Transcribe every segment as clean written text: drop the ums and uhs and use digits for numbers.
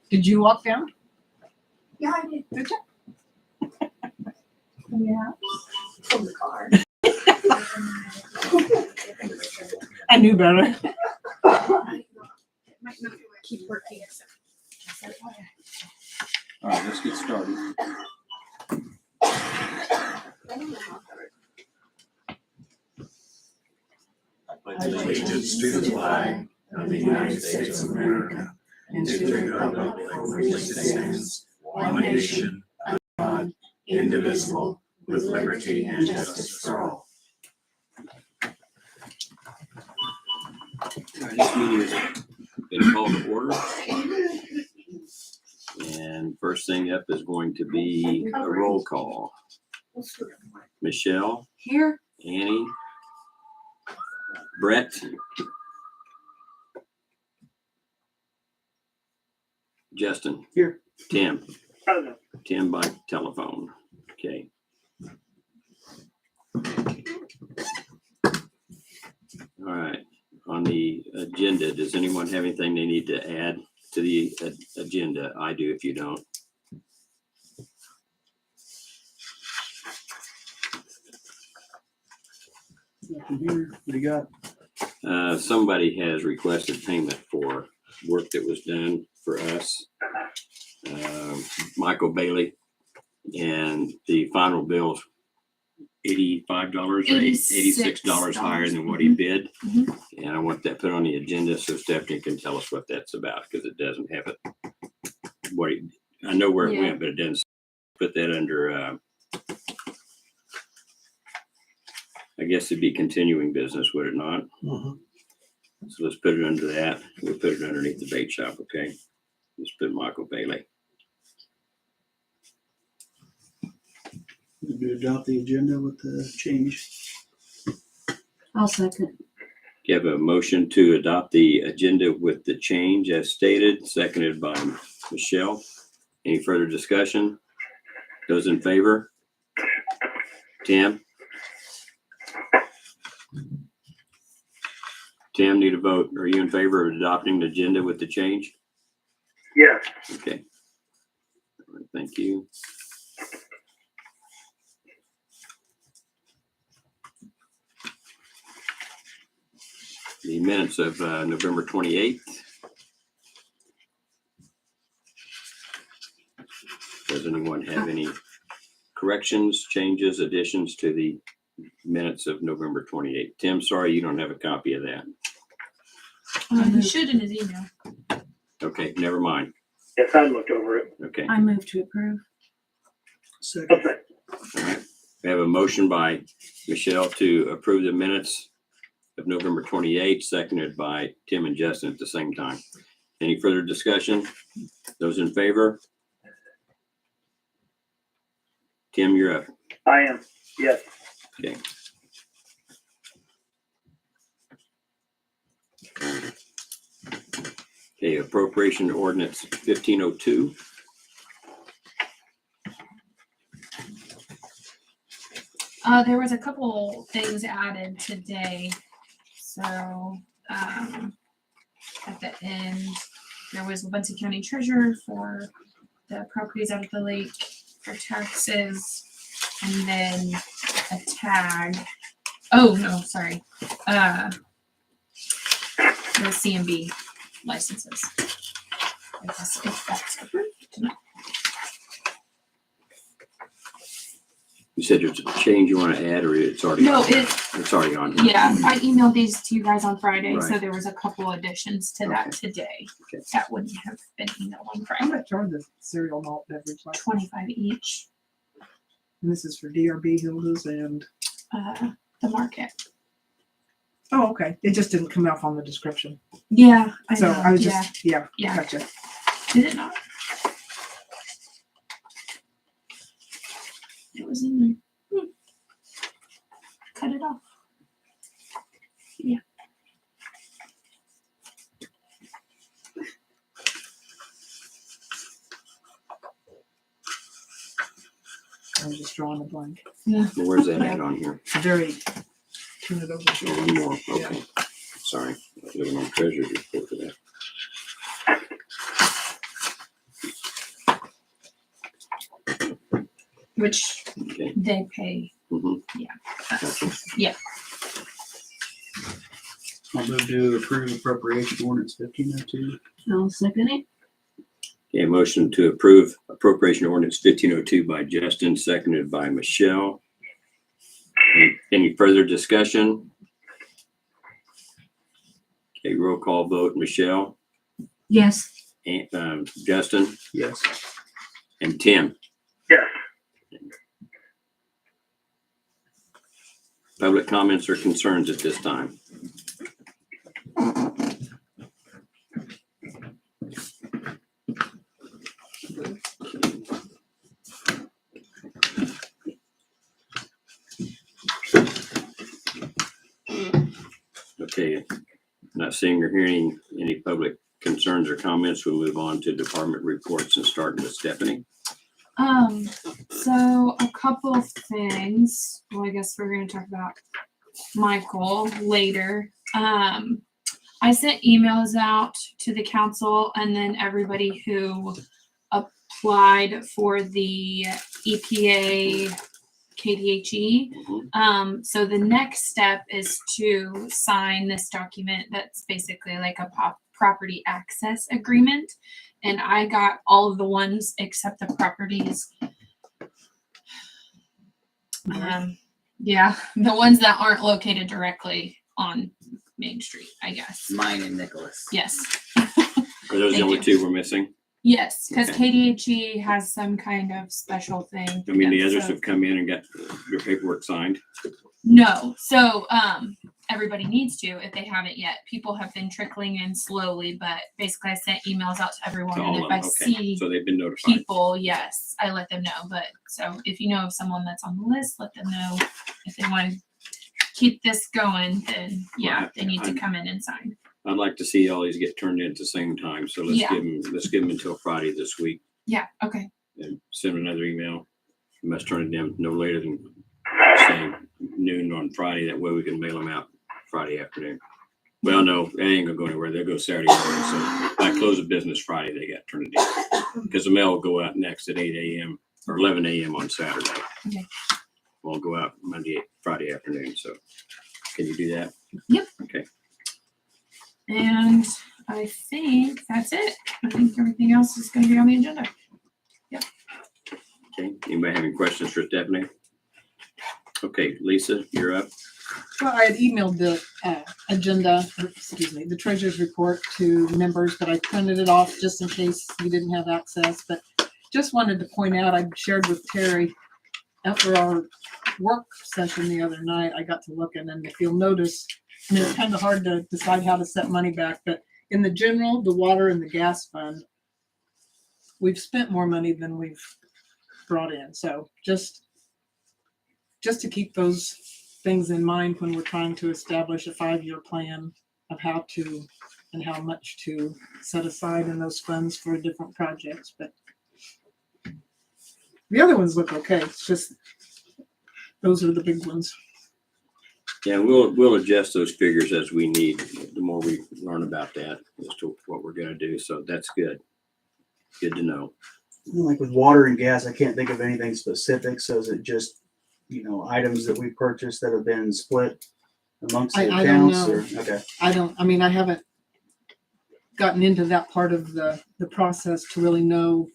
Did you walk down? Yeah, I did. Did you? Yeah. From the car. I knew better. Might not keep working. All right, let's get started. Allegiance to the flag of the United States of America and to the republic for which it stands, one nation, under God, indivisible, with liberty and justice for all. All right, this meeting has been called to order. And first thing up is going to be a roll call. Michelle, Here. Annie, Brett, Justin. Here. Tim. Tim by telephone. Okay. All right. On the agenda, does anyone have anything they need to add to the agenda? I do if you don't. Nothing here. What do you got? Somebody has requested payment for work that was done for us. Michael Bailey, and the final bill's $85 or $86 higher than what he bid. Mhm. And I want that put on the agenda so Stephanie can tell us what that's about, because it doesn't have it. I know where it Yeah. went, but it doesn't put that under, I guess it'd be continuing business, would it not? So let's put it under that. We'll put it underneath the bait shop, okay? Let's put Michael Bailey. To adopt the agenda with the change. I'll second. You have a motion to adopt the agenda with the change as stated, seconded by Michelle. Any further discussion? Those in favor? Tim? Tim, need a vote. Are you in favor of adopting the agenda with the change? Yes. Okay. All right, thank you. The minutes of November 28th. Does anyone have any corrections, changes, additions to the minutes of November 28th? Tim, sorry you don't have a copy of that. He should in his email. Okay, never mind. Yes, I looked over it. Okay. I move to approve. Second. Okay. All right. We have a motion by Michelle to approve the minutes of November 28th, seconded by Tim and Justin at the same time. Any further discussion? Those in favor? Tim, you're up. I am. Yes. Okay. Okay, appropriation ordinance 1502. There was a couple things added today. So, at the end, there was Lebanon County Treasurer for the properties out of the lake for taxes, and then a tag. Oh, no, sorry. The CMB licenses. If that's approved tonight. You said there's a change you want to add, or it's already No, on here? It's already on here. Yeah, I emailed these to you guys on Friday, so Right. there was a couple additions to that today. Okay. That wouldn't have been emailed on How Friday. much are the cereal malt beverage like? 25 each. And this is for DRB Hilda's and, The market. oh, okay. It just didn't come out on the description. Yeah, I So know. I was yeah. just, yeah, Yeah. gotcha. Did it not? It was in there. Cut it off. I was just drawing a blank. Where's that at on here? Very, turn it over. Oh, one more. Okay. Sorry. I was looking on treasurer's report for that. which Okay. they pay. Mhm. us. Yeah. They pay. Mhm. us. Gotcha. I'll move to approve appropriation ordinance 1502. I'll second it. Okay, motion to approve appropriation ordinance 1502 by Justin, seconded by Michelle. Any further discussion? Okay, roll call vote. Michelle, Yes. and, Justin, Yes. and Tim. Yes. Public comments or concerns at this time? Okay, not seeing or hearing any public concerns or comments, we'll move on to department reports and starting with Stephanie. So a couple of things. Well, I guess we're gonna talk about Michael later. I sent emails out to the council and then everybody who applied for the EPA KDHE. So the next step is to sign this document that's basically like a property access agreement. And I got all of the ones except the properties. Yeah, the ones that aren't located directly on Main Street, I guess. Mine and Nicholas. Yes. Are those the Thank only you. two we're missing? Yes, because Okay. KDHE has some kind of special thing. I mean, the Yeah, others so- have come in and got their paperwork signed. No, so everybody needs to if they haven't yet. People have been trickling in slowly, but basically I sent emails out to everyone, To and all if of I them, okay. see So they've been notified. people, yes, I let them know. But so if you know of someone that's on the list, let them know. If they want to keep this going, then yeah, Right. they need to come in and sign. I'd like to see all these get turned in at the same time, so let's Yeah. give them until Friday this week Yeah, okay. and send another email. You must turn it in no later than say noon on Friday, that way we can mail them out Friday afternoon. Well, no, they ain't gonna go anywhere, they'll go Saturday morning, so by close of business Friday, they got turned in. Because the mail will go out next at 8 a.m. or 11 a.m. on Saturday. Okay. Won't go out Friday afternoon, so can you do that? Yep. Okay. And I think that's it. I think everything else is going to be on the agenda. Okay, anybody have any questions for Stephanie? Okay, Lisa, you're up. Well, I had emailed the agenda, or, excuse me, the treasurer's report to members, but I printed it off just in case you didn't have access. But just wanted to point out, I shared with Terry after our work session the other night, I got to looking, and if you'll notice, I mean, it's kind of hard to decide how to set money back, but in the general, the water and the gas fund, we've spent more money than we've brought in. So just to keep those things in mind when we're trying to establish a 5-year plan of how to and how much to set aside in those funds for different projects. But the other ones look okay. It's just those are the big ones. Yeah, we'll adjust those figures as we need, the more we learn about that as to what we're gonna do, so that's good. Good to know. Like with water and gas, I can't think of anything specific. So is it just, items that we purchased that have been split amongst the I don't accounts? know. Or okay. I haven't gotten into that part of the process to really know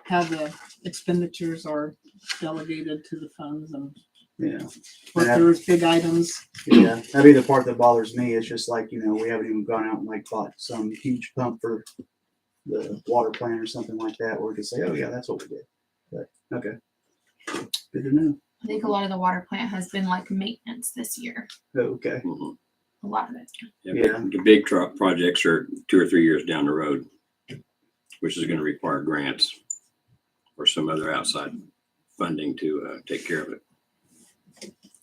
how the expenditures are delegated to the funds and Yeah. what Yeah. there's big items. Yeah. That'd be the part that bothers me. It's just like, we haven't even gone out and like bought some huge pump for the water plant or something like that where we could say, oh yeah, that's what we did. But okay. Good to know. I think a lot of the water plant has been like maintenance this year. Oh, okay. Mhm. A lot of it. Yeah. The big truck projects are 2 or 3 years down the road, which is gonna require grants or some other outside funding to take care of it.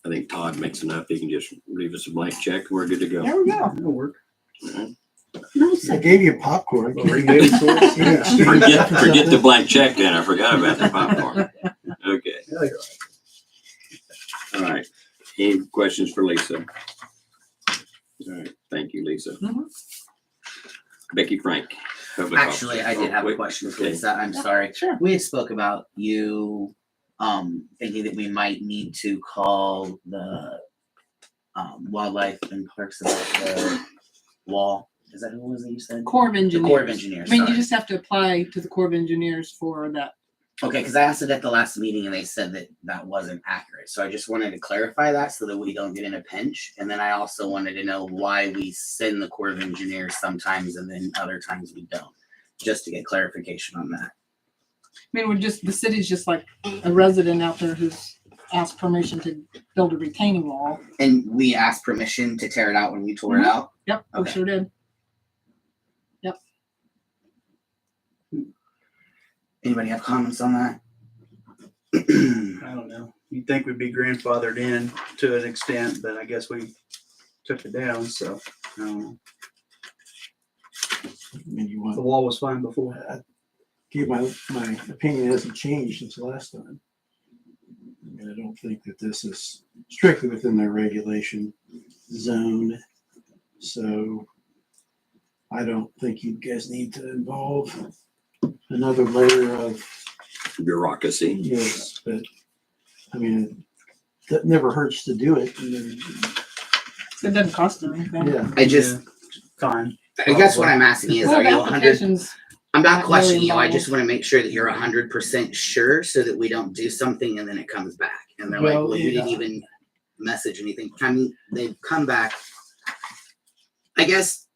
I think Todd makes enough. He can just leave us a blank check and we're good to go. There we go. That'll work. All right. I gave you popcorn. Rebate source? Yeah. Forget the blank check then. I forgot about the popcorn. Okay, Yeah, you're right. all right. Any questions for Lisa? All right, thank you, Lisa. Mhm. Becky Frank. Public Actually, Officer. I did have a Wait, question for okay. Lisa. I'm sorry. Sure. We had spoke about you thinking that we might need to call the wildlife and parks about the wall. Is that who it was that you said? Corps of The Engineers. Corps of Engineers. I mean, you sorry. just have to apply to the Corps of Engineers for that. Okay, because I asked it at the last meeting and they said that that wasn't accurate. So I just wanted to clarify that so that we don't get in a pinch. And then I also wanted to know why we send the Corps of Engineers sometimes and then other times we don't, just to get clarification on that. I mean, the city's just like a resident out there who's asked permission to build a retaining wall. And we asked permission to tear it out when we tore it out. Yep, we Okay. sure did. Anybody have comments on that? I don't know. You'd think we'd be grandfathered in to an extent, but I guess we took it down, so, I don't know. I mean, you want The wall was fine before. my opinion hasn't changed since last time. I mean, I don't think that this is strictly within their regulation zone. So I don't think you guys need to involve another layer of, Bureaucracy. yes, but I mean, that never hurts to do it. And then, It doesn't cost them anything. yeah. I just, Fine. I guess what I'm asking is, Well, are the you 100? applications, I'm not not questioning really you. I just want to make sure that you're 100% sure so that we don't do something and then it comes back. And they're like, Well, well, you didn't yeah. even message anything. I mean, they've come back. I guess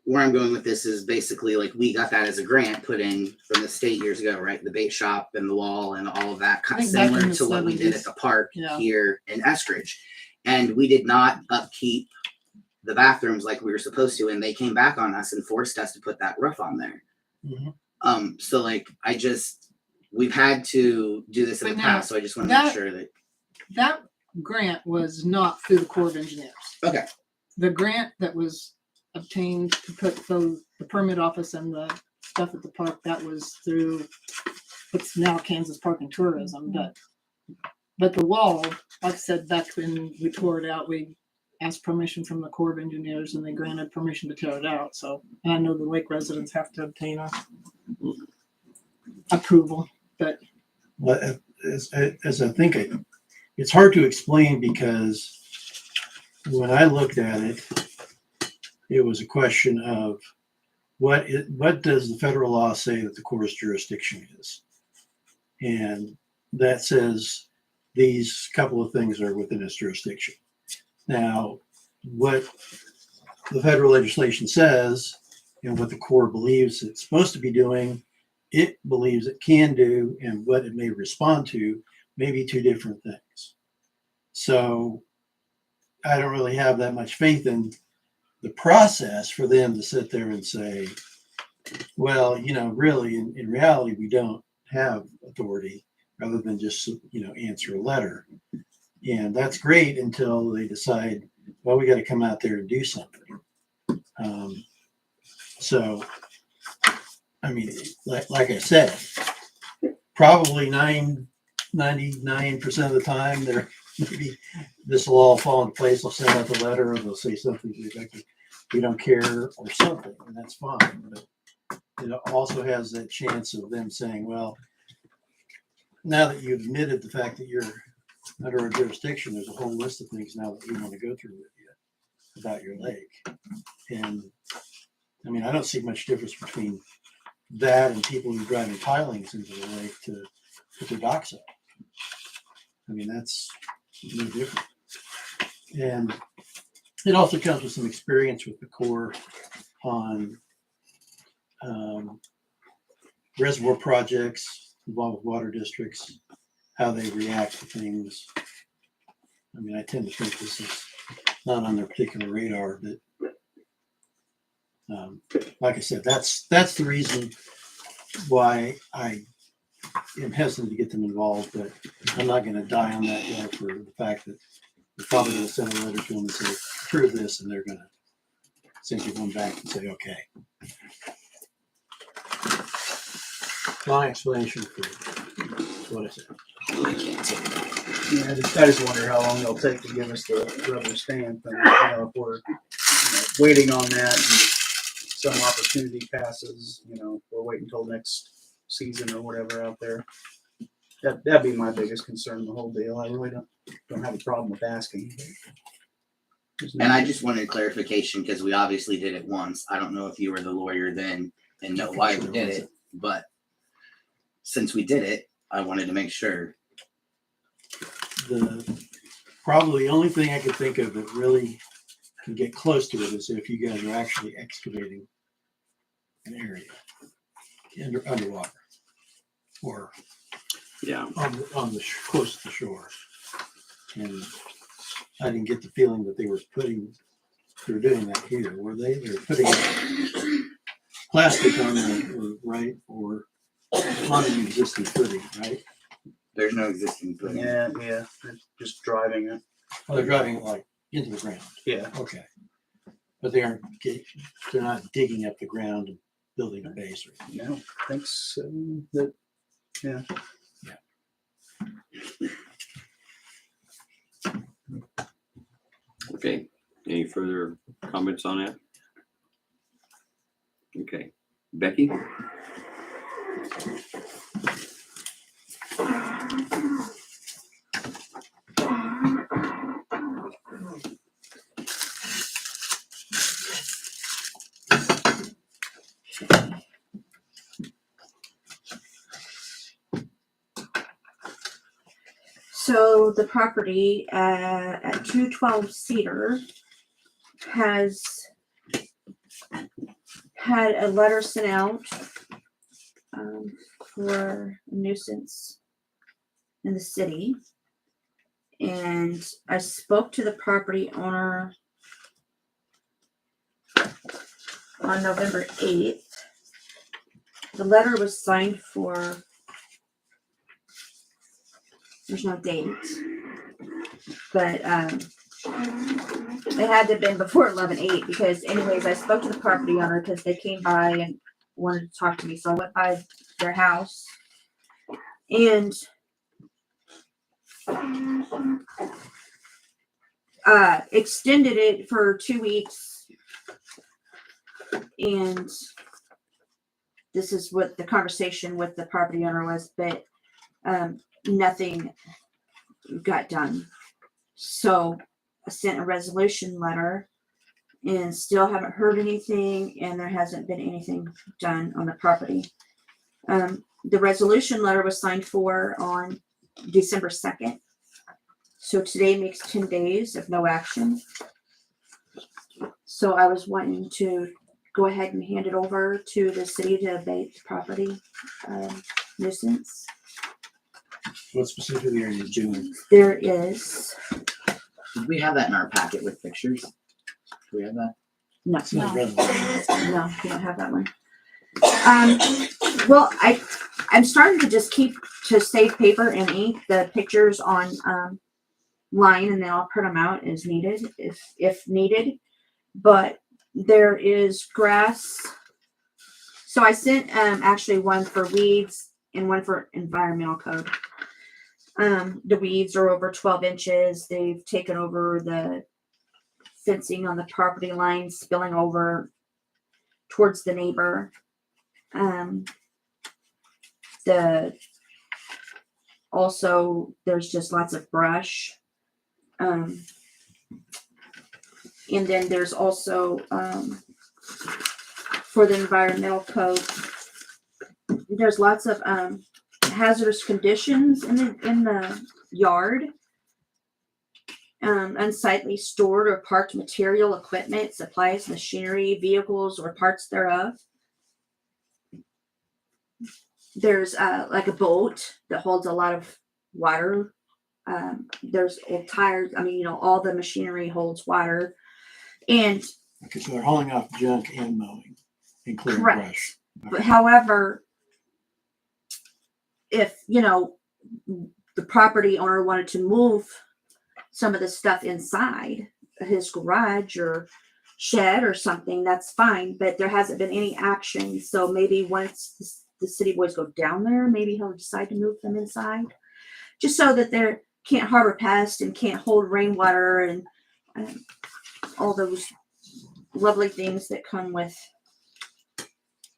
where I'm going with this is basically like we got that as a grant put in from the state years ago, right? The bait shop and the wall and all of that, I kind of think back in similar the to what we did 70s. at the park Yeah. here in Eskridge. And we did not upkeep the bathrooms like we were supposed to. And they came back on us and forced us to put that roof on there. Mhm. So like we've had to do this in But the now, past, so I just want to make that- sure that that grant was not through the Corps of Engineers. okay. The grant that was obtained to put the permit office and the stuff at the park, that was through what's now Kansas Park and Tourism, but the wall, like I said, back when we tore it out, we asked permission from the Corps of Engineers and they granted permission to tear it out. So, and I know the Lake residents have to obtain a approval, but But as I think it's hard to explain because when I looked at it, it was a question of what does the federal law say that the Corps' jurisdiction is? And that says these couple of things are within its jurisdiction. Now, what the federal legislation says and what the Corps believes it's supposed to be doing, it believes it can do, and what it may respond to may be two different things. So I don't really have that much faith in the process for them to sit there and say, well, really, in reality, we don't have authority rather than just, answer a letter. And that's great until they decide, well, we got to come out there and do something. So, I mean, like I said, probably 99% of the time, maybe this will all fall into place. They'll send out the letter, or they'll say something to the effect of, we don't care, or something, and that's fine. But it also has that chance of them saying, well, now that you've admitted the fact that you're under our jurisdiction, there's a whole list of things now that we want to go through with you about your lake. And I mean, I don't see much difference between that and people who are driving pilings into the lake to put their docks up. I mean, that's no different. And it also comes with some experience with the Corps on reservoir projects involved with water districts, how they react to things. I mean, I tend to think this is not on their particular radar, but like I said, that's the reason why I am hesitant to get them involved, but I'm not going to die on that hill for the fact that we're probably going to send a letter to them and say, approve this, and they're going to simply come back and say, okay. My explanation for what I said. I can't take it. Yeah, I just wonder how long they'll take to give us the rubber stamp, and if we're waiting on that, and some opportunity passes, we're waiting until next season or whatever out there. That'd be my biggest concern, the whole deal. I really don't have a problem with asking. There's no- And I just wanted clarification because we obviously did it once. I don't know if you were the lawyer then and know why we did it, but since we did it, I wanted to make sure. Probably the only thing I could think of that really can get close to it is if you guys are actually excavating an area underwater or Yeah, on the close to the shore. And I didn't get the feeling that they were doing that here, were they? They were putting plastic on the right or on an existing footing, right? There's no existing footing. Yeah, just driving it. Well, they're driving it like into the ground. Yeah. Okay. But they're not digging up the ground and building a base or anything. I don't think so. That, yeah. okay. Any further comments on that? Okay. Becky? So the property at 212 Cedar has had a letter sent out for a nuisance in the city. And I spoke to the property owner on November 8th. The letter was signed for, there's no date, but it had to have been before 11/8 because anyways, I spoke to the property owner because they came by and wanted to talk to me. So I went by their house and extended it for 2 weeks. And this is what the conversation with the property owner was, but nothing got done. So I sent a resolution letter and still haven't heard anything, and there hasn't been anything done on the property. The resolution letter was signed for on December 2nd. So today makes 10 days of no action. So I was wanting to go ahead and hand it over to the city to abate the property nuisance. What specifically are you doing? There is Did we have that in our packet with pictures? Do we have that? no, It's not no, relevant. no, we don't have that one. Well, I'm starting to just keep to save paper and ink the pictures on line, and then I'll print them out as needed if needed. But there is grass. So I sent actually one for weeds and one for environmental code. The weeds are over 12 inches. They've taken over the fencing on the property line, spilling over towards the neighbor. Also there's just lots of brush. And then there's also for the environmental code, there's lots of hazardous conditions in the yard. Unsightly stored or parked material, equipment, supplies, machinery, vehicles, or parts thereof. There's like a boat that holds a lot of water. There's old tires. I mean, all the machinery holds water. And Okay, so they're hauling off junk and mowing and clearing Correct. brush. but however, if the property owner wanted to move some of the stuff inside his garage or shed or something, that's fine, but there hasn't been any action. So maybe once the city boys go down there, maybe he'll decide to move them inside, just so that they can't harbor pests and can't hold rainwater and all those lovely things that come with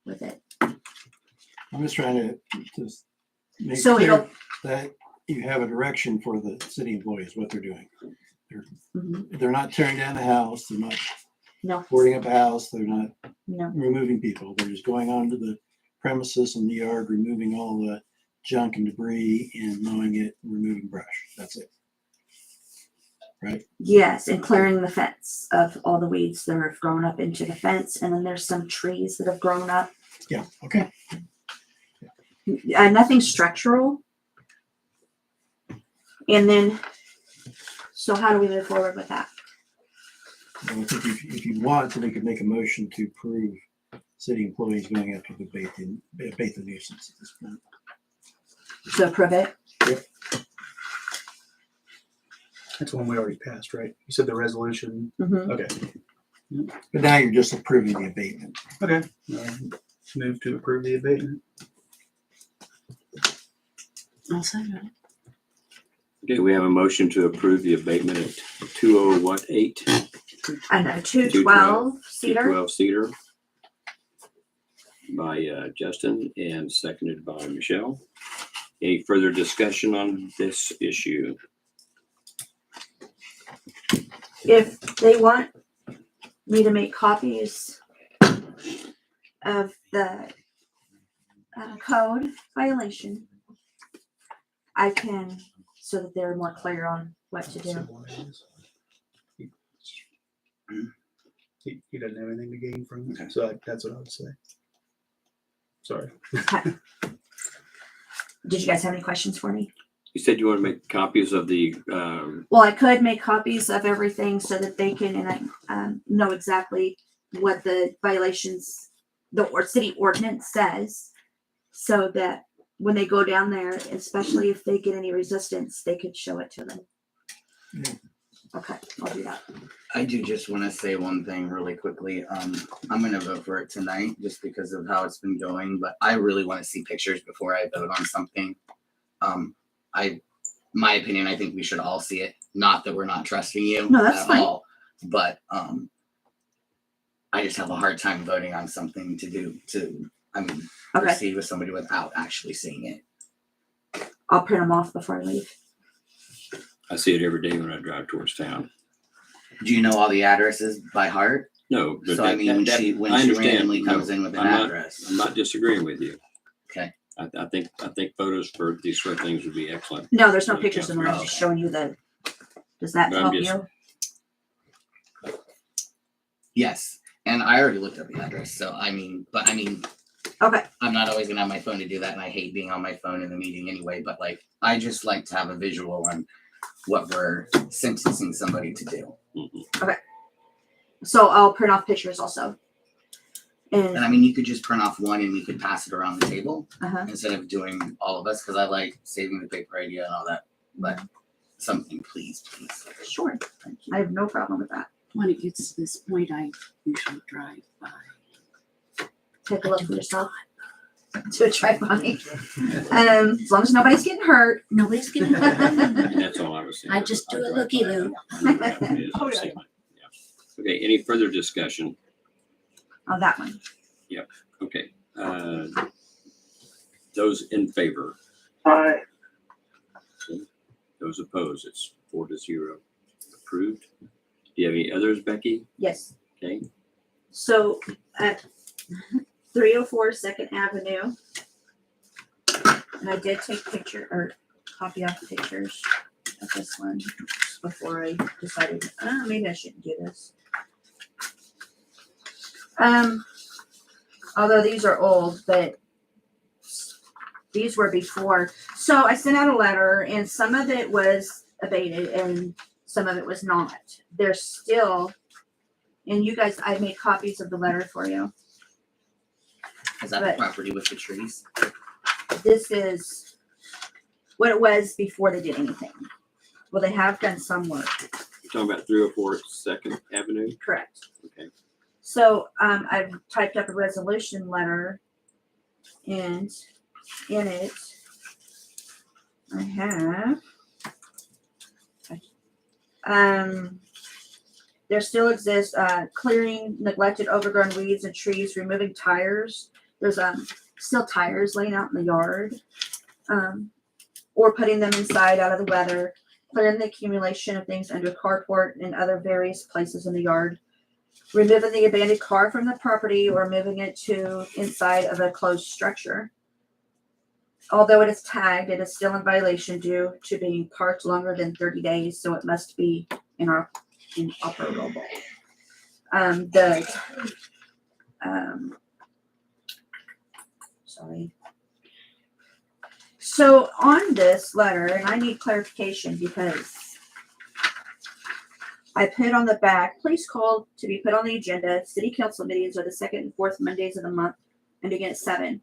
it. I'm just trying to just make So clear. that you have a direction for the city employees, what they're doing. Mhm. They're not tearing down the house, they're not No, boarding up a house, they're not no. removing people. They're just going onto the premises in the yard, removing all the junk and debris and mowing it, removing brush. That's it. Right? Yes, and clearing the fence of all the weeds that have grown up into the fence, and then there's some trees that have grown up. Yeah, okay. Nothing structural. And then, so how do we move forward with that? And I think if you want to, they could make a motion to approve city employees going after the abate the nuisance at this point. To approve it? That's one we already passed, right? You said the resolution. Mm-hmm. Okay. But now you're just approving the abatement. Okay. Move to approve the abatement. I'll second it. Okay, we have a motion to approve the abatement at 208 I know, 212 Cedar. 212 Cedar by Justin and seconded by Michelle. Any further discussion on this issue? If they want me to make copies of the code violation, I can, so that they're more clear on what to do. He doesn't have anything to gain from Okay. it, so that's what I would say. Sorry. Did you guys have any questions for me? You said you want to make copies of the, Well, I could make copies of everything so that they can know exactly what the violations, the city ordinance says, so that when they go down there, especially if they get any resistance, they could show it to them. Yeah. Okay, I'll do that. I do just want to say one thing really quickly. I'm going to vote for it tonight just because of how it's been going, but I really want to see pictures before I vote on something. My opinion, I think we should all see it. Not that we're not trusting you No, that's at fine. all, but I just have a hard time voting on something Okay. proceed with somebody without actually seeing it. I'll print them off before I leave. I see it every day when I drive towards town. Do you know all the addresses by heart? No. but So I mean, when I she understand. randomly No, comes in with an I'm not- address. I'm not disagreeing with you. Okay. I think photos for these sort of things would be excellent. No, there's no Okay, pictures in there. I'm just okay. showing you the. Does that But I'm help just- you? Yes, and I already looked up the address, so I mean, Okay. I'm not always gonna have my phone to do that, and I hate being on my phone in the meeting anyway, but like, I just like to have a visual on what we're sentencing somebody to do. Mhm. So I'll print off pictures also. And I And mean, you could just print off one and we could pass it around the table uh-huh. instead of doing all of us, because I like saving the paper idea and all that, but something, please. Sure. Thank you. I have no problem with that. When it gets to this point, I usually drive by. Take a look for yourself. Do a drive by. As long as nobody's getting hurt. Nobody's getting hurt. And that's all I was saying. I just do a drive looky by. loo. I know how it is. I've seen it. Yeah. Okay, any further discussion? On that one. Okay. Those in favor, Aye. those opposed, it's 4-0. Approved. Do you have any others, Becky? Yes. Okay. So at 304 Second Avenue, and I did take picture or copy off the pictures of this one before I decided, maybe I shouldn't do this. Although these are old, but these were before. So I sent out a letter and some of it was abated and some of it was not. There's still, and you guys, I made copies of the letter for you. Is that But- the property with the trees? This is what it was before they did anything. Well, they have done some work, You're talking about 304 Second Avenue? correct? Okay. So I've typed up a resolution letter, and in it, I have there still exists clearing neglected overgrown weeds and trees, removing tires. There's still tires laying out in the yard. or putting them inside out of the weather, clearing the accumulation of things under carport and other various places in the yard, removing the abandoned car from the property or moving it to inside of a closed structure. Although it is tagged, it is still in violation due to being parked longer than 30 days, so it must be inoperable. Sorry. So on this letter, and I need clarification because I put on the back, please call to be put on the agenda. City council meetings are the second and fourth Mondays of the month, ending at 7.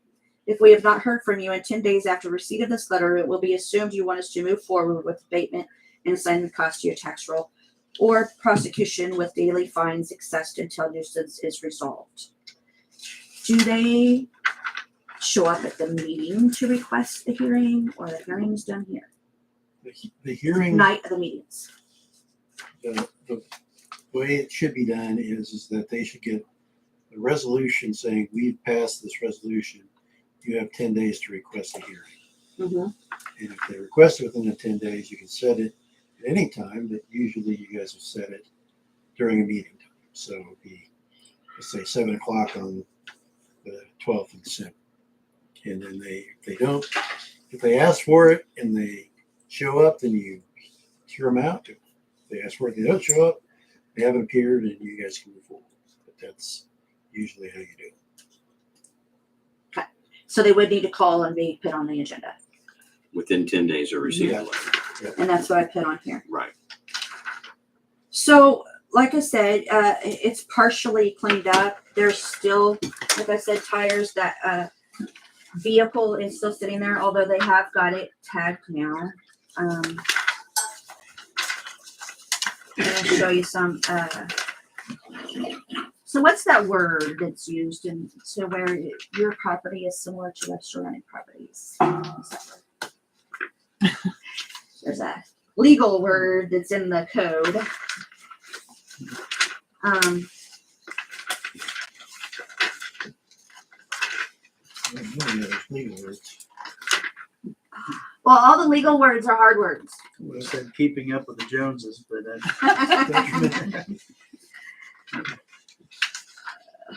If we have not heard from you in 10 days after receipt of this letter, it will be assumed you want us to move forward with abatement and assign the cost to your tax roll or prosecution with daily fines assessed until nuisance is resolved. Do they show up at the meeting to request the hearing, or the hearing's done here? The hearing, Night of the meetings. the way it should be done is that they should get a resolution saying, we've passed this resolution. You have 10 days to request a hearing. Mm-hmm. And if they request it within the 10 days, you can set it at any time, but usually you guys will set it during a meeting time. So it'll be, let's say 7 o'clock on the 12th of December. And then if they ask for it and they show up, then you hear them out. If they ask for it, they don't show up, they haven't appeared, and you guys can move forward. But that's usually how you do it. So they would need to call and be put on the agenda. Within 10 days of receiving the letter. And that's what I put on here. Right. So, like I said, it's partially cleaned up. There's still, like I said, tires. That vehicle is still sitting there, although they have got it tagged now. I'm gonna show you some. So what's that word that's used in so where your property is similar to the surrounding properties? What's that word? There's a legal word that's in the code. Legal words. Well, all the legal words are hard words. Would have said keeping up with the Joneses, but that's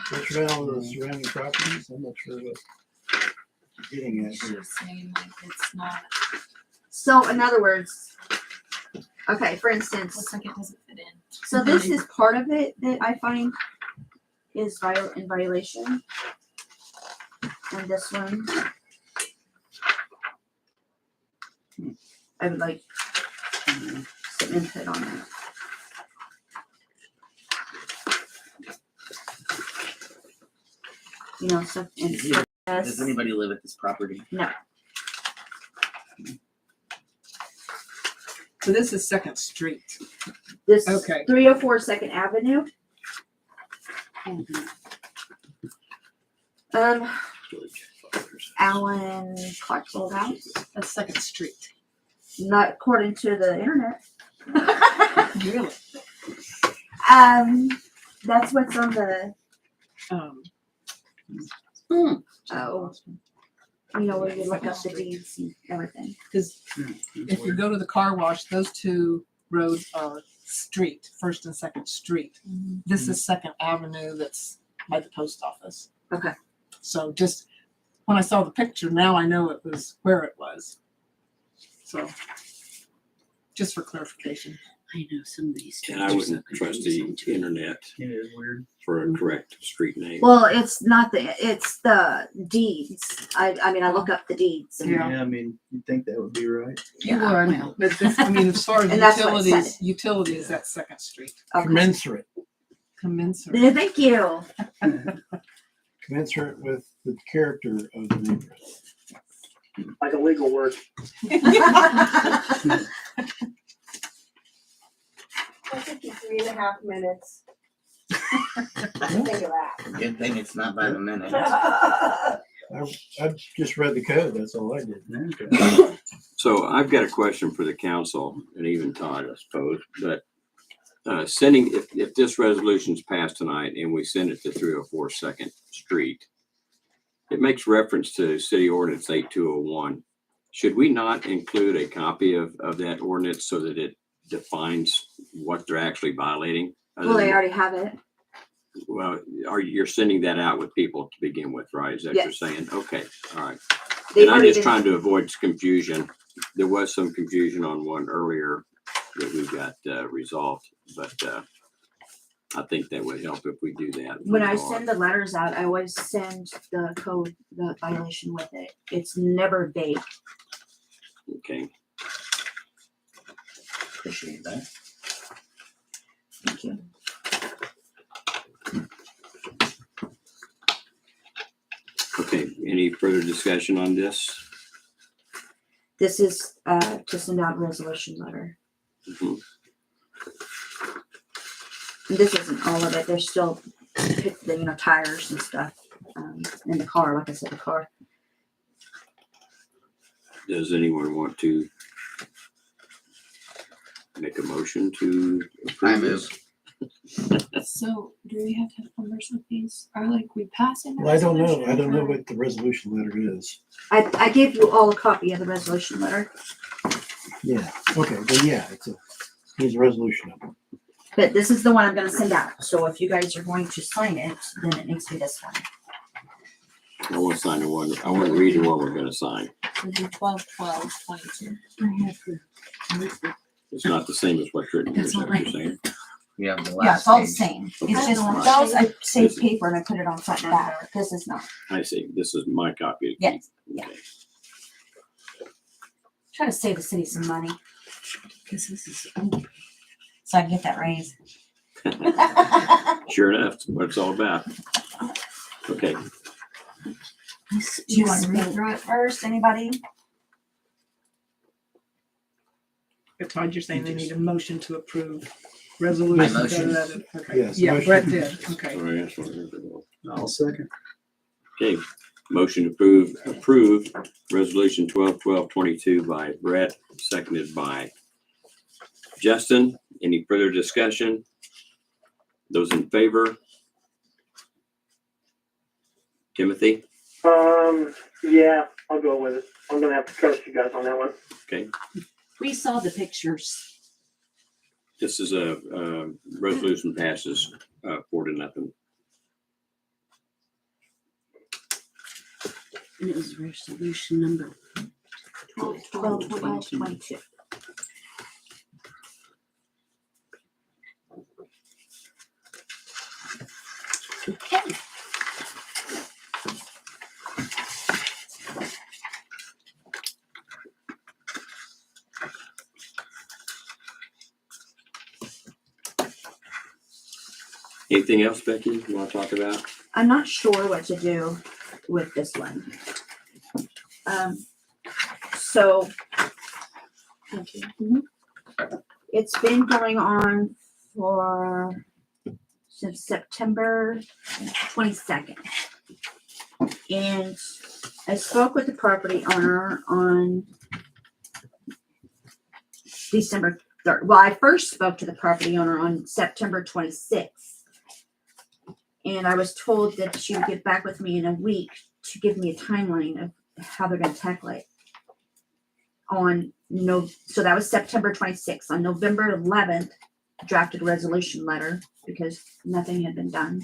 Detrimental to the surrounding properties. I'm not sure what you're getting at here. She's saying like it's not, So, in other words, okay, for instance, looks like it doesn't fit in. so this is part of it that I find is in violation. And this one, I would like some input on that. You know, so Does anybody live at this property? So this is Second Street. This Okay. 304 Second Avenue. Alan Clark's old house. That's Second Street. Not according to the internet. Really? That's what's on the you know, where you look up the deeds and everything. Because if you go to the car wash, those two roads are street, First and Second Street. This is Second Avenue that's by the post office. Okay. So just when I saw the picture, now I know it was where it was. So just for clarification. I know some of these. And I wouldn't trust the internet it is weird. for a correct street name. Well, it's not it's the deeds. I mean, I look up the deeds. And Yeah. I mean, you'd think that would be right. You Yeah, would, well. but this, I mean, as far as And that's what it said. utilities, that's Second Street. Okay. Commensurate. Commensurate. Thank you. Commensurate with the character of the neighborhood. Like a legal word. 53.5 minutes. Think of that. Good thing it's not by the minute. I've just read the code. That's all I did. Okay. So I've got a question for the council and even Todd, I suppose, but sending, if this resolution's passed tonight and we send it to 304 Second Street, it makes reference to City Ordinance 8201. Should we not include a copy of that ordinance so that it defines what they're actually violating? Well, they already have it. Well, you're sending that out with people to begin with, right? Is that what you're Yes. saying? Okay, all right. They've And I'm already just been- trying to avoid confusion. There was some confusion on one earlier that we got resolved, but I think that would help if we do that. When I send the letters out, I always send the code, the violation with it. It's never vague. Okay, Appreciate that. Thank you. okay. Any further discussion on this? This is to send out a resolution letter. Mhm. And this isn't all of it. There's still, tires and stuff in the car. Like I said, the car. Does anyone want to make a motion to I approve move. this? So do we have to have numbers with these? Are like we passing? the Well, I don't know. resolution I don't know or- what the resolution letter is. I gave you all a copy of the resolution letter, Yeah, okay, then yeah, needs a resolution of it. but this is the one I'm going to send out. So if you guys are going to sign it, then it needs to be this one. I want to sign the one, I want to read the one we're going to sign. It'd be 12/12/22. It's not the same as what's written here, is that what you're saying? We have the Yeah, last it's all the page. same. It's Okay. just those I saved paper and I put it on front and back. This is not. I see. This is my copy. Yes, yeah. Okay. Try to save the city some money Cause this is, so I can get that raise. Sure enough, that's what it's all about. Okay, Do you want to read through it first? Anybody? But Todd, you're saying they need a motion to approve resolution. motion. Okay. Yes, Yeah, motion. Brett did. Okay. all right, that's what we're gonna do. I'll second. Okay, motion to approve resolution 12/12/22 by Brett, seconded by Justin. Any further discussion? Those in favor? Timothy? Yeah, I'll go with it. I'm gonna have to trust you guys on that one. Okay, we saw the pictures. this is a resolution passes 4-0. And it was resolution number 12/12/22. Okay. Anything else, Becky, you want to talk about? I'm not sure what to do with this one. So thank you. It's been going on since September 22nd. And I spoke with the property owner on December 3rd. Well, I first spoke to the property owner on September 26th. And I was told that she would get back with me in a week to give me a timeline of how they're going to tackle it. So that was September 26th. On November 11th, I drafted a resolution letter because nothing had been done.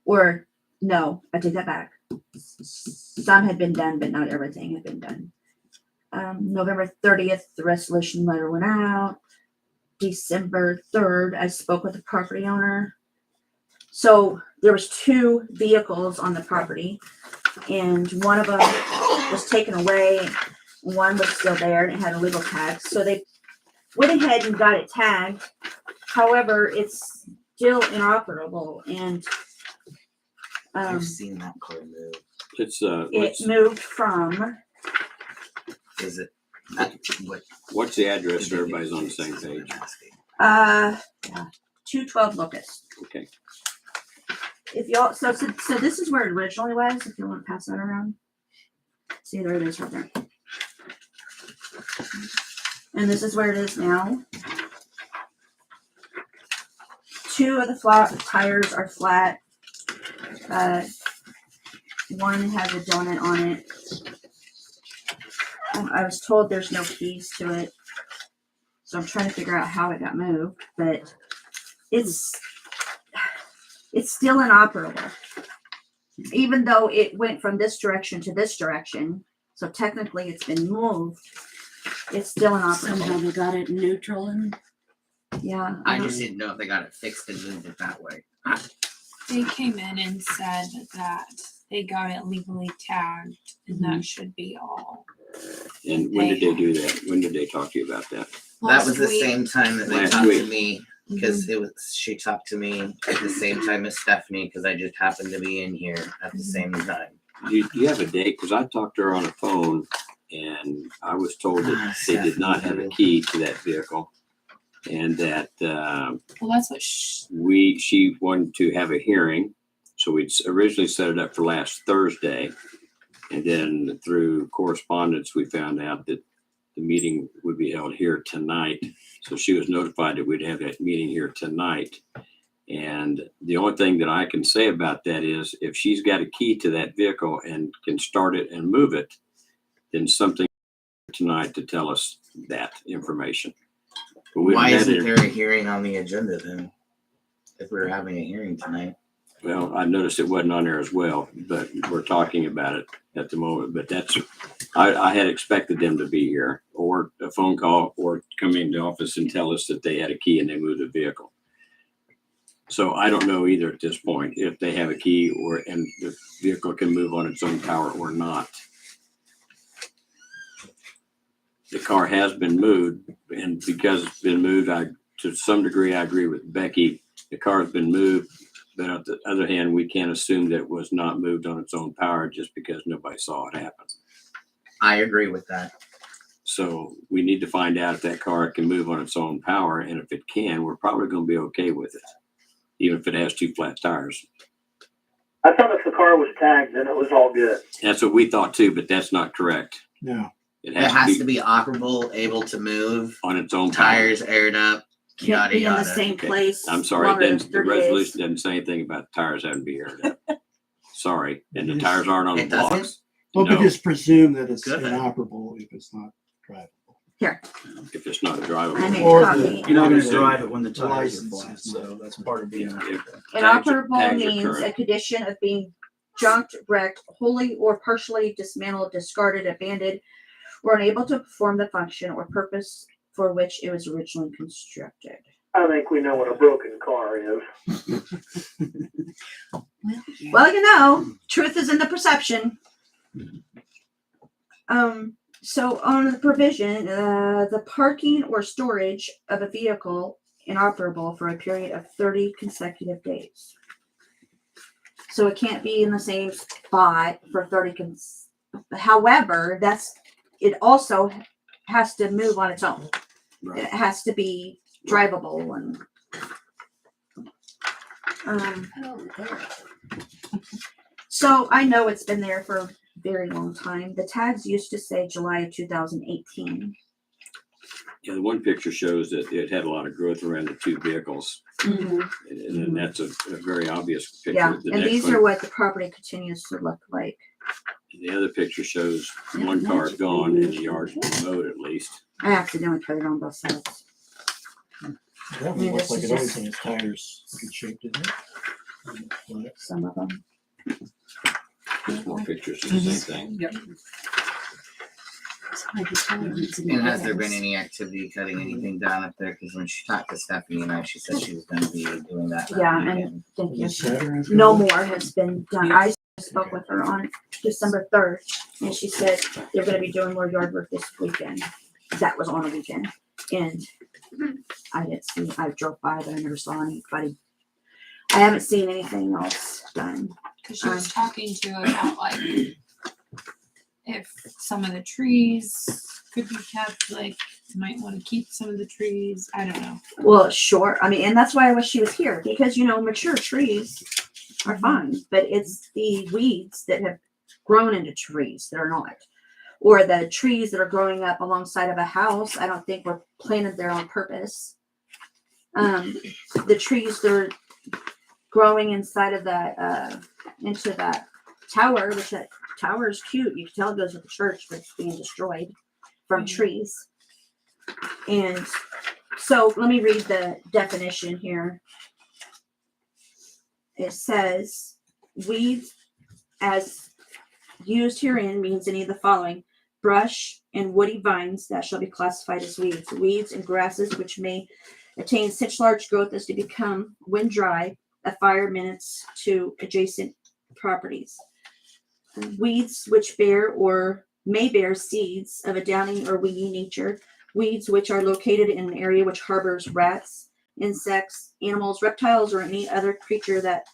Or no, I take that back. Some had been done, but not everything had been done. November 30th, the resolution letter went out. December 3rd, I spoke with the property owner. So there was 2 vehicles on the property, and one of them was taken away. One was still there and it had a legal tag. So they went ahead and got it tagged. However, it's still inoperable, and I've seen that car move. It's it moved from Is it? What? what's the address so everybody's on the same page? 212 Locust. Okay, If y'all, so this is where it originally was. If you want to pass that around, see, there it is right there. And this is where it is now. 2 of the flat tires are flat. One has a donut on it. I was told there's no keys to it, so I'm trying to figure out how it got moved, but it's still inoperable. Even though it went from this direction to this direction, so technically it's been moved, it's still Somehow inoperable. they got it in neutral and Yeah. I don't- just didn't know if they got it fixed and moved it that way. They came in and said that they got it legally tagged and that should be all. And when did they do that? When did they talk to you about that? That was Last the week. same time that they Last talked to week. me, because it was, she talked to me at the same time as Stephanie, because I just happened to be in here at the same time. Do you have a date? Because I talked to her on the phone and I was told that they did not have a key to that vehicle. And that, Well, that's what she wanted to have a hearing. So we'd originally set it up for last Thursday. And then through correspondence, we found out that the meeting would be held here tonight. So she was notified that we'd have that meeting here tonight. And the only thing that I can say about that is if she's got a key to that vehicle and can start it and move it, then something tonight to tell us that information. But we Why haven't had isn't it- there a hearing on the agenda then? If we were having a hearing tonight. Well, I noticed it wasn't on there as well, but we're talking about it at the moment. But that's, I had expected them to be here or a phone call or come into the office and tell us that they had a key and they moved the vehicle. So I don't know either at this point if they have a key or, and the vehicle can move on its own power or not. The car has been moved, and because it's been moved, to some degree, I agree with Becky. The car has been moved. But on the other hand, we can't assume that it was not moved on its own power just because nobody saw it happen. I agree with that. So we need to find out if that car can move on its own power. And if it can, we're probably going to be okay with it, even if it has two flat tires. I thought if the car was tagged, then it was all good. That's what we thought too, but that's not correct. No. It It has has to be operable, able to move, on its own power. tires aired up, Can't yada be in the yada. same Okay. place. I'm sorry, longer than the 30 days. resolution doesn't say anything about the tires having to be aired up. Sorry, and the tires aren't on the It doesn't? blocks. Well, No, we just presume that it's Good. inoperable if it's not drivable. if it's not I drivable. made Or a copy. you're not gonna So- drive it when the The tires are license flat, is so not- that's part of being. Inoperable tags are means a current. condition of being junked, wrecked, wholly or partially dismantled, discarded, abandoned, or unable to perform the function or purpose for which it was originally constructed. I think we know what a broken car is. Well, you know, truth is in the perception. So on the provision, the parking or storage of a vehicle inoperable for a period of 30 consecutive days. So it can't be in the same spot for 30 however, it also has to move on its own. It Right. has to be drivable and so I know it's been there for a very long time. The tags used to say July of 2018. Yeah, the one picture shows that it had a lot of growth around the two vehicles. And that's a very obvious picture. Yeah, The and next these one- are what the property continues to look like. The other picture shows one car is gone and the yard's been mowed at least. I accidentally put it on both sides. That mean, one looks this like is it always just- has tires in good shape, didn't it? Some of them. There's more pictures of the same thing. Yep. And has there been any activity cutting anything down up there? Because when she talked to Stephanie and I, she said she was gonna be doing that. that Yeah, weekend. and thank you. Was Saturday? No more has been done. I spoke with her on December 3rd, and she said they're gonna be doing more yard work this weekend. That was on a weekend, and I didn't see, I drove by, but I never saw anybody. I haven't seen anything else done. Cause she was talking to about like if some of the trees could be kept, like you might want to keep some of the trees. I don't know. Well, sure, I mean, and that's why I wish she was here, because, you know, mature trees are fine, but it's the weeds that have grown into trees that are not. Or the trees that are growing up alongside of a house, I don't think were planted there on purpose. The trees that are growing inside of that, into that tower, which that tower is cute. You can tell it goes with the church, but it's being destroyed from trees. And so let me read the definition here. It says, weeds as used herein means any of the following: brush and woody vines that shall be classified as weeds, weeds and grasses which may attain such large growth as to become, when dry, a fire menace to adjacent properties. Weeds which bear or may bear seeds of a downy or weedy nature, weeds which are located in an area which harbors rats, insects, animals, reptiles, or any other creature that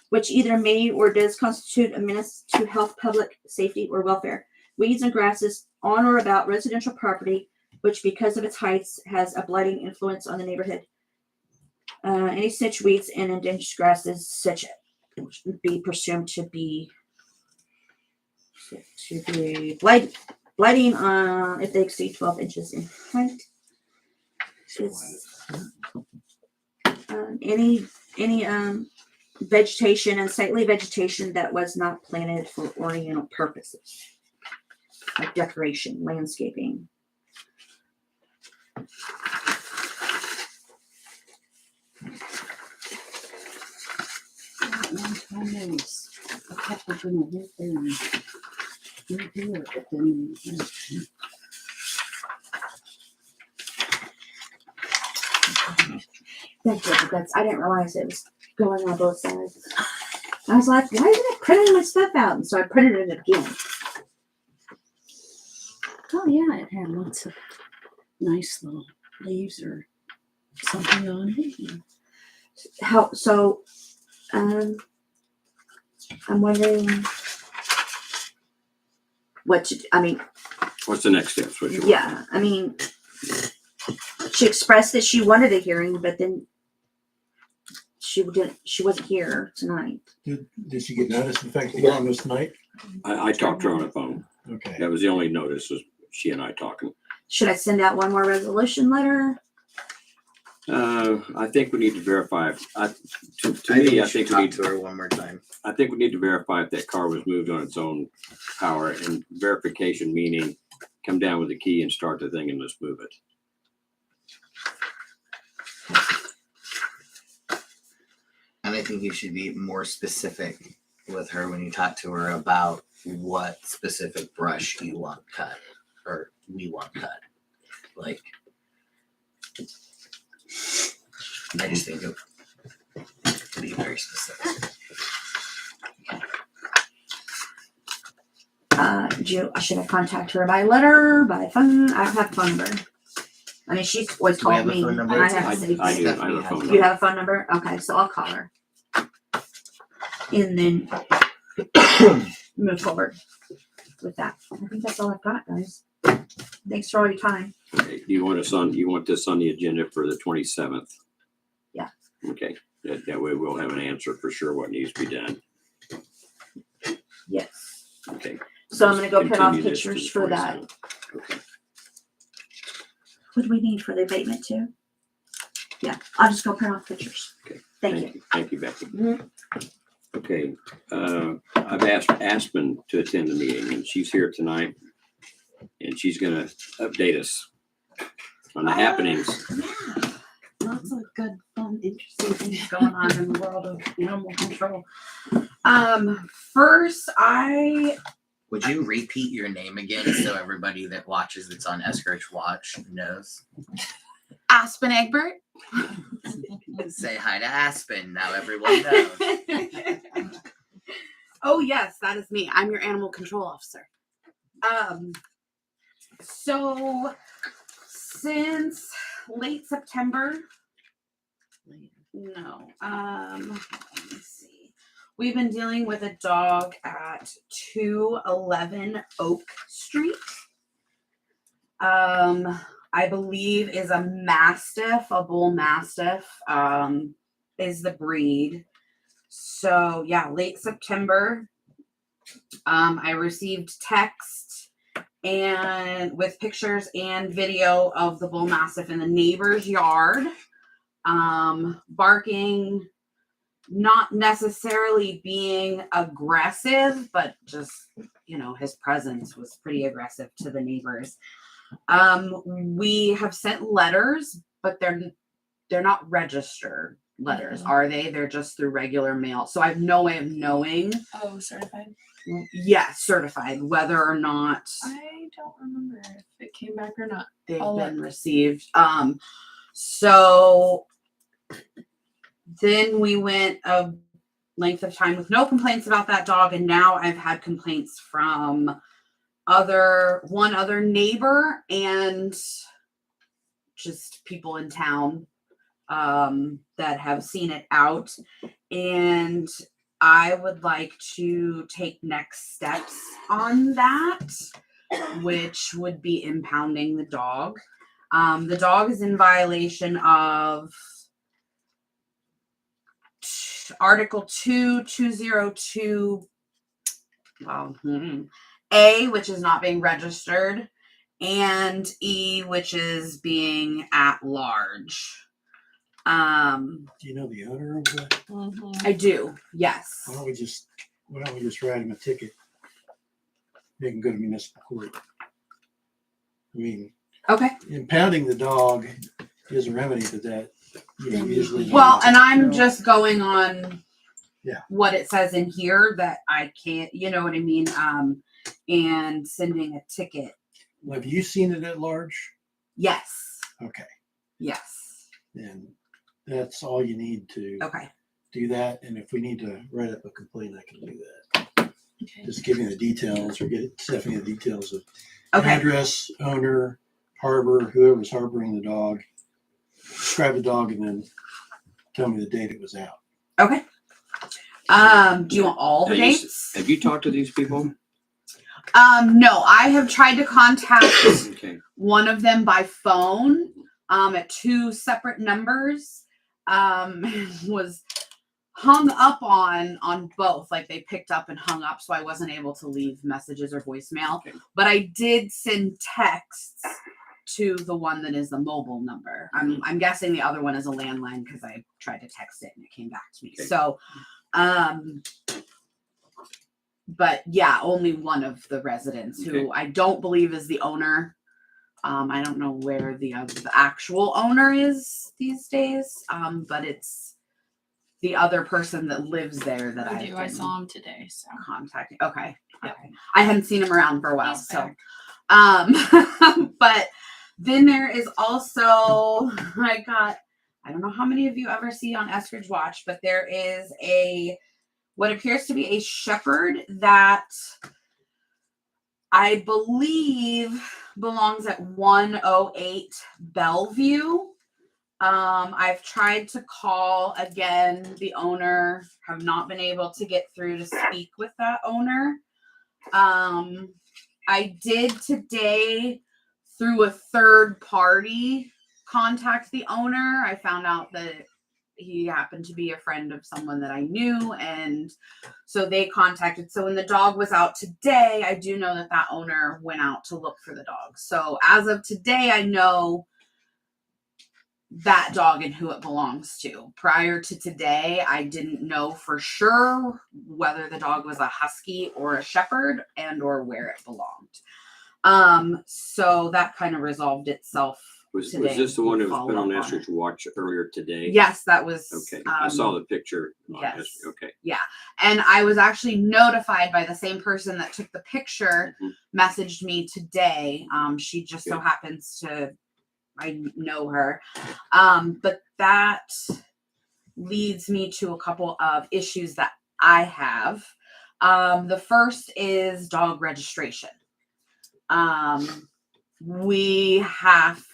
which either may or does constitute a menace to health, public safety, or welfare. Weeds and grasses on or about residential property, which because of its heights has a blighting influence on the neighborhood. Any such weeds and endangered grasses such be presumed to be blighting if they exceed 12 inches in height. Any vegetation, unsightly vegetation that was not planted for ornamental purposes, like decoration, landscaping. One time there was a couple gonna live there and redo it, but then That's I didn't realize it was going on both sides. I was like, why isn't it printing my stuff out? And so I printed it again. oh yeah, it had lots of nice little leaves or something on it. How so? I'm wondering what to. I mean, What's the next steps? What you want? yeah. I mean, she expressed that she wanted a hearing, but then she didn't. She wasn't here tonight. Did she get notice of the fact that you're on this tonight? I talked to her on the phone. Okay. That was the only notice, was she and I talking. Should I send out one more resolution letter? I think we need to verify. To I me, think I we should think we talk need to her one more time. I think we need to verify if that car was moved on its own power, and verification meaning come down with the key and start the thing and let's move it. And I think you should be more specific with her when you talk to her about what specific brush you want cut or we want cut. Like, I just think it to be very specific. Should I contact her by letter, by phone? I don't have a phone number. I mean, she's always Do we called have a me. phone number? And I have saved I it. do. I have a phone You number. have a phone number? Okay, so I'll call her. And then move forward with that. I think that's all I've got, guys. Thanks for all your time. Okay, you want this on the agenda for the 27th? Yeah. Okay, that way we'll have an answer for sure what needs to be done. Yes. Okay. So I'm gonna go print off Continue this to pictures the for that. 27th. Okay. What do we need for the abatement too? Yeah, I'll just go print off pictures. Okay. Thank you. Thank you, Becky. Mhm. Okay, I've asked Aspen to attend the meeting, and she's here tonight, and she's gonna update us on the happenings. Yeah, lots of good, fun, interesting things going on in the world of animal control. First, Would you repeat your name again so everybody that watches that's on Eskridge Watch knows? Aspen Egbert. Say hi to Aspen. Now everyone knows. Oh yes, that is me. I'm your animal control officer. So since late September, let me see. We've been dealing with a dog at 211 Oak Street. I believe is a mastiff, a bull mastiff, is the breed. So yeah, late September, I received text and with pictures and video of the bull mastiff in the neighbor's yard, barking, not necessarily being aggressive, but just, you know, his presence was pretty aggressive to the neighbors. We have sent letters, but they're not registered letters, are they? They're just through regular mail. So I have no way of knowing, Oh, certified. certified, whether or not I don't remember if it came back or not. they've I'll been look. received. So then we went a length of time with no complaints about that dog, and now I've had complaints from one other neighbor and just people in town that have seen it out, and I would like to take next steps on that, which would be impounding the dog. The dog is in violation of Article 2202 A, which is not being registered, and E, which is being at large. Do you know the owner of that? Mm-hmm. I do, yes. Why don't we just write him a ticket? They can go to municipal court. I mean, Okay. impounding the dog is a remedy to that. You know, usually. Well, and I'm just going on Yeah. what it says in here that I can't, you know what I mean? And sending a ticket. Have you seen it at large? Yes. Okay. Yes. And that's all you need to Okay. do that. And if we need to write up a complaint, I can do that. Okay. Just give me the details or get Stephanie the details of Okay. address, owner, harbor, whoever's harboring the dog. Describe the dog and then tell me the date it was out. Okay. Do you want all the Have you s- dates? Have you talked to these people? No, I have tried to contact Okay. one of them by phone, at 2 separate numbers, was hung up on both. Like they picked up and hung up, so I wasn't able to leave messages or voicemail. Okay. But I did send texts to the one that is the mobile number. I'm guessing the other one is a landline because I tried to text it and it came back to me. Okay. So, but yeah, only one of the residents who Okay. I don't believe is the owner. I don't know where the actual owner is these days. But it's the other person that lives there that I do. I I've been saw him today. So contacting. Okay. Yeah. Okay. I hadn't seen him around for a while. He's So, back. but then there is also, I don't know how many of you ever see on Eskridge Watch, but there is what appears to be a shepherd that I believe belongs at 108 Bellevue. I've tried to call again, the owner, have not been able to get through to speak with that owner. I did today, through a third party, contact the owner. I found out that he happened to be a friend of someone that I knew, and so they contacted. So when the dog was out today, I do know that owner went out to look for the dog. So as of today, I know that dog and who it belongs to. Prior to today, I didn't know for sure whether the dog was a husky or a shepherd and or where it belonged. So that kind of resolved itself. Was Today, this the one that was we'll put on follow up on Estridge Watch earlier today? Yes, that was. Okay. I saw the picture. on yes. Estridge. Okay. And I was actually notified by the same person that took the picture, Mhm. messaged me today. She just so Good. happens to, I know her. But that leads me to a couple of issues that I have. The first is dog registration. We have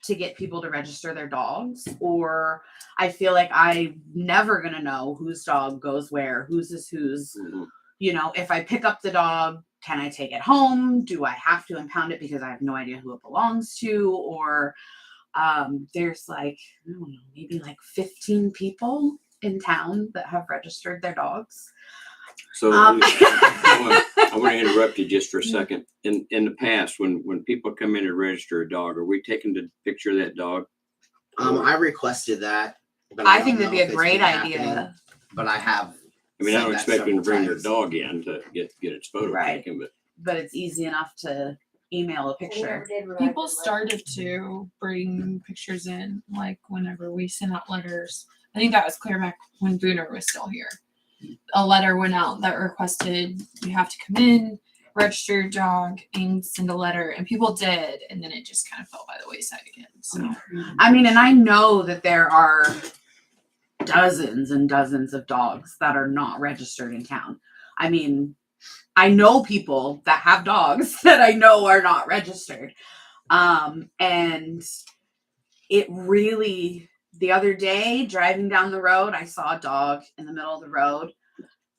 to get people to register their dogs, or I feel like I'm never gonna know whose dog goes where, whose is whose. Mhm. You know, if I pick up the dog, can I take it home? Do I have to impound it because I have no idea who it belongs to? Or there's like, I don't know, maybe like 15 people in town that have registered their dogs. So I want to interrupt you just for a second. In the past, when people come in to register a dog, are we taking the picture of that dog? I requested that. But I don't think know that'd be if a it's great been happening. idea. but I have. I mean, I don't said that expect them to several bring their times. dog in to get its photo Right. taken, but But it's easy enough to email a picture. People started to bring pictures in, like whenever we sent out letters. I think that was clear back when Booner was still here. A letter went out that requested you have to come in, register your dog, and send a letter. And people did, and then it just kind of fell by the wayside again. So I mean, and I know that there are dozens and dozens of dogs that are not registered in town. I mean, I know people that have dogs that I know are not registered. And it really, the other day driving down the road, I saw a dog in the middle of the road.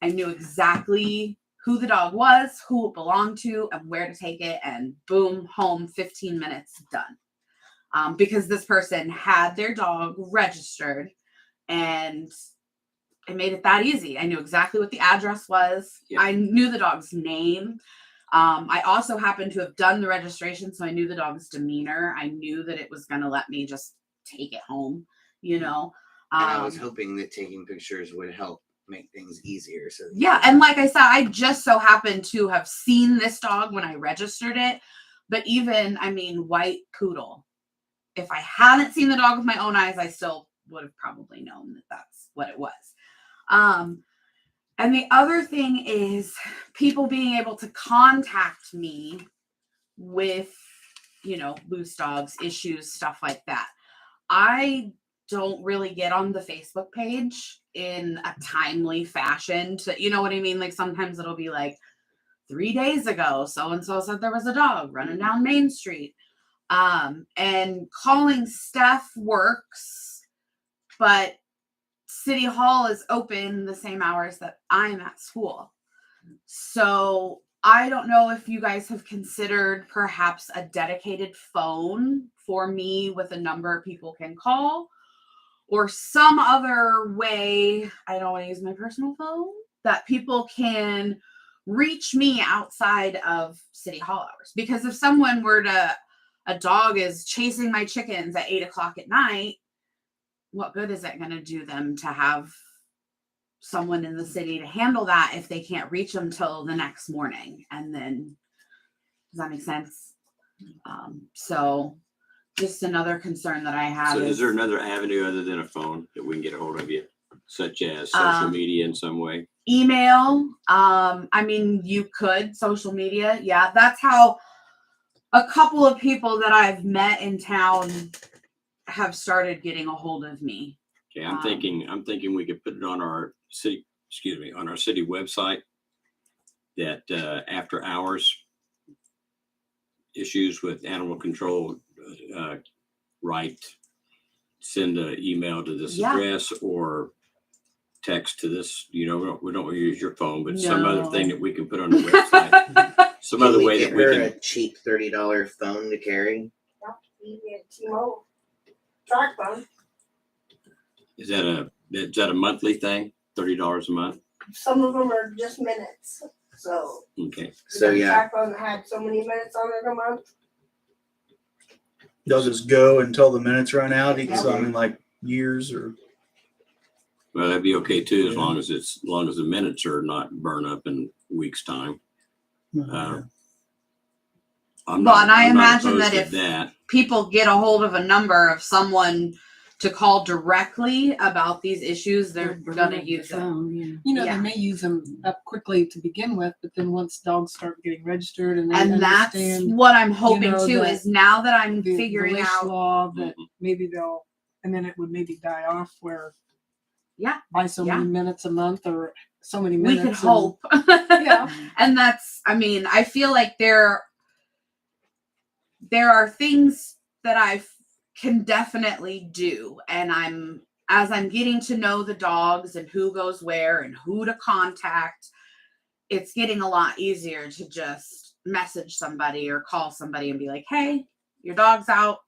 I knew exactly who the dog was, who it belonged to, and where to take it. And boom, home, 15 minutes, done. Because this person had their dog registered and it made it that easy. I knew exactly what the address was. Yeah. I knew the dog's name. I also happened to have done the registration, so I knew the dog's demeanor. I knew that it was going to let me just take it home, you know. And I was hoping that taking pictures would help make things easier. So Yeah, and like I said, I just so happened to have seen this dog when I registered it. But even, I mean, white poodle. If I hadn't seen the dog with my own eyes, I still would have probably known that that's what it was. And the other thing is people being able to contact me with, you know, loose dogs, issues, stuff like that. I don't really get on the Facebook page in a timely fashion to, you know what I mean? Like sometimes it'll be like 3 days ago, so-and-so said there was a dog running down Main Street. And calling Steph works, but City Hall is open the same hours that I'm at school. So I don't know if you guys have considered perhaps a dedicated phone for me with a number people can call or some other way. I don't want to use my personal phone that people can reach me outside of City Hall hours. Because if someone were to, a dog is chasing my chickens at 8:00 at night, what good is it going to do them to have someone in the city to handle that if they can't reach them till the next morning? And then, does that make sense? So just another concern that I have so is is there another avenue other than a phone that we can get a hold of you, such as social media in some way? email. I mean, you could social media. Yeah, that's how a couple of people that I've met in town have started getting a hold of me. Okay, I'm thinking we could put it on our city, on our city website that after hours issues with animal control, right, send an email to this Yeah. address or text to this, you know, we don't use your phone, but some other thing that we can put on the website. Some Can other we way get that we her can, a cheap $30 phone to carry. T-Mobile track phone. is that a monthly thing? $30 a month? Some of them are just minutes. So Okay. So the yeah, track phone had so many minutes on it a month. They'll just go until the minutes run out. So I mean, like years or. Well, that'd be okay too, as long as the minutes are not burn up in a week's time. I'm Well, not- and I I'm not imagine opposed that to that. people get a hold of a number of someone to call directly about these issues, they're gonna use it. Yeah. You know, Yeah. they may use them up quickly to begin with, but then once dogs start getting registered and they And that's understand what I'm hoping know, too, that is now that I'm the figuring leash out. law, that Mhm. maybe and then it would maybe die off where Yeah. by so many minutes a month or so many We minutes. could hope. Yeah. And that's, I mean, I feel like there are things that I can definitely do. And as I'm getting to know the dogs and who goes where and who to contact, it's getting a lot easier to just message somebody or call somebody and be like, hey, your dog's out,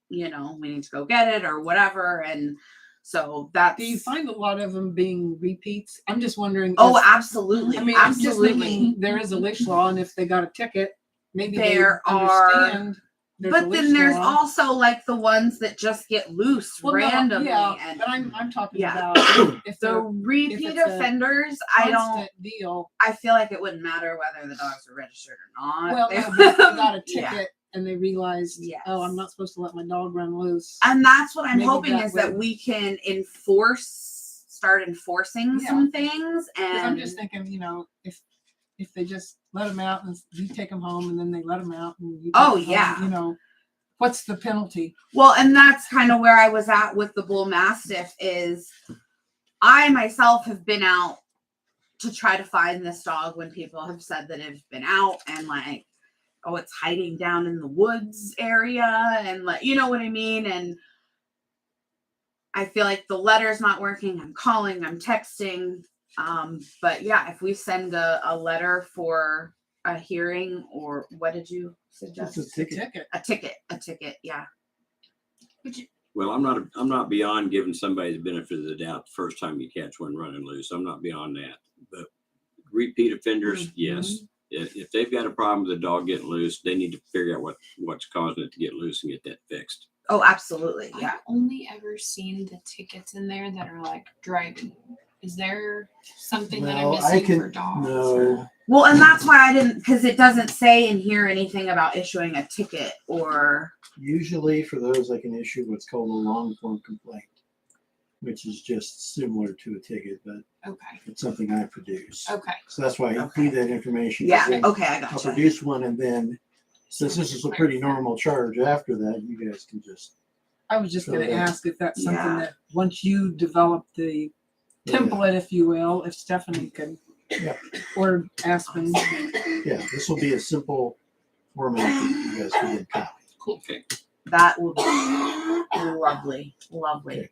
you know, we need to go get it or whatever. And so that's. Do you find a lot of them being repeats? I'm just wondering. Oh, is- absolutely. I mean, I'm just absolutely. thinking there is a leash law, and if they got a ticket, maybe There they are- understand. there's a But leash then there's law. also like the ones that just get loose Well, no, randomly, yeah, and but I'm talking Yeah. about if the they're repeat it's a offenders. I don't. constant deal. I feel like it wouldn't matter whether the dogs are registered or not. Well, They- no, but if they got a Yeah. ticket and they realized, Yes. oh, I'm not supposed to let my dog run loose. And that's what I'm Maybe hoping that is that would- we can start enforcing Yeah. some things. Because And I'm just thinking, if they just let them out and you take them home and then they let them out and you take Oh, 'em home, yeah. What's the penalty? well, and that's kind of where I was at with the bull mastiff is I myself have been out to try to find this dog when people have said that it's been out and like, oh, it's hiding down in the woods area and like, you know what I mean? And I feel like the letter's not working. I'm calling, I'm texting. But yeah, if we send a letter for a hearing, or what did you suggest? Just a ticket. Ticket. A ticket, yeah. Well, I'm not beyond giving somebody the benefit of the doubt the first time you catch one running loose. I'm not beyond that. But repeat offenders, yes. If they've got a problem with the dog getting loose, they need to figure out what's causing it to get loose and get that fixed. Oh, absolutely, yeah. I've only ever seen the tickets in there that are like driving. Is there something that I'm Well, I missing can, for dogs? no, Well, and that's why I didn't, because it doesn't say in here anything about issuing a ticket or. usually for those I can issue what's called a long form complaint, which is just similar to a ticket, but Okay. it's something I produce. Okay. So that's why I Okay. need that information. Yeah. Then Okay, I I'll gotcha. produce one, and then since this is a pretty normal charge after that, you guys can just. I was just going to So, ask if that's something Yeah. that once you develop the template, if you will, if Stephanie could, Yeah. or Aspen. Yeah, this will be a simple format that you guys can get copy. Okay. That would be lovely, lovely. Okay.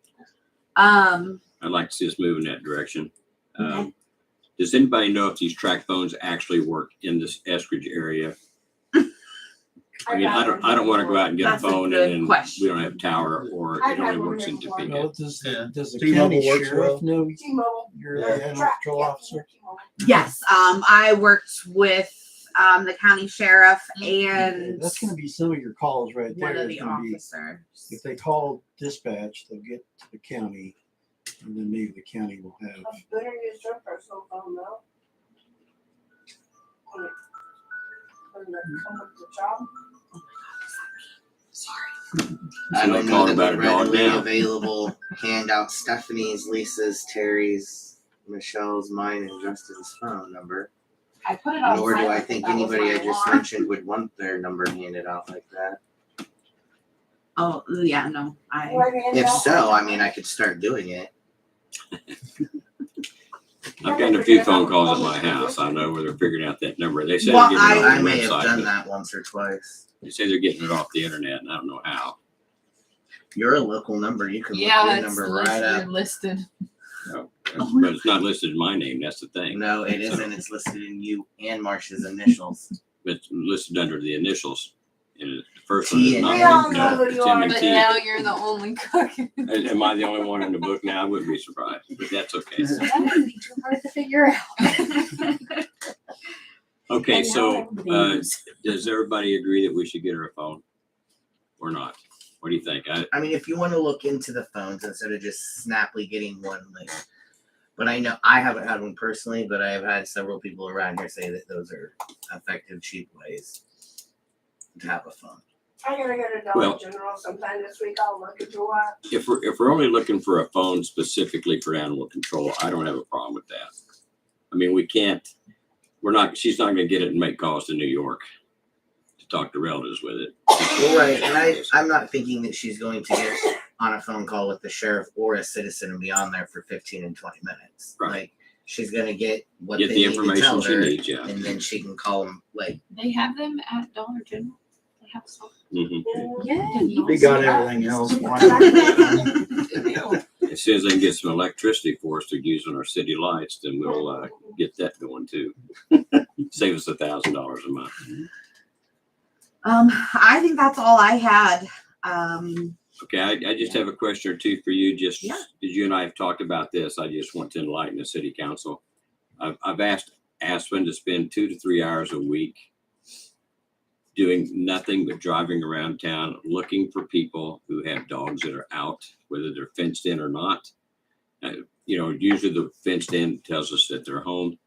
I'd like to see us move in that direction. Does anybody know if these track phones actually work in this Eskridge area? I mean, I don't want to go out and get That's a a phone good and then question. we don't have tower, or it only works in Well, Topeka. does Yeah. the T-Mobile county works sheriff well. know T-Mobile. you're the animal control officer? Yes, I worked with the county sheriff and That's gonna be some of your calls right one there. of Is the gonna be, officers. if they call dispatch, they'll get to the county, and then maybe the county will have. Better use your personal phone though. When they come with the job. I So they don't know called that about the a dog readily now. available handout Stephanie's, Lisa's, Terry's, Michelle's, mine, and Justin's phone number. I put it on. Nor do I silent, think that was anybody my I just alarm. mentioned would want their number handed out like that. Oh yeah, no, I. If so, I mean, I could start doing it. I've gotten a few phone calls at my house. I know where they're figuring out that number. They say Well, they're getting it I off the may have done website, but that once or twice. they say they're getting it off the internet, and I don't know how. You're a local number. You can look Yeah, your it's number right up. listed. But it's not listed in my name. That's the thing. No, it isn't. It's listed in you and Marcia's initials. It's listed under the initials. And the first one T is and not. We all know no, who it's you Tim are. and But T. now you're the only cook. Am I the only one in the book now? I wouldn't be surprised, but that's okay. That wouldn't be too hard to figure out. Okay, And now so everybody knows. does everybody agree that we should get her a phone or not? What do you think? I mean, if you want to look into the phones instead of just snaply getting one, like, but I know I haven't had one personally, but I have had several people around here say that those are effective, cheap ways to have a phone. I gotta go to Well- Dollar General sometime this week. I'll look into what. If we're only looking for a phone specifically for animal control, I don't have a problem with that. I mean, she's not gonna get it and make calls to New York to talk to relatives with it. Well, right, and I'm not thinking that she's going to get on a phone call with the sheriff or a citizen and be on there for 15 and 20 minutes. Right. Like, she's gonna get what Get they the need to tell information she her, needs, yeah. and then she can call them. Like, They have them at Dollar General. They have some. Mhm. Yeah. We got everything else. Why not? As soon as they can get some electricity for us to use on our city lights, then we'll get that going too. Save us $1,000 a month. I think that's all I had. Okay, I just have a question or two for you. Just Yeah. because you and I have talked about this, I just want to enlighten the city council. I've asked Aspen to spend 2 to 3 hours a week doing nothing but driving around town looking for people who have dogs that are out, whether they're fenced in or not. Usually the fenced in tells us that they're home,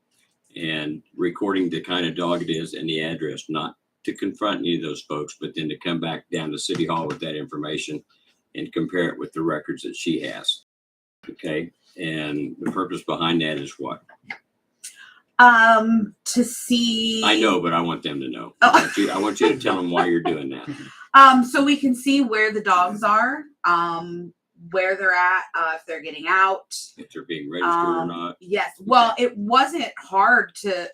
and recording the kind of dog it is and the address, not to confront any of those folks, but then to come back down to City Hall with that information and compare it with the records that she has. Okay. And the purpose behind that is what? To see. I know, but I want them to know. Oh. I want you to tell them why you're doing that. So we can see where the dogs are, where they're at, if they're getting out. If they're being registered or not. Yes. Well, it wasn't hard to,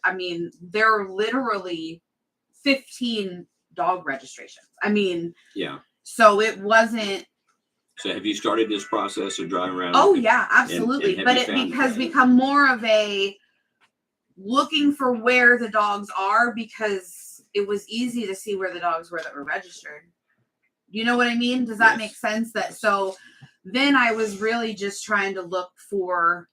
there are literally 15 dog registrations. Yeah. So it wasn't. So have you started this process of driving around? Oh yeah, absolutely. and But have it you found- has become more of a looking for where the dogs are, because it was easy to see where the dogs were that were registered. You know what I mean? Does that Yes. make sense? So then I was really just trying to look for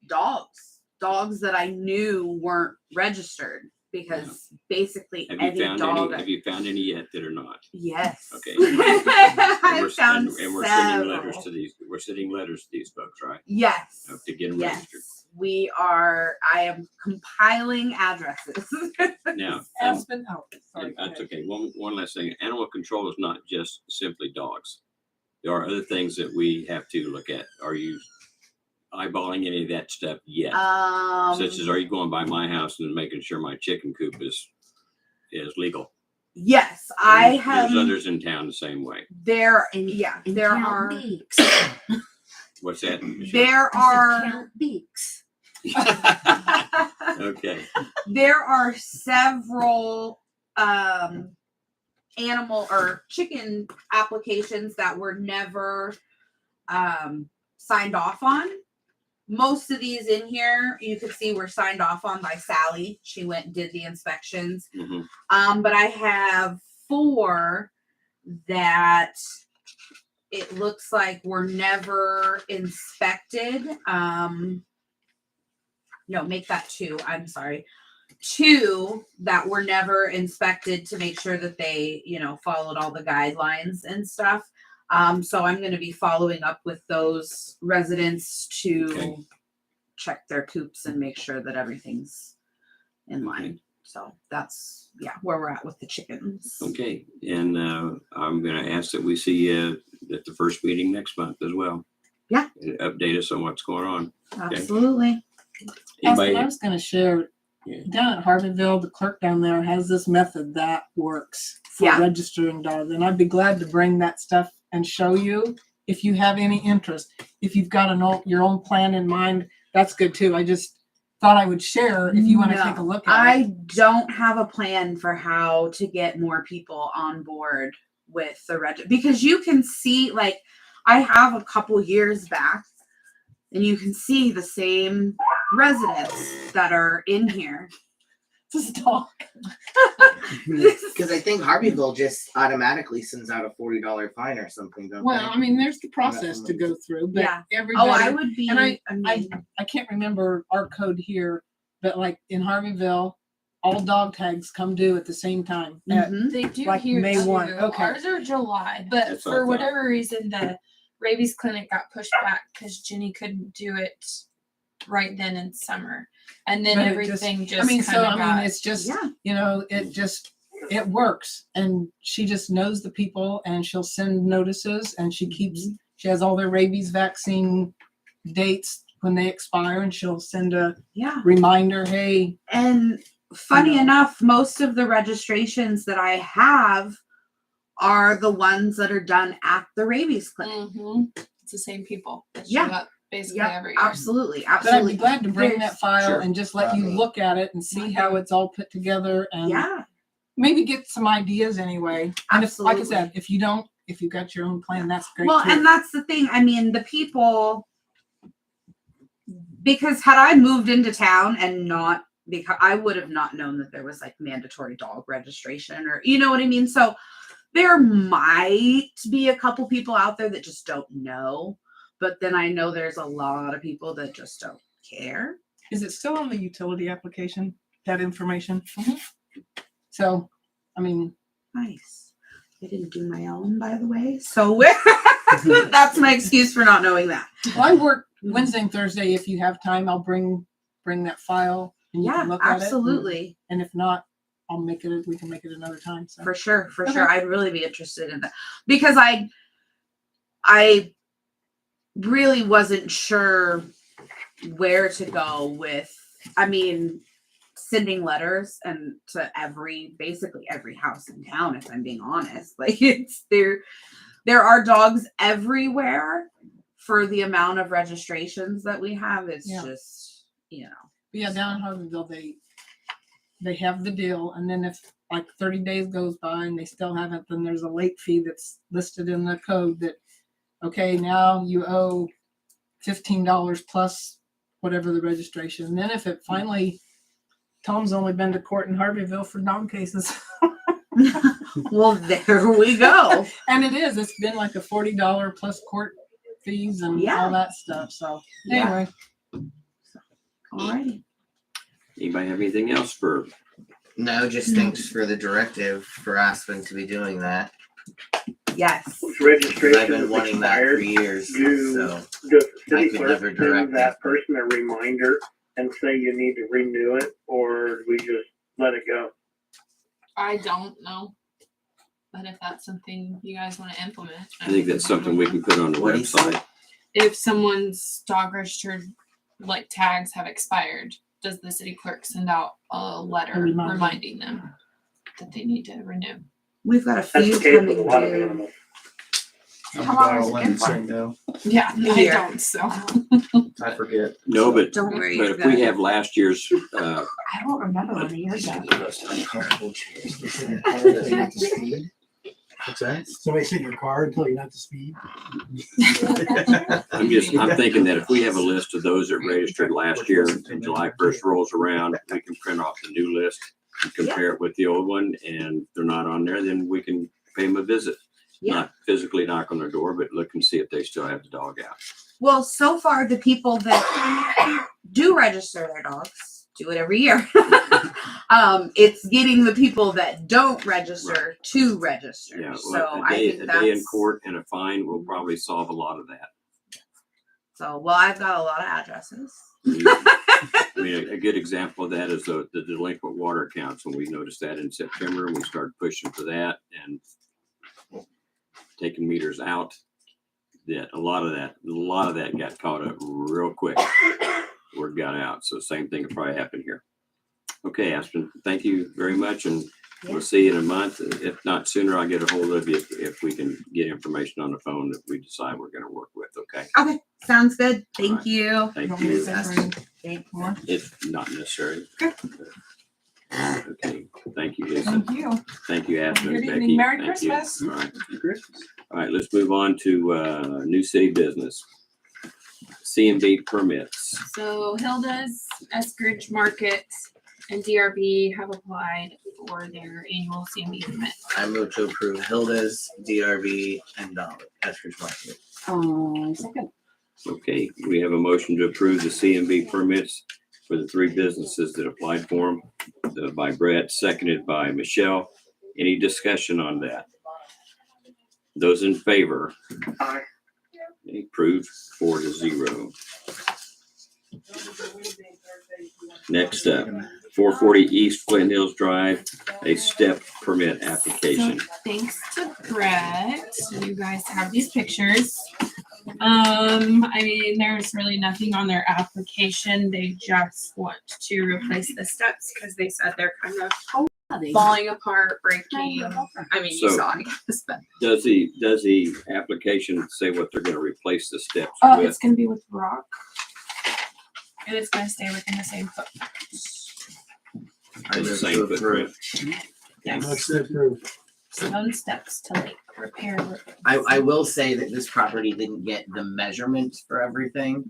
dogs that I knew weren't registered, because basically Have you any found dog. any? Have you found any yet that are not? Yes. Okay. I found and we're sending letters several. to these. We're sending letters to these folks, right? Yes. To get them registered. Yes. We are. I am compiling addresses. Now, Aspen, oh, sorry. that's okay. One last thing. Animal control is not just simply dogs. There are other things that we have to look at. Are you eyeballing any of that stuff yet? Such as, are you going by my house and making sure my chicken coop is legal? Yes, I There's have. others in town the same way. There, And yeah, and there count are. beaks. What's that? Michelle? There I said are. count beaks. Okay. There are several animal or chicken applications that were never signed off on. Most of these in here, you can see, were signed off on by Sally. She went and did the inspections. Mhm. But I have 4 that it looks like were never inspected. No, make that 2. I'm sorry. 2 that were never inspected to make sure that they, followed all the guidelines and stuff. So I'm going to be following up with those residents to Okay. check their coops and make sure that everything's in line. Okay. So that's, where we're at with the chickens. Okay. And I'm going to ask that we see you at the first meeting next month as well. Yeah. And update us on what's going on. Absolutely. Anybody? I was going to share Yeah. down at Harveyville, the clerk down there has this method that works for Yeah. registering dogs, and I'd be glad to bring that stuff and show you if you have any interest. If you've got your own plan in mind, that's good too. I just thought I would share if you want to take a look at it. I don't have a plan for how to get more people on board with the because you can see, like, I have a couple years back, and you can see the same residents that are in here. This dog. Because I think Harveyville just automatically sends out a $40 fine or something, don't Well, they? I mean, there's the process to go through, but Yeah. everybody. Oh, I would be. And I mean, I can't remember our code here, but like in Harveyville, all dog tags come due at the same time. mhm. They do Like here May too. 1, okay. Ours are July, but That's what I for thought. whatever reason, the rabies clinic got pushed back because Jenny couldn't do it right then in summer, and then But it everything just I mean, kind so of I got. mean, it's just Yeah. it works, and she just knows the people, and she'll send notices, and she keeps she has all their rabies vaccine dates when they expire, and she'll send a Yeah. reminder, hey. And funny know. enough, most of the registrations that I have are the ones that are done at the rabies clinic. It's the same people that show Yeah. up basically Yep, every year. absolutely, But I'd absolutely. be glad to bring There's- that file Sure. and just let you look at it and see how it's all put together, and Yeah, maybe get some ideas anyway. And if, like I Absolutely. said, if you got your own plan, that's great. well, too. and that's the thing. I mean, the people, because had I moved into town and not, because I would have not known that there was like mandatory dog registration, or you know what I mean. So there might be a couple people out there that just don't know, but then I know there's a lot of people that just don't care. Is it still on the utility application, that information? Mm-hmm. So, I mean, Nice. I didn't do my own, by the way. So that's my excuse for not knowing that. well, I work Wednesday and Thursday. If you have time, I'll bring that file and you Yeah, can look at it. absolutely. And if not, we can make it another time. So. For sure, for Okay. sure. I'd really be interested in that because I really wasn't sure where to go with. I mean, sending letters and to basically every house in town. If I'm being honest, like it's there are dogs everywhere for the amount of registrations that we have. It's Yeah. just Yeah, down in Harveyville, they have the deal, and then if like 30 days goes by and they still haven't, then there's a late fee that's listed in the code that, okay, now you owe $15 plus whatever the registration. And then if it finally, Tom's only been to court in Harveyville for dog cases. Well, there we go. And it's been like a $40 plus court fees and Yeah. all that stuff. So Yeah. anyway, Alrighty. Anybody have anything else for, No, just thanks for the directive for Aspen to be doing that. Yes. Once 'Cause registration I've been is wanting that for expired, years. you- So does the I city could clerk never direct send that person a reminder and say you need to renew it, or we just let it go? I don't know. But if that's something you guys want to implement. I think that's something we can put on the What do you say? website. If someone's dog registered like tags have expired, does the city clerk send out a letter A reminder. reminding them that they need to renew? We've got a That's few the case coming with a lot of due. animals. How long has it been for? No, Yeah, I Here. don't. So I forget. No, but Don't worry. if you've we got- have last year's, I don't remember when a year ago. What's that? Somebody sit in your car until you're not to speed. I'm thinking that if we have a list of those that registered last year and July 1st rolls around, we can print off the new list and compare it with the old one, and if they're not on there, then we can pay them a visit. Yeah. Not physically knock on their door, but look and see if they still have the dog out. Well, so far the people that do register their dogs do it every year. It's getting the people that don't register to register. Yeah, So well, I think a day in that's court and a fine will probably solve a lot of that. so. Well, I've got a lot of addresses. I mean, a good example of that is the delinquent water accounts. When we noticed that in September, and we started pushing for that and taking meters out, that a lot of that got caught up real quick. Word got out. So same thing will probably happen here. Okay, Aspen, thank you very much, and we'll see you in a month. If not sooner, I'll get a hold of you if we can get information on the phone that we decide we're going to work with. Okay, Okay, sounds good. Thank Alright. you. thank want me to you. say something? Thanks. More? It's not necessary. Okay. Okay, thank you, Lisa. Thank you. Thank you, Aspen. Good Becky. evening. Merry Thank you. Christmas. All right. All right, let's move on to new city business. C&B permits. So Hilda's, Eskridge Market, and DRB have applied for their annual CMB permit. I move to approve Hilda's, DRB, and Eskridge Market. Second. Okay, we have a motion to approve the C&B permits for the three businesses that applied for them by Brett, seconded by Michelle. Any discussion on that? Those in favor? Aye. Approved 4-0. Next up, 440 East Flint Hills Drive, a step permit application. So thanks to Brett, you guys have these pictures. I mean, there's really nothing on their application. They just want to replace the steps because they said they're kind of falling apart, breaking. I mean, you So- saw, I guess, but Does the application say what they're gonna replace the steps with? it's gonna be with rock. And it's gonna stay within the same footprint. I The move same to footprint. approve. Yes, Motion approved. stone steps to like repair. I will say that this property didn't get the measurements for everything,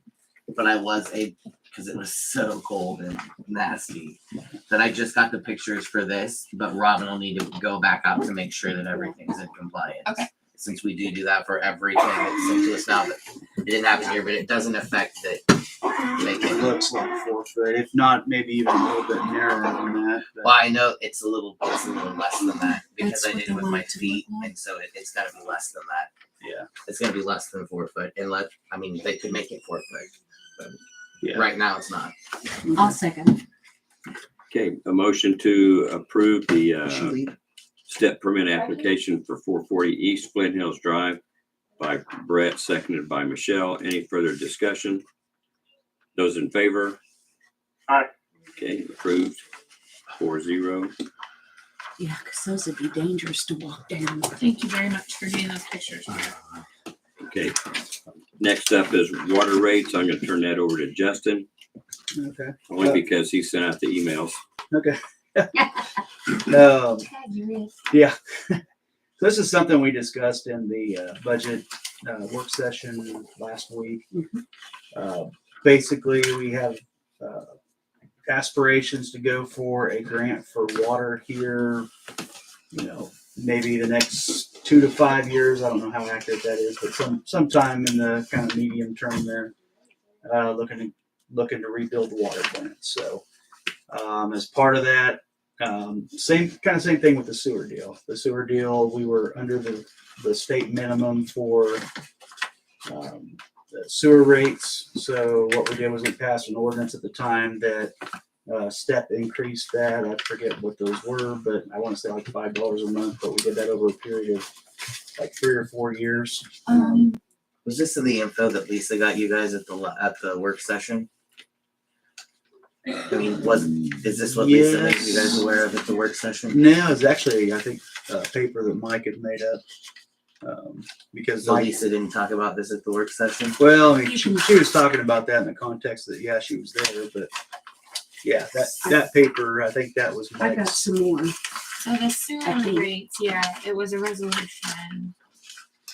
but I was because it was so cold and nasty, that I just got the pictures for this, but Robin will need to go back out to make sure that everything's in compliance. Okay. Since we do that for everything that's sent to us now, but it didn't happen here, but it doesn't affect that Make It it, looks like 4 foot, if not, maybe even a little bit narrower than that. but- well, I know it's a little less than that because That's I what did they it with want my it to look feet, like. and so it's gotta be less than that. Yeah. It's gonna be less than 4 foot, unless, I mean, they could make it 4 foot. But Yeah. right now, it's not. I'll second. Okay, a motion to approve the Should leave. step permit application for 440 East Flint Hills Drive by Brett, seconded by Michelle. Any further discussion? Those in favor? Aye. Okay, approved. 4-0. Yeah, because those would be dangerous to walk down. Thank you very much for getting those pictures. Okay. Next up is water rates. I'm gonna turn that over to Justin, Okay. only because he sent out the emails. Okay. Yeah. This is something we discussed in the budget work session last week. Basically, we have aspirations to go for a grant for water here, maybe the next 2 to 5 years. I don't know how accurate that is, but sometime in the kind of medium term there, looking to rebuild the water plant. So as part of that, same thing with the sewer deal. The sewer deal, we were under the state minimum for the sewer rates. So what we did was we passed an ordinance at the time that step increased that. I forget what those were, but I want to say like $5 a month. But we did that over a period of like 3 or 4 years. Was this the info that Lisa got you guys at the work session? I mean, is this what Lisa made you guys aware of at the work session? No, it's actually, I think, a paper that Mike had made up. Because So Mike, Lisa didn't talk about this at the work session? well, I mean, she was talking about that in the context that, yeah, she was there, but yeah, that paper, I think that was I got Mike's. some more. So the sewer I think- rates, yeah, it was a resolution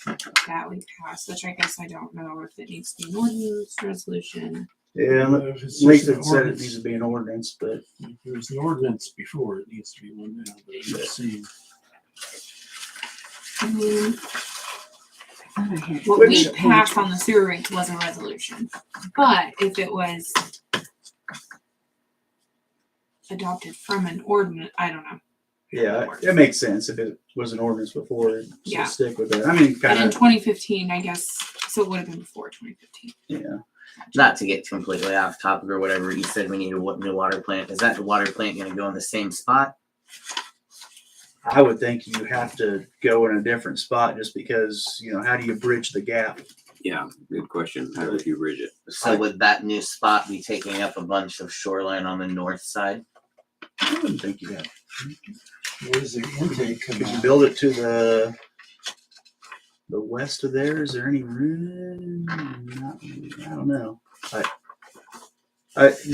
that we passed, which I guess I don't know if it needs to be an ordinance resolution. Yeah, If it's just Lisa an said it ordinance- needs to be an ordinance, but If there's an ordinance before, it needs to be one now, but I'm not seeing. I mean, I thought I had what one we page. passed on the sewer rates was a resolution, but if it was adopted from an ordinance, I don't know. yeah, it makes sense if it was an ordinance before, so Yeah. stick with that. I mean, But kind in of, 2015, I guess, so it would have been before 2015. yeah. Not to get completely off topic or whatever, you said we need a new water plant. Is that water plant gonna go in the same spot? I would think you have to go in a different spot just because, how do you bridge the gap? Yeah, good question. How would you bridge it? So would that new spot be taking up a bunch of shoreline on the north side? I wouldn't think you have. Where's the intake come Could you out? build it to the west of there? Is there any room? Not, I don't know.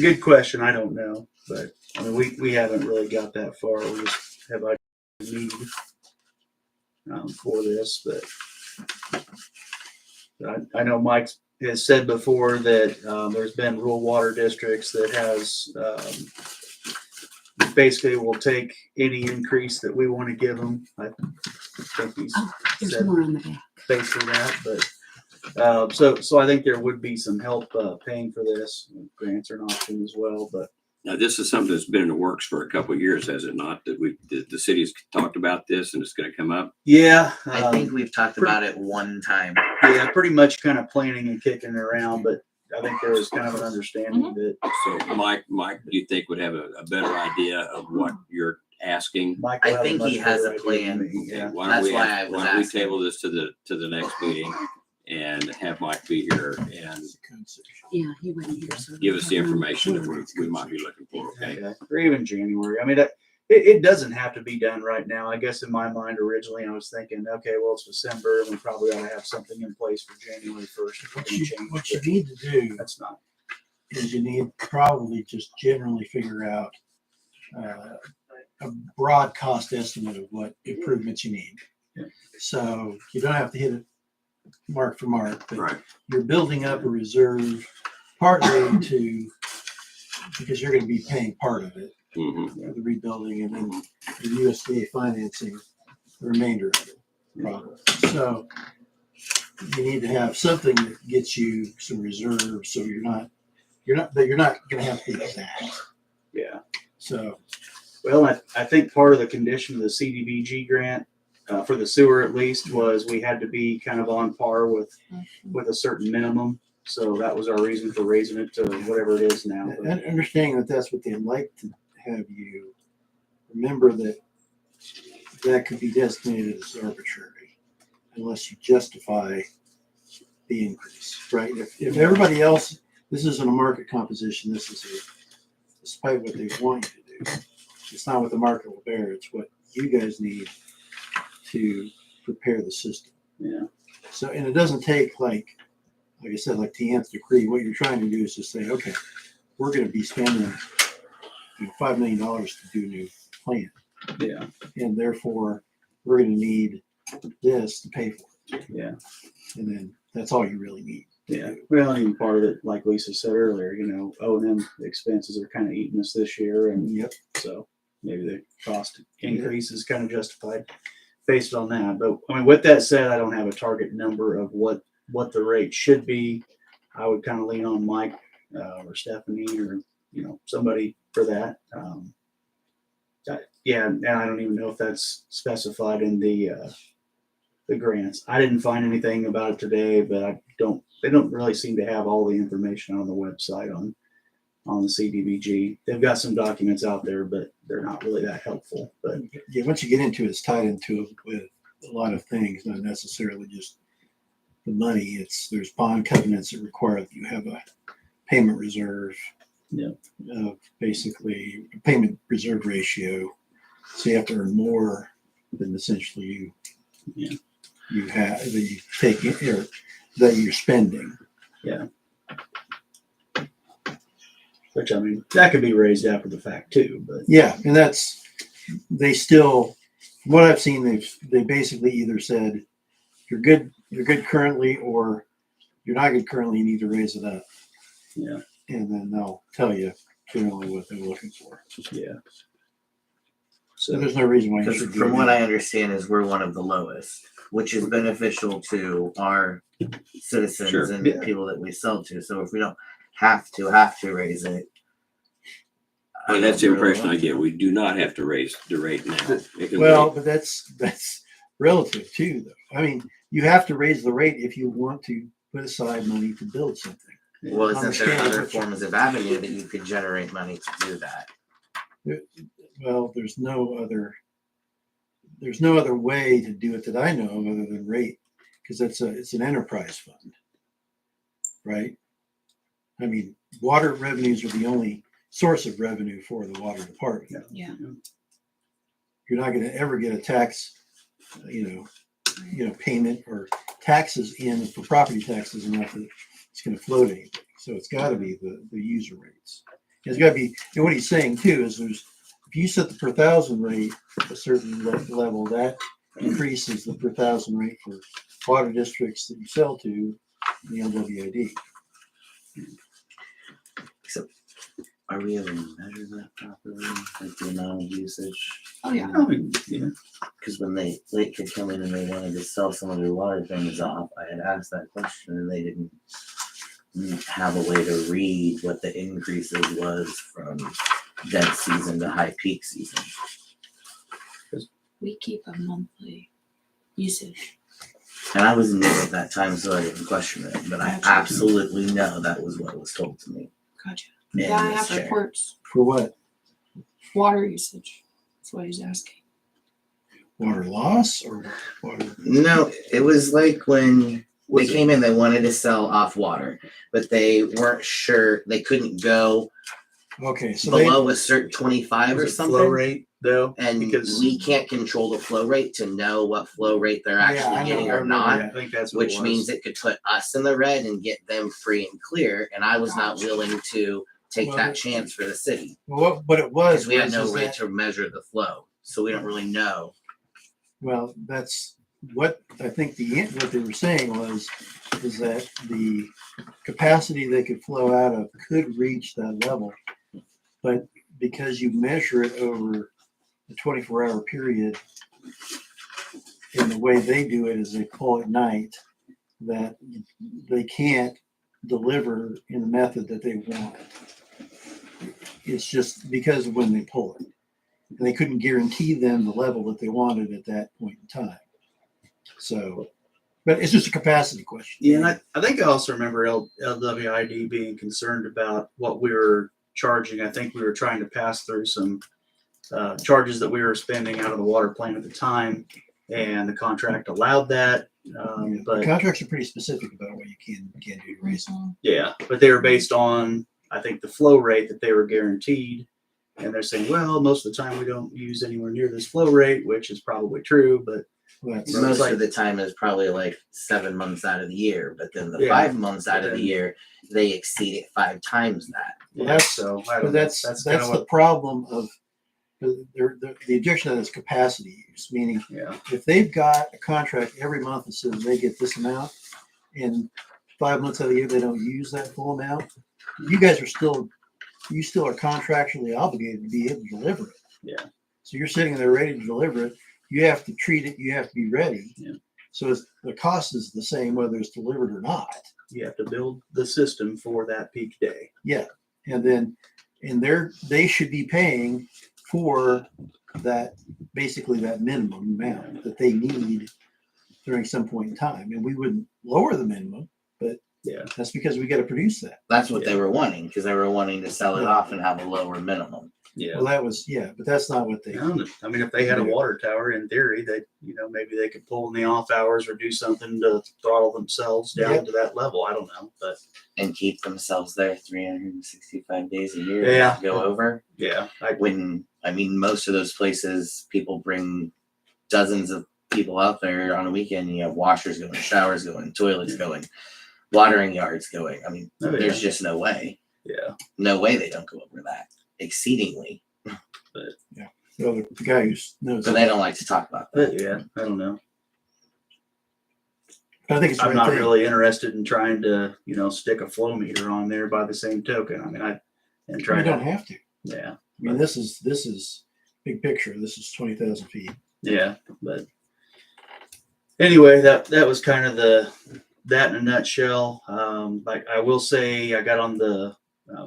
Good question. I don't know, but I mean, we haven't really got that far. We just have a need for this, but I know Mike has said before that there's been rural water districts that has basically will take any increase that we want to give them. I think he's Oh, there's said more on the back. basically that, but so I think there would be some help paying for this. Grants are an option as well, but Now, this is something that's been in the works for a couple of years, has it not? That the city's talked about this and it's gonna come up? yeah, I think we've talked about it one time. yeah, pretty much kind of planning and kicking it around, but I think there was kind of an understanding that So Mike, do you think would have a better idea of what you're asking? Mike will I have think much he has better a idea than plan. me, Okay, yeah. why don't That's we why have- I was why don't we asking. table this to the next meeting and have Mike be here and Yeah, he wasn't here, so. give us the I don't know. information that we might be looking for, okay? Okay, or even January. I mean, it doesn't have to be done right now. I guess in my mind originally, I was thinking, okay, well, it's December and we probably ought to have something in place for January 1st. if we're What gonna you, change what you it. need to do That's not. is you need probably just generally figure out a broad cost estimate of what improvements you need. Yeah. So you don't have to hit it mark for mark, but Right. you're building up a reserve partly because you're going to be paying part of it Mhm. for the rebuilding and then the USDA financing the remainder of it. Probably. So you need to have something that gets you some reserves so you're you're not gonna have to be exact. Yeah. So, Well, I think part of the condition of the CDBG grant, for the sewer at least, was we had to be kind of on par with a certain minimum. So that was our reason for raising it to whatever it is now. But and understanding that that's what they'd like to have you remember, that could be designated as arbitrary unless you justify the increase, right? If everybody else, this isn't a market composition, this is despite what they want you to do. It's not what the market will bear, it's what you guys need to prepare the system. Yeah. So, and it doesn't take like I said, like the nth degree. What you're trying to do is just say, okay, we're going to be spending $5 million to do a new plant. Yeah. And therefore, we're going to need this to pay for it. Yeah. And then that's all you really need. Yeah. Well, even part of it, like Lisa said earlier, O&M expenses are kind of eating us this year. And Yep. so maybe the cost increase is kind of justified based on that. But I mean, with that said, I don't have a target number of what the rate should be. I would kind of lean on Mike or Stephanie or, somebody for that. Yeah. And I don't even know if that's specified in the grants. I didn't find anything about it today, but they don't really seem to have all the information on the website on the CDBG. They've got some documents out there, but they're not really that helpful. But yeah, once you get into it, it's tied into it with a lot of things, not necessarily just the money. There's bond covenants that require that you have a payment reserve. Yeah. Basically a payment reserve ratio. So you have to earn more than essentially you have that you take in, or that you're spending. Yeah. Which, I mean, that could be raised after the fact too, but Yeah, and they still, from what I've seen, they basically either said you're good currently, or you're not good currently, you need to raise it up. yeah. And then they'll tell you generally what they're looking for. Yeah. So there's no reason why you Because should do from what that. I understand is we're one of the lowest, which is beneficial to our citizens Sure. and Yeah. the people that we sell to. So if we don't have to raise it. I And that's the don't really impression I want get. to. We do not have to raise the rate now. It can Well, wait. but that's relative too, though. I mean, you have to raise the rate if you want to put aside money to build something. Well, isn't there Understand other what you- forms of avenue that you could generate money to do that? Well, there's no other way to do it that I know of other than rate, because it's an enterprise fund, right? I mean, water revenues are the only source of revenue for the water department. Yeah. You're not going to ever get a tax, payment or taxes in for property taxes enough that it's going to float anything. So it's got to be the user rates. It's got to be, and what he's saying too is if you set the per thousand rate at a certain level, that increases the per thousand rate for water districts that you sell to in the LWID. Are we able to measure that properly? Like the amount of usage? Oh, yeah. Yeah. Because when Lake could come in and they wanted to sell some of their water things off, I had asked that question and they didn't have a way to read what the increases was from dead season to high peak season. We keep a monthly usage. And I was new at that time, so I didn't question it, but I Gotcha. absolutely know that was what was told to me. Gotcha. in Yeah, I this have chair. reports. For what? Water usage. That's what he's asking. Water loss or water? No, it was like when they came in, they wanted to sell off water, but they weren't sure, they couldn't go Okay, so below a certain 25 or Was it something. flow rate though? And Because we can't control the flow rate to know what flow rate they're Yeah, actually I know, getting I or remember not, that. I think that's what which it was. means it could put us in the red and get them free and clear. And I was not willing to take Well, that but- chance for the city Well, what it was because we had no is way that- to measure the flow. So we don't really know. Well, that's what I think what they were saying is that the capacity they could flow out of could reach that level. But because you measure it over a 24-hour period, and the way they do it is they pull at night, that they can't deliver in the method that they want. It's just because of when they pull it. And they couldn't guarantee them the level that they wanted at that point in time. So, but it's just a capacity question. Yeah, and I think I also remember LWID being concerned about what we were charging. I think we were trying to pass through some charges that we were spending out of the water plant at the time, and the contract allowed that. The But contracts are pretty specific about what you can do to raise them. yeah, but they were based on, I think, the flow rate that they were guaranteed. And they're saying, well, most of the time we don't use anywhere near this flow rate, which is probably true, but Well, that's, Right. Most like- of the time is probably like 7 months out of the year, but then the Yeah. 5 months out of the Then- year, they exceed it 5 times that. Well, yeah, that's- so I but don't know. that's That's kind of the what, problem of the objection is capacity use, meaning yeah, if they've got a contract every month that says they get this amount, and 5 months out of the year they don't use that full amount, you still are contractually obligated to be able to deliver it. Yeah. So you're sitting there ready to deliver it. You have to treat it. You have to be ready. Yeah. So the cost is the same whether it's delivered or not. you have to build the system for that peak day. And then, they should be paying for that, basically that minimum amount that they need during some point in time. And we wouldn't lower the minimum, but Yeah. that's because we got to produce that. That's what they Yeah. were wanting, because they were wanting to sell it Yeah. off and have a lower minimum. Yeah. Well, that was, but that's not what they, I don't know. I mean, if they had a water tower, in theory, they, maybe they could pull in the off hours or do something to throttle themselves down Yep. to that level. I don't know, but And keep themselves there 365 days a year and Yeah. not go over. yeah, Most of those places, people bring dozens of people out there on a weekend. You have washers going, showers going, toilets going, watering yards going. Oh, There's just no way. yeah, No way they don't go over that. Exceedingly. the guy who knows. But they don't like to talk about that. but yeah, I don't know. I think it's the I'm right not thing. really interested in trying to, stick a flow meter on there by the same token. I mean, and try You don't to, have to. yeah, I mean, this is big picture. This is 20,000 feet. yeah, but anyway, that was kind of that in a nutshell. Like I will say, I got on the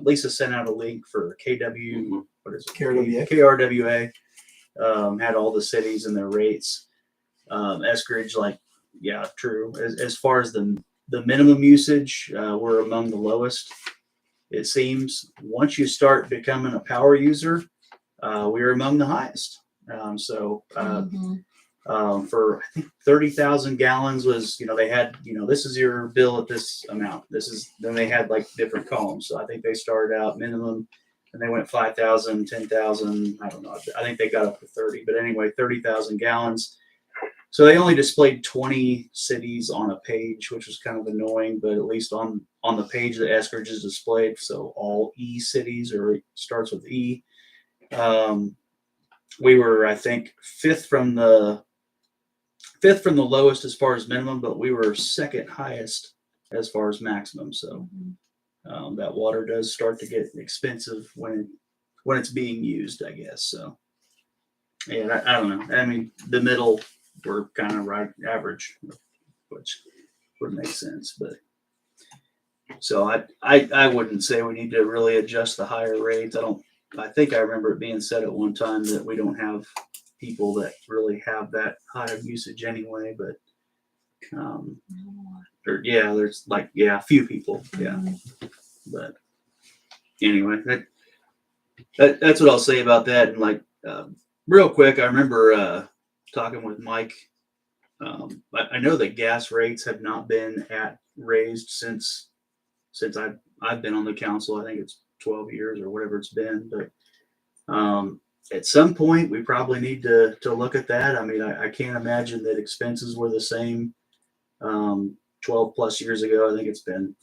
Lisa sent out a link for KW. What is it? KRWA. KRWA. Had all the cities and their rates. Eskridge, yeah, true. As far as the minimum usage, we're among the lowest. It seems once you start becoming a power user, we're among the highest. For I think 30,000 gallons was, they had, this is your bill at this amount. Then they had different columns. So I think they started out minimum and they went 5,000, 10,000. I don't know. I think they got up to 30, but anyway, 30,000 gallons. So they only displayed 20 cities on a page, which was kind of annoying, but at least on the page that Eskridge is displayed. So all E cities, or it starts with E. We were, I think, fifth from the lowest as far as minimum, but we were second highest as far as maximum. So that water does start to get expensive when it's being used, I guess. So, and I don't know. I mean, the middle, we're kind of right average, which would make sense. But so I wouldn't say we need to really adjust the higher rates. I think I remember it being said at one time that we don't have people that really have that high of usage anyway, but there's a few people, but anyway, that's what I'll say about that. And real quick, I remember talking with Mike. I know that gas rates have not been raised since I've been on the council. I think it's 12 years or whatever it's been, but at some point we probably need to look at that. I mean, I can't imagine that expenses were the same 12 plus years ago. I think it's been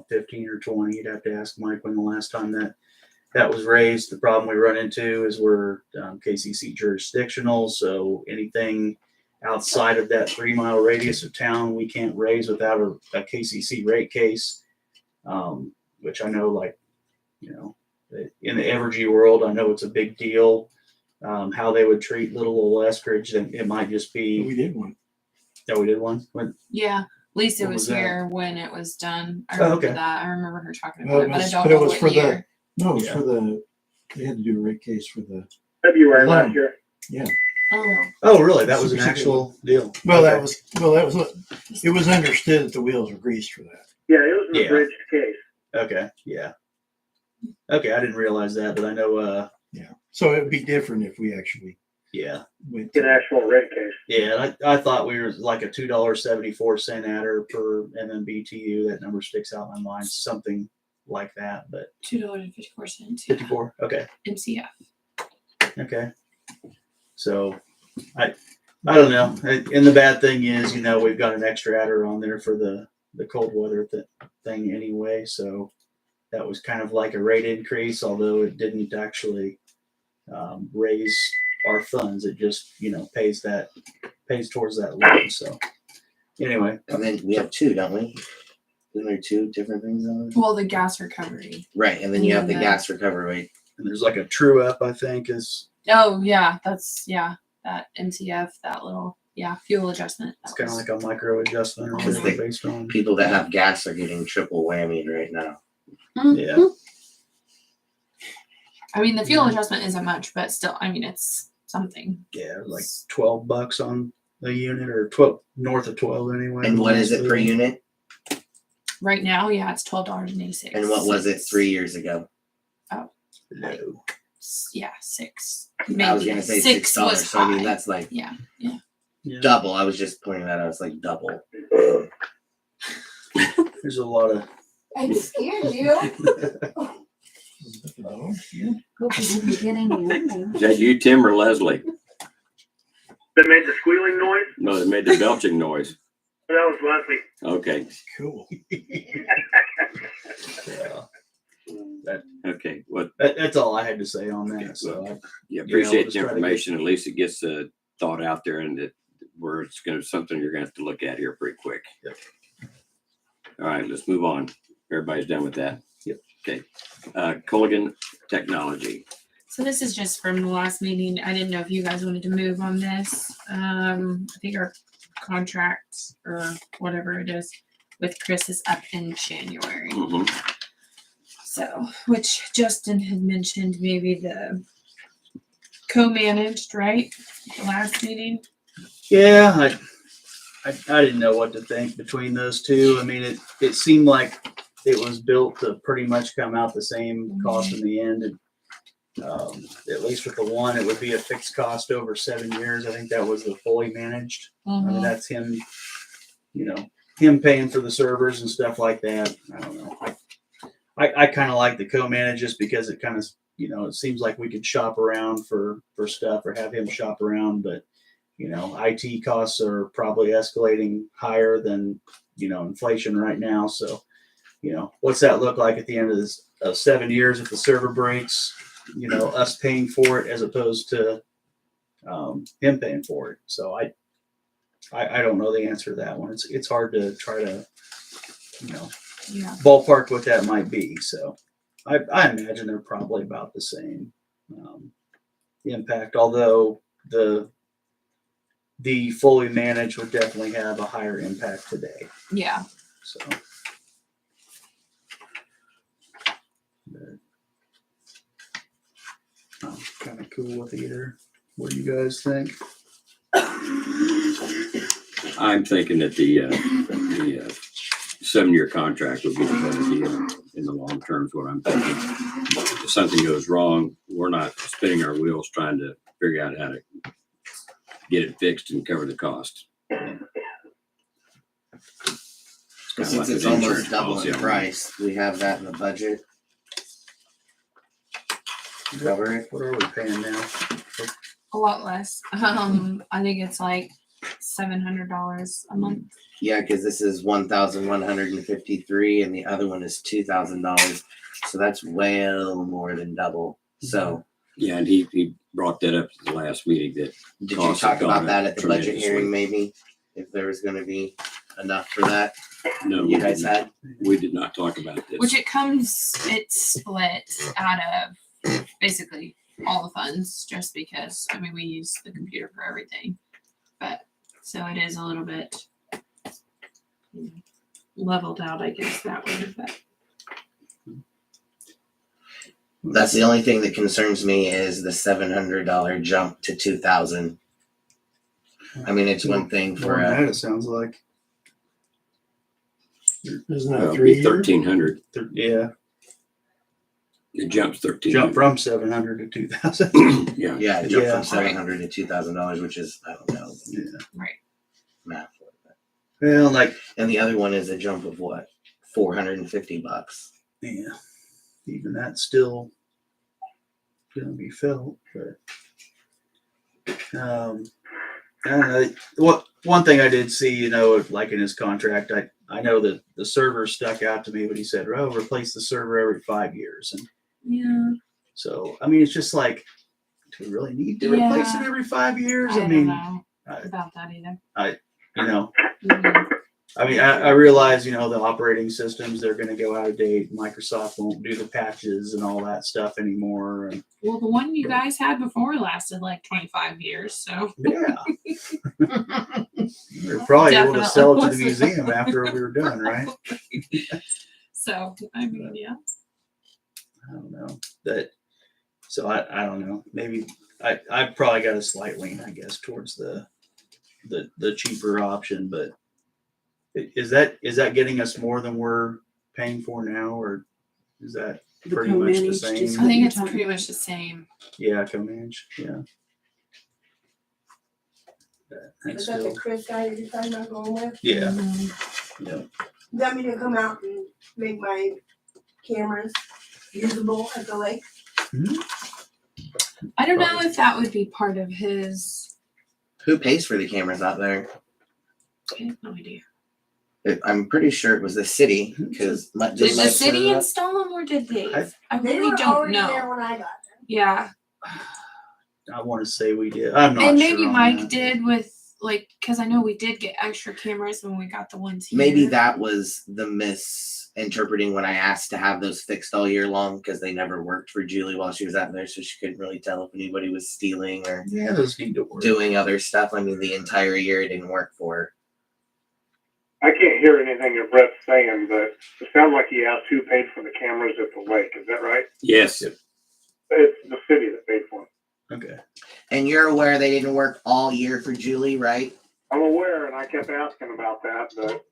15 or 20. You'd have to ask Mike when the last time that was raised. The problem we run into is we're KCC jurisdictional, so anything outside of that 3 mile radius of town we can't raise without a KCC rate case, which I know in the Evergy world, I know it's a big deal. How they would treat little old Eskridge, and it might just be. We did one. Yeah, we did one. Yeah. Lisa When was, was that? here when it was done. I Oh, remember okay. that. I remember her talking Well, about it, but I don't but know it was what for year. no, it was Yeah. for they had to do a rate case for the, February Wow. last year. Oh, Oh, really? That was an Super actual deal. well, Okay. that was what, it was understood that the wheels were greased for that. Yeah, it was an Yeah. abridged case. Okay, yeah. Okay, I didn't realize that, but I know, Yeah. So it would be different if we actually yeah. went An to, actual rate case. Yeah, and I thought we were like a $2.74 adder per MMBTU. That number sticks out in my mind, something like that, but $2.54. 54. Okay. MCF. Okay. So I don't know. And the bad thing is, we've got an extra adder on there for the cold weather thing anyway. So that was kind of like a rate increase, although it didn't actually raise our funds. It just, pays towards that loan. So anyway, And then we have two, don't we? Isn't there two different things on it? Well, the gas recovery. Right, and then you have the Yeah. gas recovery rate. and there's like a true up, I think, is Oh yeah, that MCF, that little fuel adjustment. it's kind of like a micro adjustment or Because whatever they- based on. People that have gas are getting triple whammy right now. Yeah. I mean, the fuel adjustment isn't much, but still, I mean, it's something. Yeah, like $12 on a unit, or 12 north of 12 anyway. And what is it per unit? Right now, yeah, it's $12.86. And what was it 3 years ago? No. Yeah, $6. I was gonna say Six $6. was So I mean, high. that's like Yeah. Yeah. double. I was just pointing that out. It's like double. There's a lot of. I scared you. oh, yeah. Hope you didn't get any. Is that you, Tim, or Leslie? That made the squealing noise? No, that made the belching noise. That was Leslie. Okay. Cool. Yeah. Okay. Well, That's all I had to say on that. Okay, So yeah, we'll appreciate just the try to get- information. At least it gets the thought out there, and that where it's going to something you're going to have to look at here pretty quick. Yep. All right, let's move on. Everybody's done with that. Yep. Okay. Colligan Technology. So this is just from the last meeting. I didn't know if you guys wanted to move on this. I think our contract or whatever it is with Chris is up in January. Mhm. So, which Justin had mentioned maybe the co-managed, right? The last meeting. Yeah, I didn't know what to think between those two. I mean, it seemed like it was built to pretty much come out the same cost in the end. And, at least with the one, it would be a fixed cost over 7 years. I think that was the fully managed. I mean, that's him, him paying for the servers and stuff like that. I don't know. I kind of like the co-manage just because it kind of, it seems like we could shop around for stuff or have him shop around, but IT costs are probably escalating higher than, inflation right now. So, what's that look like at the end of this 7 years if the server breaks, us paying for it as opposed to him paying for it. So I don't know the answer to that one. It's hard to try to, Yeah. ballpark what that might be. So I imagine they're probably about the same impact, although the fully managed would definitely have a higher impact today. Yeah. So I'm kind of cool with either. What do you guys think? I'm thinking that the 7-year contract would be the better deal in the long term is what I'm thinking. If something goes wrong, we're not spinning our wheels trying to figure out how to get it fixed and cover the cost. It's kinda Since like it's an almost insurance double policy in on- price, we have that in the budget. to Cover it. What are we paying now? A lot less. I think it's like $700 a month. Yeah, because this is 1,153 and the other one is $2,000. So that's well more than double. So Yeah, and he brought that up at the last meeting that did you Costs have talk about gone that up at the budget tremendously. hearing maybe? If there was gonna be enough for that? no, You guys had? we did not talk about this. Which it's split out of basically all the funds just because, I mean, we use the computer for everything. But so it is a little bit leveled out, I guess, that way. But That's the only thing that concerns me is the $700 jump to 2,000. I mean, it's one thing More for than a, that, it sounds like. Isn't that Well, it'd 3 be years? 1,300. Yeah, It jumps 1,300. jump from 700 to 2,000. Yeah. yeah, it jumped Yeah. from $700 to $2,000, which is, I don't know, Yeah. math. Well, like, And the other one is a jump of what? $450. yeah, even that's still gonna be felt, but I don't know. What one thing I did see, like in his contract, I know that the server stuck out to me, but he said, "Oh, replace the server every 5 years," and yeah, so I mean, it's just like, do we really need to replace it Yeah. every 5 years? I I mean, don't know I- about that either. Mhm. I mean, I realize, the operating systems, they're going to go out of date. Microsoft won't do the patches and all that stuff anymore. And Well, the one you guys had before lasted like 25 years, so yeah, we're probably able to Definitely sell it to the wasn't. museum after we were done, right? so I mean, yeah. I don't know that. So I don't know. Maybe I probably got a slight lean, I guess, towards the cheaper option. But is that getting us more than we're paying for now, or is that The pretty much the co-managed same? is- I think it's Talking pretty about- much the same. Yeah, co-manage. Yeah. That's Is that the still, Chris guy you're talking about going with? yeah. Mhm. Yeah. You want me to come out and make my cameras usable at the lake? I don't know if that would be part of his. Who pays for the cameras out there? I have no idea. I'm pretty sure it was the city because Did the city install them or did they? I They really were don't already know. there when I got them. Yeah, I want to say we did. I'm not and sure maybe on Mike that. did with like, because I know we did get extra cameras when we got the ones here. Maybe that was the misinterpreting when I asked to have those fixed all year long because they never worked for Julie while she was out there, so she couldn't really tell if anybody was stealing or Yeah, those need to work. doing other stuff. I mean, the entire year it didn't work for her. I can't hear anything that Brett's saying, but it sounds like he asked who paid for the cameras at the lake. Is that right? Yes. It's the city that paid for them. Okay. And you're aware they didn't work all year for Julie, right? I'm aware, and I kept asking about that, but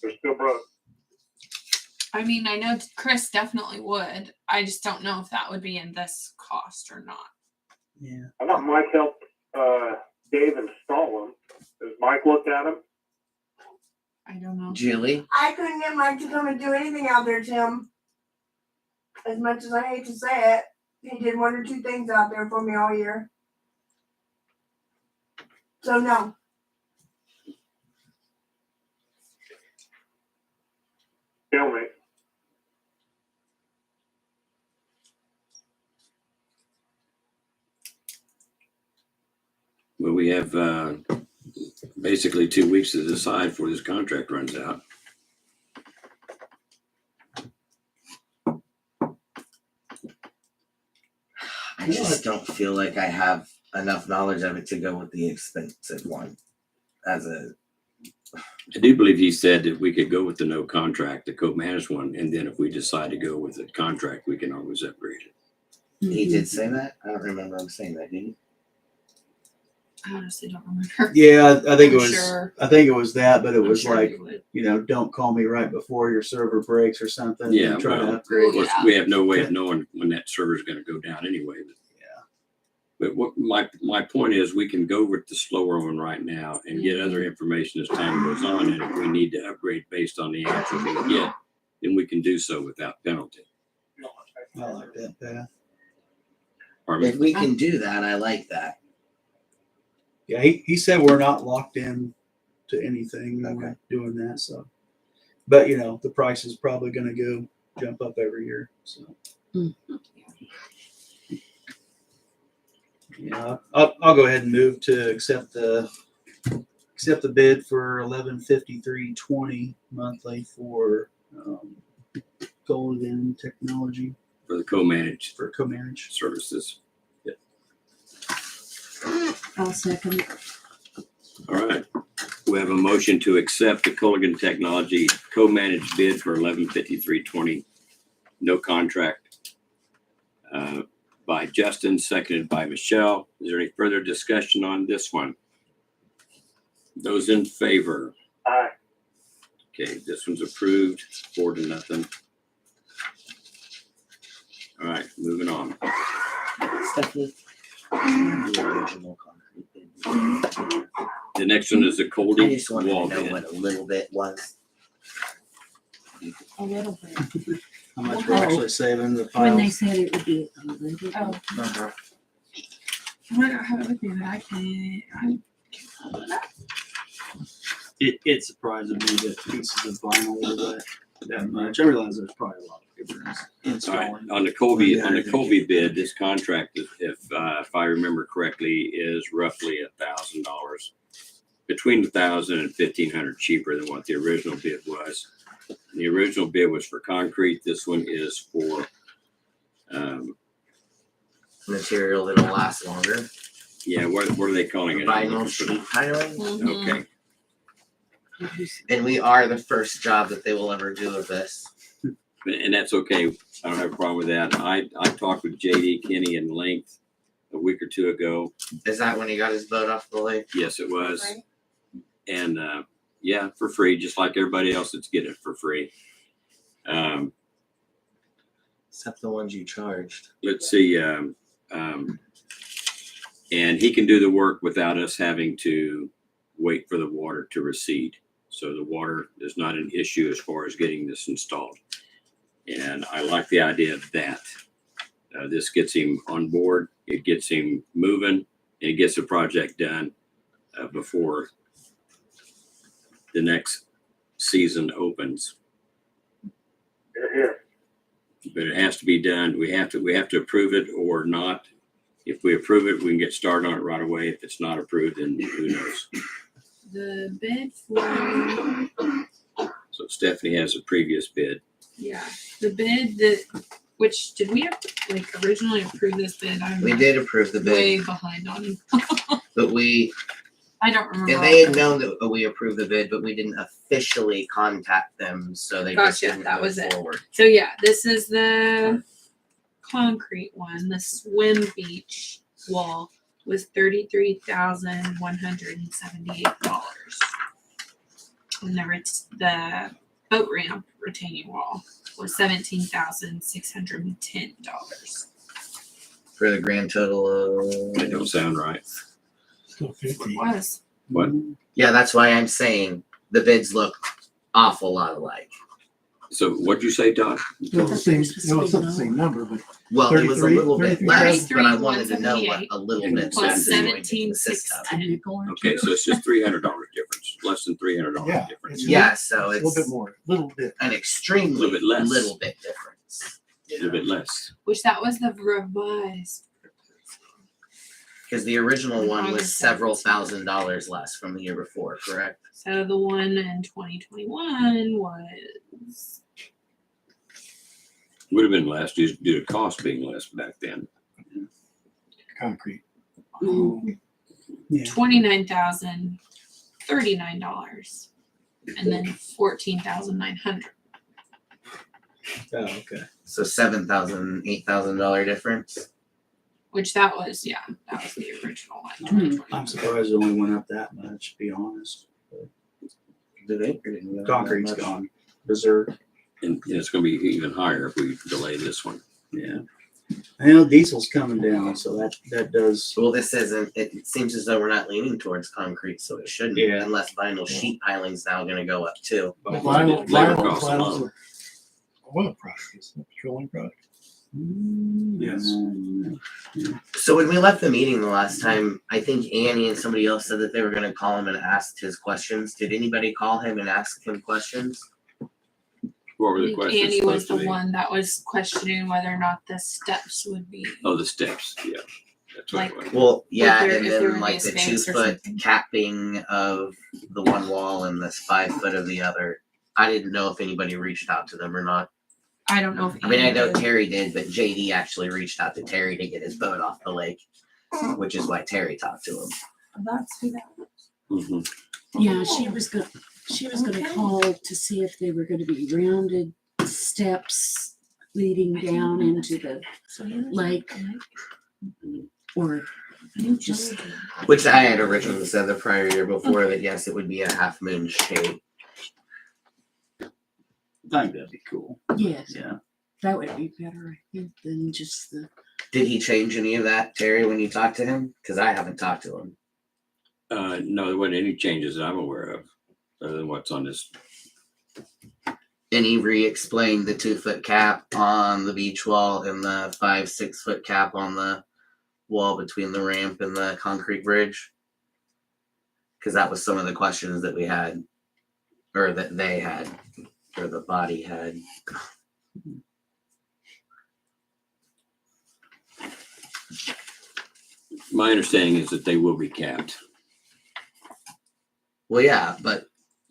they're still broke. I mean, I know Chris definitely would. I just don't know if that would be in this cost or not. Yeah. I thought Mike helped Dave install them. Has Mike looked at them? I don't know. Julie? I couldn't get Mike to come and do anything out there, Tim. As much as I hate to say it, he did 1 or 2 things out there for me all year. So no. Tell me. Well, we have basically 2 weeks to decide before this contract runs out. I just don't feel like I have enough knowledge of it to go with the expensive one. I do believe he said that we could go with the no contract, the co-managed one, and then if we decide to go with the contract, we can always upgrade it. He did say that? I don't remember him saying that, did he? I honestly don't remember. Yeah, I think it I'm was. sure. I think it was that, but it I'm was sure like, he would. don't call me right before your server breaks or something. and Yeah, try well, to upgrade. Of course, we have no way of knowing when that server's going to go down anyway. But what my point is, we can go with the slower one right now and get other information as time goes on. And if we need to upgrade based on the answers we get, then we can do so without penalty. I like that path. If we can do that, I like that. Yeah, he said we're not locked in to anything when Okay. we're doing that. So, but the price is probably going to jump up every year. So. Yeah, I'll go ahead and move to accept the bid for $1153.20 monthly for Golden Technology For the co-managed for co-manage. services. I'll second. All right. We We have a motion to accept the Culligan Technology co-managed bid for 115320. No contract. By Justin, seconded by Michelle. Is there any further discussion on this one? Those in favor? Aye. Okay, this one's approved, 4-0. All right, moving on. Stephanie. The original concrete. The next one is the I Coldy just wanted wall to know bid. what a little bit was. A little bit. How much we're actually saving the When they piles. said it would be a little bit. Oh, I might not have it with me, but I can. It surprises me that pieces of vinyl were that much. I realize there's probably a lot of difference All right, installing. on the Colby bid, this contract, if I remember correctly, is roughly $1,000. Between $1,000 and $1,500 cheaper than what the original bid was. The original bid was for concrete. This one is for, Material that'll last longer. yeah, what are they calling it? Vinyl sheet piling. Okay, And we are the first job that they will ever do of this. and that's okay. I don't have a problem with that. I talked with JD Kinney in length a week or two ago. Is that when he got his boat off the lake? Yes, it was. And yeah, for free, just like everybody else that's getting it for free. Except the ones you charged. Let's see. And he can do the work without us having to wait for the water to recede. So the water is not an issue as far as getting this installed. And I like the idea of that. This gets him on board, it gets him moving, and it gets the project done before the next season opens. Here, here. But it has to be done. We have to approve it or not. If we approve it, we can get started on it right away. If it's not approved, then who knows? The bid for, So Stephanie has a previous bid. yeah, the bid that, which, did we have to, like, originally approve this bid? I'm We did approve the way bid, behind on, but I don't remember. and they had known that we approved the bid, but we didn't officially contact them, so they just Gotcha, didn't that move was it. forward. So yeah, this is the concrete one, the swim beach wall was $33,178. And the boat ramp retaining wall was $17,610. For the grand total That of, don't sound right. Still 50. It was. What? yeah, that's why I'm saying the bids look awful lot alike. So what'd you say, Doc? Still the same, no, it's not the same number, but Well, it was a 33, little bit 33. less, but I wanted to know what 33,178 a little And bit plus less is going to 17,610. consist of. Okay, so it's just $300 difference, less than $300 Yeah, difference. it's- Yeah, so a little bit it's more, little bit. an extremely Little bit less. little bit difference. A little bit less. Which that was the revised. Because the original one was August several 17th. $1,000s less from the year before, correct? So the one in 2021 was, Would have been less due to cost being less back then. Concrete. Yeah. $29,039, and then $14,900. Oh, okay. So $7,000, $8,000 difference. Which that was the original one. I'm 2021. surprised it only went up that much, to be honest. Did they? Or didn't go Concrete's that much? gone berserk. And it's gonna be even higher if we delay this one. Yeah. I know diesel's coming down, so that does. Well, this isn't. It seems as though we're not leaning towards concrete, so it shouldn't. Yeah. Unless vinyl sheet piling's now going to go up too. The Labor vinyl costs vinyl alone. is an oil product, it's a petroleum product. Yes. So when we left the meeting the last time, I think Annie and somebody else said that they were going to call him and ask his questions. Did anybody call him and ask him questions? What were I the think questions Annie was supposed to the be? one that was questioning whether or not the steps would be. Oh, the steps, yeah. That's what it was. Well, yeah, there- and if there then would like be a the space or 2-foot something. capping of the one wall and this 5 foot of the other. I didn't know if anybody reached out to them or not. I don't know if. I mean, I Annie know did. Terry did, but JD actually reached out to Terry to get his boat off the lake, which is why Terry talked to him. That's who that was. Mhm. Yeah, she was gonna call to see if they were gonna be rounded steps leading down into the lake or just, Which I had originally said the prior year before that yes, it would be a half moon shape. I think that'd be cool. yes, Yeah. that would be better, I think, than just the, Did he change any of that, Terry, when you talked to him? Because I haven't talked to him. No, there wasn't any changes that I'm aware of, other than what's on this. And he re-explained the 2-foot cap on the beach wall and the 5-6 foot cap on the wall between the ramp and the concrete bridge. Because that was some of the questions that we had, or that they had, or the body had. My understanding is that they will be capped. Well, yeah, but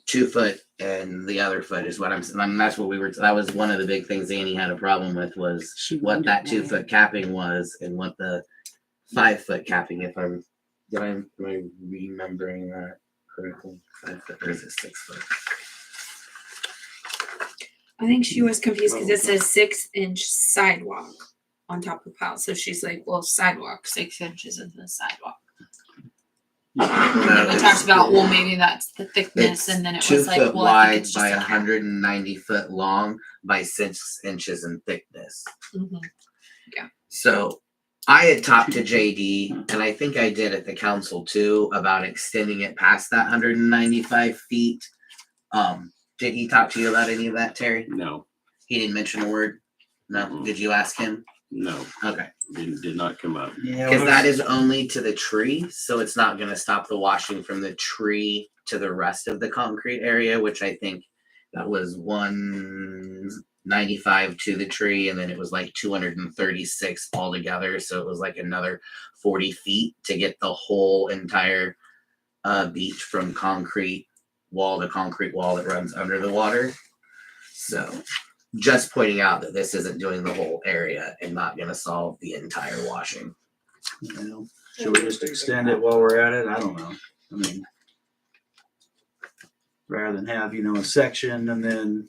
2 foot and the other foot is what I'm saying. I mean, that's what we were. That was one of the big things Annie had a problem with was she what wondered that why. 2 foot capping was and what the 5 foot capping. If I'm, am I remembering that correctly? 5 foot or is it 6 foot? I think she was confused because it says 6-inch sidewalk on top of the pile. So she's like, well, sidewalk, 6 inches into the sidewalk. And then we talked about, well, maybe that's the thickness, and then it 2 was like, foot well, I think wide it's by just a cap. 190 foot long by 6 inches in thickness. Mhm. So I had talked to JD, and I think I did at the council too, about extending it past that 195 feet. Did he talk to you about any of that, Terry? No, He didn't mention a word? No? Mm-mm. Did you ask him? no, Okay. did not come up. Yeah. Because that is only to the tree, so it's not gonna stop the washing from the tree to the rest of the concrete area, which I think that was 195 to the tree, and then it was like 236 altogether, so it was like another 40 feet to get the whole entire beach from concrete wall to concrete wall that runs under the water. So just pointing out that this isn't doing the whole area and not gonna solve the entire washing. You know, should we just extend it while we're at it? I don't know. I mean, rather than have, a section and then,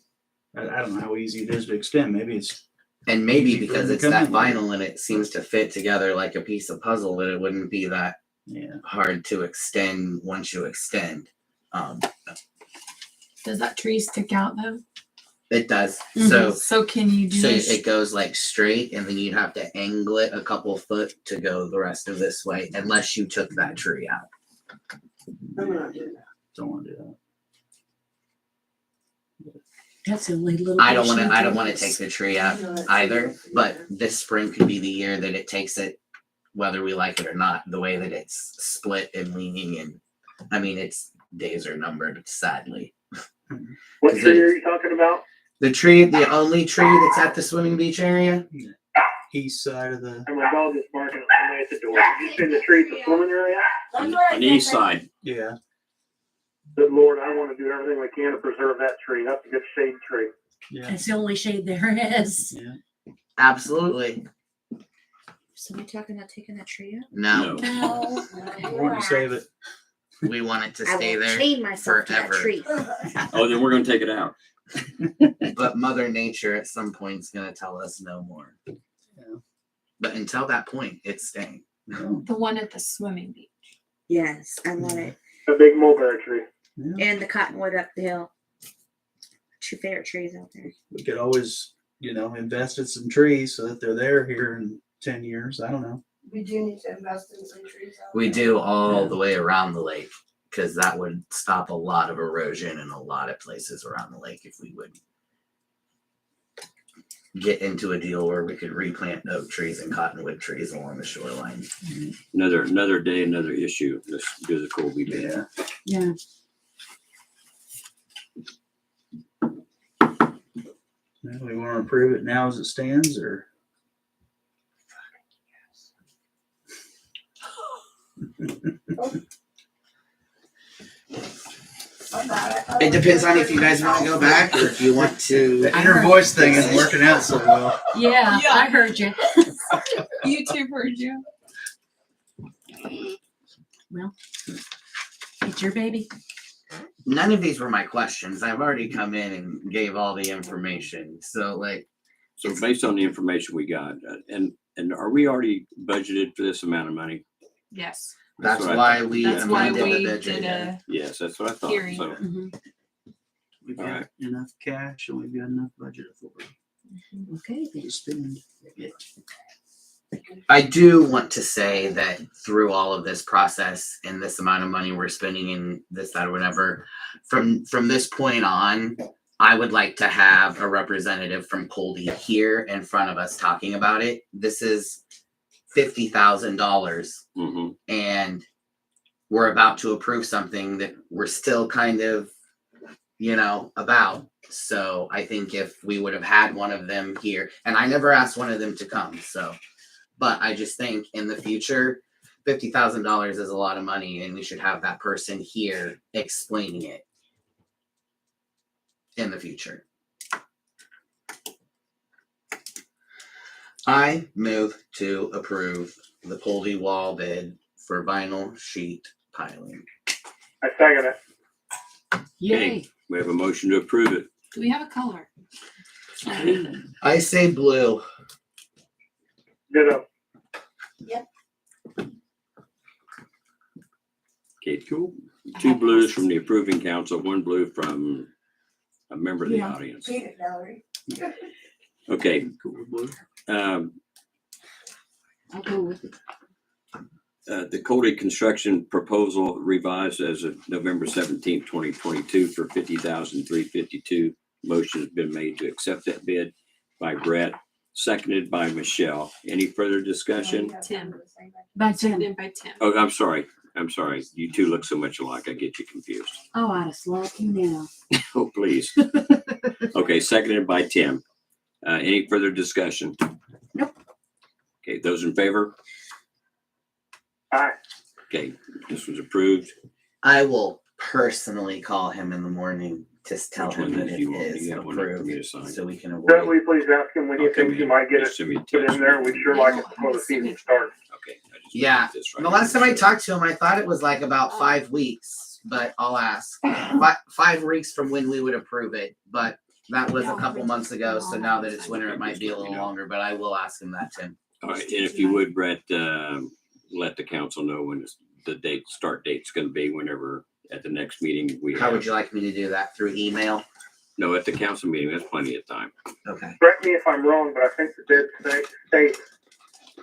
I don't know how easy it is to extend. Maybe it's, And maybe Easy for because them to it's come that in with. vinyl and it seems to fit together like a piece of puzzle, that it wouldn't be that yeah. hard to extend once you extend. Does that tree stick out though? It does. Mhm. So can you do So this? it goes like straight, and then you'd have to angle it a couple foot to go the rest of this way, unless you took that tree out. Don't want to do that. that's the only little. I don't bit want to. she I don't did want to was- take the tree out either. But this spring could be the year that it takes it, whether we like it or not. The way that it's split and leaning, and I mean, its days are numbered, sadly. What tree are you talking about? The tree, the only tree that's at the swimming beach area. East side of the, And my dog is barking at somebody at the door. Did you say the tree at the swimming area? On the east side, yeah. Good Lord, I want to do everything we can to preserve that tree. That's a good shade tree. Yeah. That's the only shade there is. Absolutely. So we talking about taking that tree out? No, No. I want to save it. we want it to I stay will there. chain myself to that forever. tree. oh, then we're gonna take it out. But Mother Nature at some point is going to tell us no more. Yeah. But until that point, it's staying. The one at the swimming beach. Yes, I love it. A big mulberry tree. And the cottonwood up the hill. 2 favorite trees out there. We could always, invest in some trees so that they're there here in 10 years. I don't know. We do need to invest in some trees out We there. do all the way around the lake because that would stop a lot of erosion in a lot of places around the lake if we would get into a deal where we could replant oak trees and cottonwood trees along the shoreline. Another day, another issue. Let's do the Colby bid. Yeah. Yeah. Well, we want to approve it now as it stands, or? It depends on if you guys want to go back or if you want to. The inner voice thing isn't working out so well. Yeah, Yeah. I heard you. YouTube heard you. It's your baby. none of these were my questions. I've already come in and gave all the information. So like, So based on the information we got, and are we already budgeted for this amount of money? Yes, that's what I why thought. we that's why amended we the budget. did a Yes, that's what I thought. Hearing. So, We've All got right. enough cash and we've got enough budget authority Okay, to spend. I do want to say that through all of this process and this amount of money we're spending in this, that, or whatever, from this point on, I would like to have a representative from Coldy here in front of us talking about it. This is $50,000 mhm. and we're about to approve something that we're still kind of, about. So I think if we would have had one of them here, and I never asked one of them to come, so, but I just think in the future, $50,000 is a lot of money and we should have that person here explaining it in the future. I move to approve the Coldy wall bid for vinyl sheet piling. I second it. yay. We have a motion to approve it. Do we have a color? I say blue. Ditto. Okay, cool. Two blues from the approving council, one blue from a member of the Yeah. audience. Read it, Valerie. Okay, Cool, blue. I'll go with it. The Coldy construction proposal revised as of November 17th, 2022 for $50,352. Motion has been made to accept that bid by Brett, seconded by Michelle. Any further discussion? Tim. By Tim. Seconded by Tim. Oh, I'm sorry. I'm sorry. You two look so much alike. I get you confused. Oh, I'd have slapped you now. Oh, please. Okay, seconded by Tim. Any further discussion? Nope. Okay, those in favor? Aye. Okay, this was approved. I will personally call him in the morning to tell Which him one that do it you want? is You got one for approved, me to sign? so we can Brett, avoid. will you please ask him when he thinks you might get it Just send me a put text. in there? We'd sure like it before the season starts. Okay. I just Yeah. want this right The last here. time I talked to him, I thought it was like about 5 weeks, but I'll ask. 5 weeks from when we would approve it, but that was a couple months ago, so now that it's winter, it might be a little longer, but I will ask him that, Tim. All right, and if you would, Brett, let the council know when the start date's gonna be whenever at the next meeting we How would have. you like me to do that? Through email? No, at the council meeting, that's plenty of time. Okay. Correct me if I'm wrong, but I think the bid states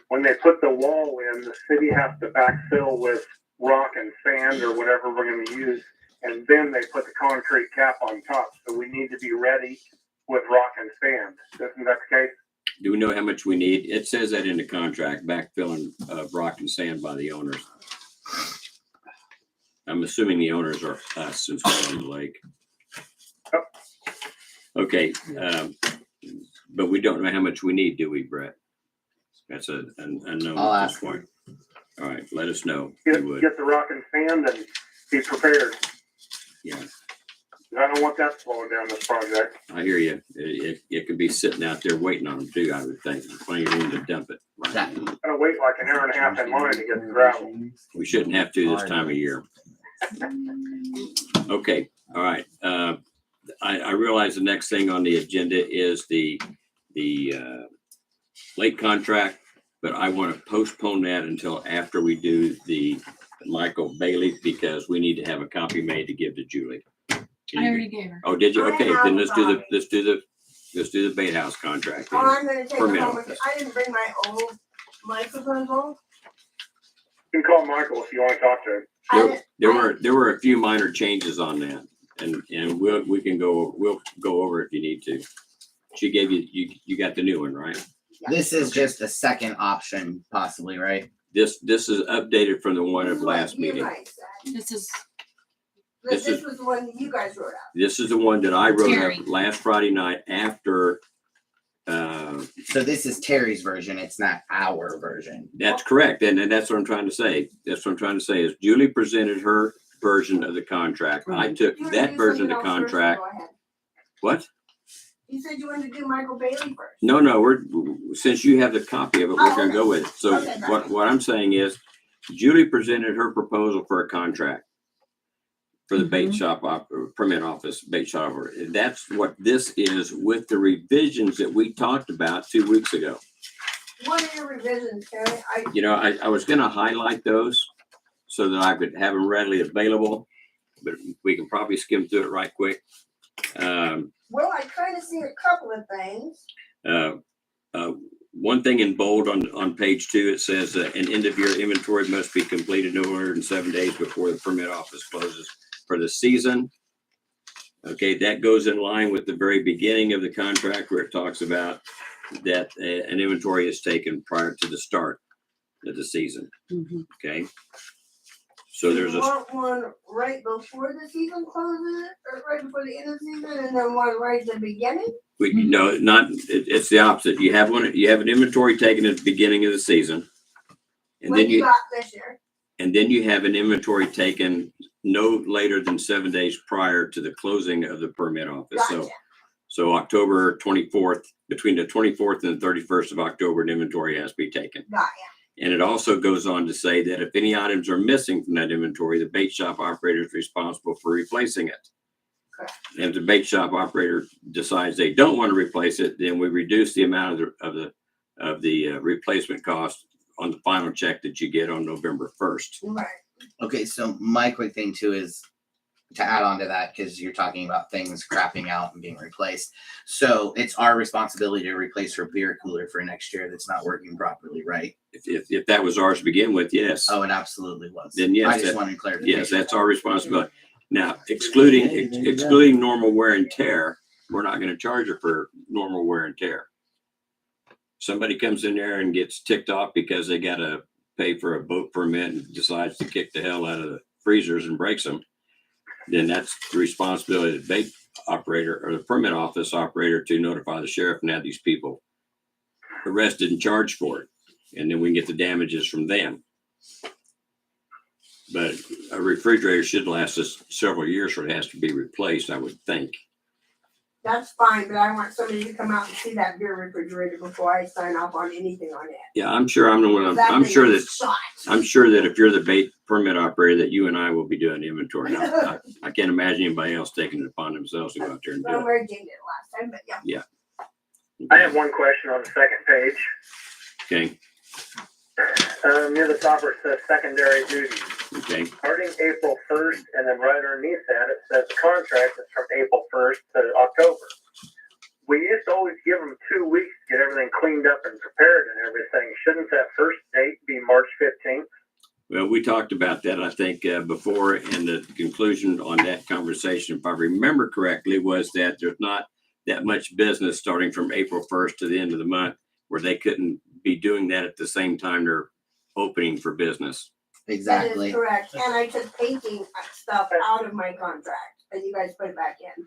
when they put the wall in, the city has to backfill with rock and sand or whatever we're gonna use. And then they put the concrete cap on top. So we need to be ready with rock and sand. Isn't that the case? Do we know how much we need? It says that in the contract, backfilling of rock and sand by the owners. I'm assuming the owners are us since we're on the lake. Okay, but we don't know how much we need, do we, Brett? That's an unknown I'll at this ask point. All right, let us know if Get, you would. get the rock and sand and be prepared. Yeah, 'Cause I don't want that slowing down this project. I hear you. It could be sitting out there waiting on them too, I would think. Plenty of room to dump it. That- I'm gonna wait like an hour and a half in line to get the gravel. We shouldn't have to this time of year. Okay, all right. I realize the next thing on the agenda is the lake contract, but I want to postpone that until after we do the Michael Bailey because we need to have a copy made to give to Julie. I already gave her. Oh, did you? I Okay, have then a let's do the bait house contract. Oh, then. I'm gonna take For it me, home with, I didn't bring my old microphone home. You can call Michael if you want to talk to him. There were a few minor changes on that, and we'll go over if you need to. She gave you got the new one, right? This is just a second option, possibly, right? This is updated from the one of last You meeting. guys said. This is, This This is- was the one that you guys wrote out. This is the one that I wrote Terry. up last Friday night after. So this is Terry's version. It's not our version. That's correct, and that's what I'm trying to say. That's what I'm trying to say is Julie presented her version of the contract. I took You wanna that do version of the something else first, or contract. go ahead? What? You said you wanted to do Michael Bailey first. No, since you have the copy of it, we're Oh, gonna go with it. So Okay, what I'm saying is Julie presented her proposal for a contract. for the bait shop permit office, bait shop. That's what this is with the revisions that we talked about 2 weeks ago. What are your revisions, Terry? I was gonna highlight those so that I could have them readily available, but we can probably skim through it right quick. Well, I kind of see a couple of things. One thing in bold on page 2, it says an end of year inventory must be completed no later than 7 days before the permit office closes for the season. Okay, that goes in line with the very beginning of the contract where it talks about that an inventory is taken prior to the start of the season. Okay. So there's You a, want one right before the season closes, or right before the end of the season, and then one right at the beginning? it's the opposite. You have an inventory taken at the beginning of the season. And What then you got this year? and then you have an inventory taken no later than 7 days prior to the closing of the permit office. Gotcha. So October 24th, between the 24th and the 31st of October, an inventory has to be taken. Got And it also goes on to say that if any items are missing from that inventory, the bait shop operator is responsible for replacing it. Correct. And if the bait shop operator decides they don't want to replace it, then we reduce the amount of the replacement cost on the final check that you get on November 1st. Right. Okay, so my quick thing too is to add on to that, because you're talking about things crapping out and being replaced. So it's our responsibility to replace her beer cooler for next year that's not working properly, right? If that was ours to begin with, yes. Oh, it absolutely was. Then yes, I just that- wanted clarification. Yes, that's our responsibility. Now, excluding normal wear and tear, we're not gonna charge her for normal wear and tear. Somebody comes in there and gets ticked off because they gotta pay for a boat permit and decides to kick the hell out of the freezers and breaks them, then that's the responsibility of the bait operator or the permit office operator to notify the sheriff and have these people arrested and charged for it. And then we can get the damages from them. But a refrigerator should last us several years, so it has to be replaced, I would think. That's fine, but I want somebody to come out and see that beer refrigerator before I sign off on anything on it. Yeah, I'm sure I'm the one, That I'm thing sure is that, shot. I'm sure that if you're the bait permit operator, that you and I will be doing inventory. Now, I can't imagine anybody else taking it upon themselves to go out there and do Well, it. Mary Jane did it last time, but yeah. I have one question on the second page. Okay, Near the top where it says secondary duties. okay. Starting April 1st, and then right underneath that, it says the contract is from April 1st to October. We used to always give them 2 weeks to get everything cleaned up and prepared and everything. Shouldn't that first date be March 15th? Well, we talked about that, I think, before, and the conclusion on that conversation, if I remember correctly, was that there's not that much business starting from April 1st to the end of the month where they couldn't be doing that at the same time they're opening for business. That Exactly. is correct. And I took painting stuff out of my contract, and you guys put it back in.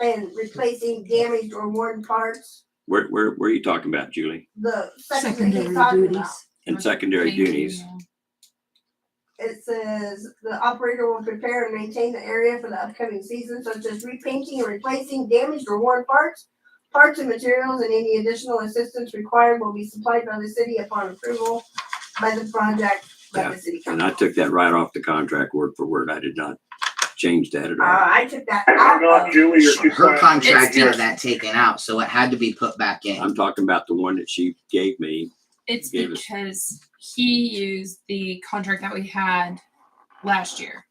And replacing damaged or worn parts, Where are you talking about, Julie? the section that Secondary he's talking duties. about. And secondary Thank you, duties. yeah. It says the operator will prepare and maintain the area for the upcoming season, such as repainting and replacing damaged or worn parts. Parts and materials and any additional assistance required will be supplied by the city upon approval by the project by the city And council. I took that right off the contract word for word. I did not change that at all. I took that I'm out not of, Julie or two Her contract It's had that taken out, so it had to be put back in. I'm talking about the one that she gave me. It's Gave us- because he used the contract that we had last year.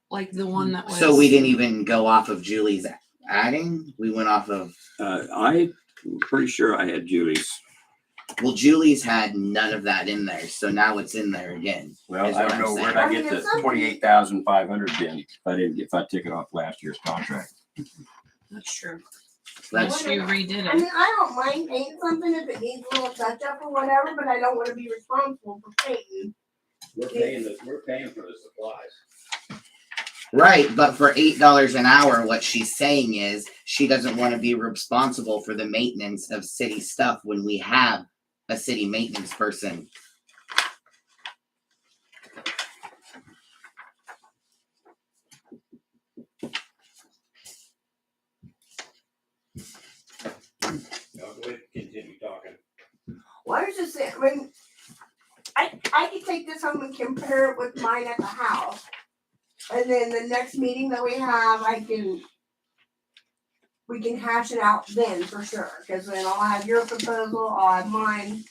Like the one that was. So we didn't even go off of Julie's adding. We went off of, I'm pretty sure I had Julie's. well, Julie's had none of that in there, so now it's in there again. Well, is I what don't I'm know where saying. I get the 28,500 then. If I took it off last year's contract. That's true. That's Unless you redid I it. mean, I don't mind painting something if it needs a little touch up or whatever, but I don't wanna be responsible for painting. We're paying for the supplies. right, but for $8 an hour, what she's saying is she doesn't want to be responsible for the maintenance of city stuff when we have a city maintenance person. Go ahead, continue talking. Well, I was just saying, I mean, I could take this home and compare it with mine at the house. And then the next meeting that we have, we can hash it out then for sure, cause then I'll have your proposal, I'll have mine.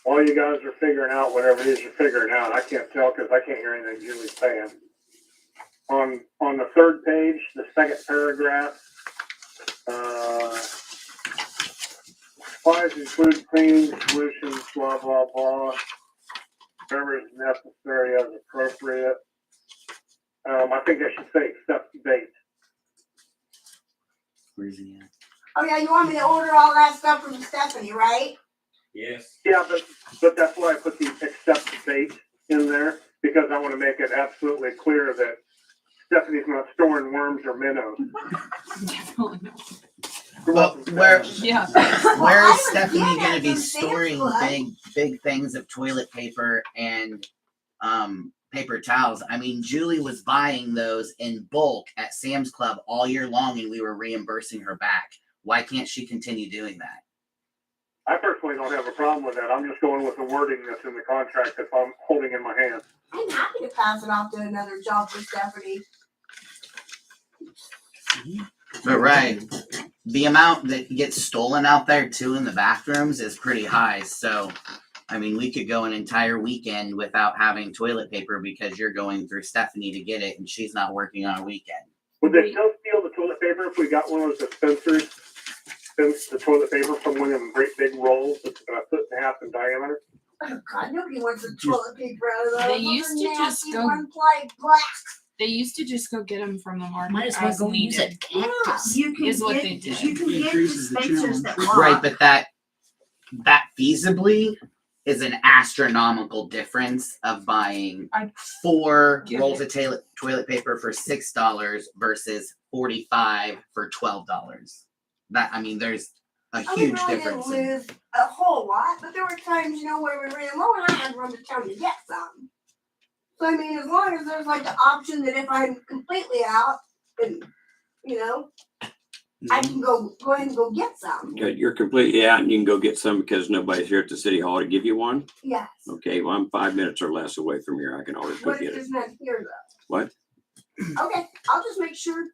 While you guys are figuring out whatever it is you're figuring out, I can't tell because I can't hear anything Julie's saying. On the third page, the second paragraph, supplies include cleaning solutions, blah, blah, blah. Whatever is necessary as appropriate. I think I should say except bait. Where's he at? Oh yeah, you want me to order all that stuff from Stephanie, right? Yes. Yeah, but that's why I put the except bait in there, because I want to make it absolutely clear that Stephanie's not storing worms or minnows. Definitely not. You're Well, welcome, where- Stephanie. Yeah. Where I is was Stephanie getting gonna at be some Sam's storing Club. big things of toilet paper and paper towels? I mean, Julie was buying those in bulk at Sam's Club all year long, and we were reimbursing her back. Why can't she continue doing that? I personally don't have a problem with that. I'm just going with the wording that's in the contract that I'm holding in my hand. I'm happy to pass it off to another job for Stephanie. But right, the amount that gets stolen out there too in the bathrooms is pretty high. So, I mean, we could go an entire weekend without having toilet paper because you're going through Stephanie to get it, and she's not working on a weekend. Would they still steal the toilet paper if we got one of those dispensers? The toilet paper from one of them great big rolls that's about a foot and a half in diameter? Oh God, nobody wants the toilet paper out of those. They Those are used to just nasty go- one-ply black. They used to just go get them from the market Might as well as go use needed. a cactus. You can Is what get, they did. you can It get increases the dispensers that challenge. lock. Right, but that feasibly is an astronomical difference of buying I 4 get rolls it. of toilet paper for $6 versus 45 for $12. That, I mean, there's a I huge really difference. didn't in- lose a whole lot, but there were times, where we ran low and I had to run to town to get some. So I mean, as long as there's like the option that if I'm completely out, and I can go ahead and go get some. You're completely out and you can go get some because nobody's here at the city hall to give you one? Yes. Okay, well, I'm 5 minutes or less away from here. I can always go What get if it. there's none here though? What? Okay, I'll just make sure.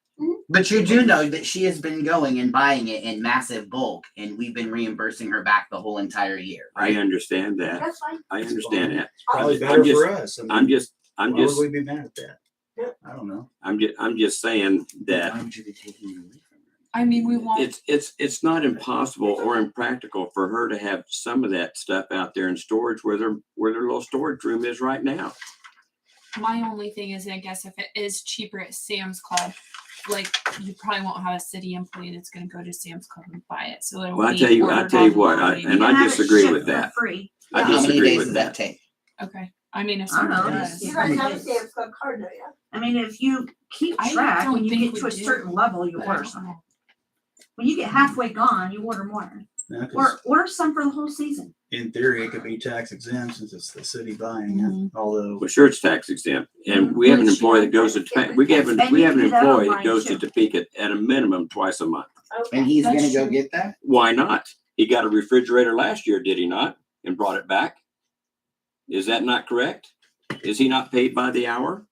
But you do know that she has been going and buying it in massive bulk, and we've been reimbursing her back the whole entire year, I right? understand that. That's fine. I understand that. Probably I'm better just- for us. I mean, I'm why just, would we be mad at that? I don't know. I'm just saying that Why would you be taking it away from her? I mean, we want. it's not impossible or impractical for her to have some of that stuff out there in storage where their little storage room is right now. My only thing is, I guess if it is cheaper at Sam's Club, like you probably won't have a city employee that's going to go to Sam's Club and buy it. So it'll Well, I be tell you what, ordered what, online. You and can I have it disagree shipped with for that. Free. I How many disagree days with does that. that take? Okay. I mean, if I don't someone know. does. You guys have a Yes. Sam's Club card, don't you? I mean, if you keep I track, don't when you think get we to a do, certain level, you but I order don't some. know. When you get halfway gone, you order more. Yeah, 'cause Or order some for the whole season. in theory, it could be tax exempt since it's the city buying it, although. Well, sure, it's tax exempt, and we have an Which, employee that goes to, we have And we you have an can do that employee that online, goes to too. Topeka at a minimum twice a month. And he's That's gonna go true. get that? Why not? He got a refrigerator last year, did he not? And brought it back? Is that not correct? Is he not paid by the hour?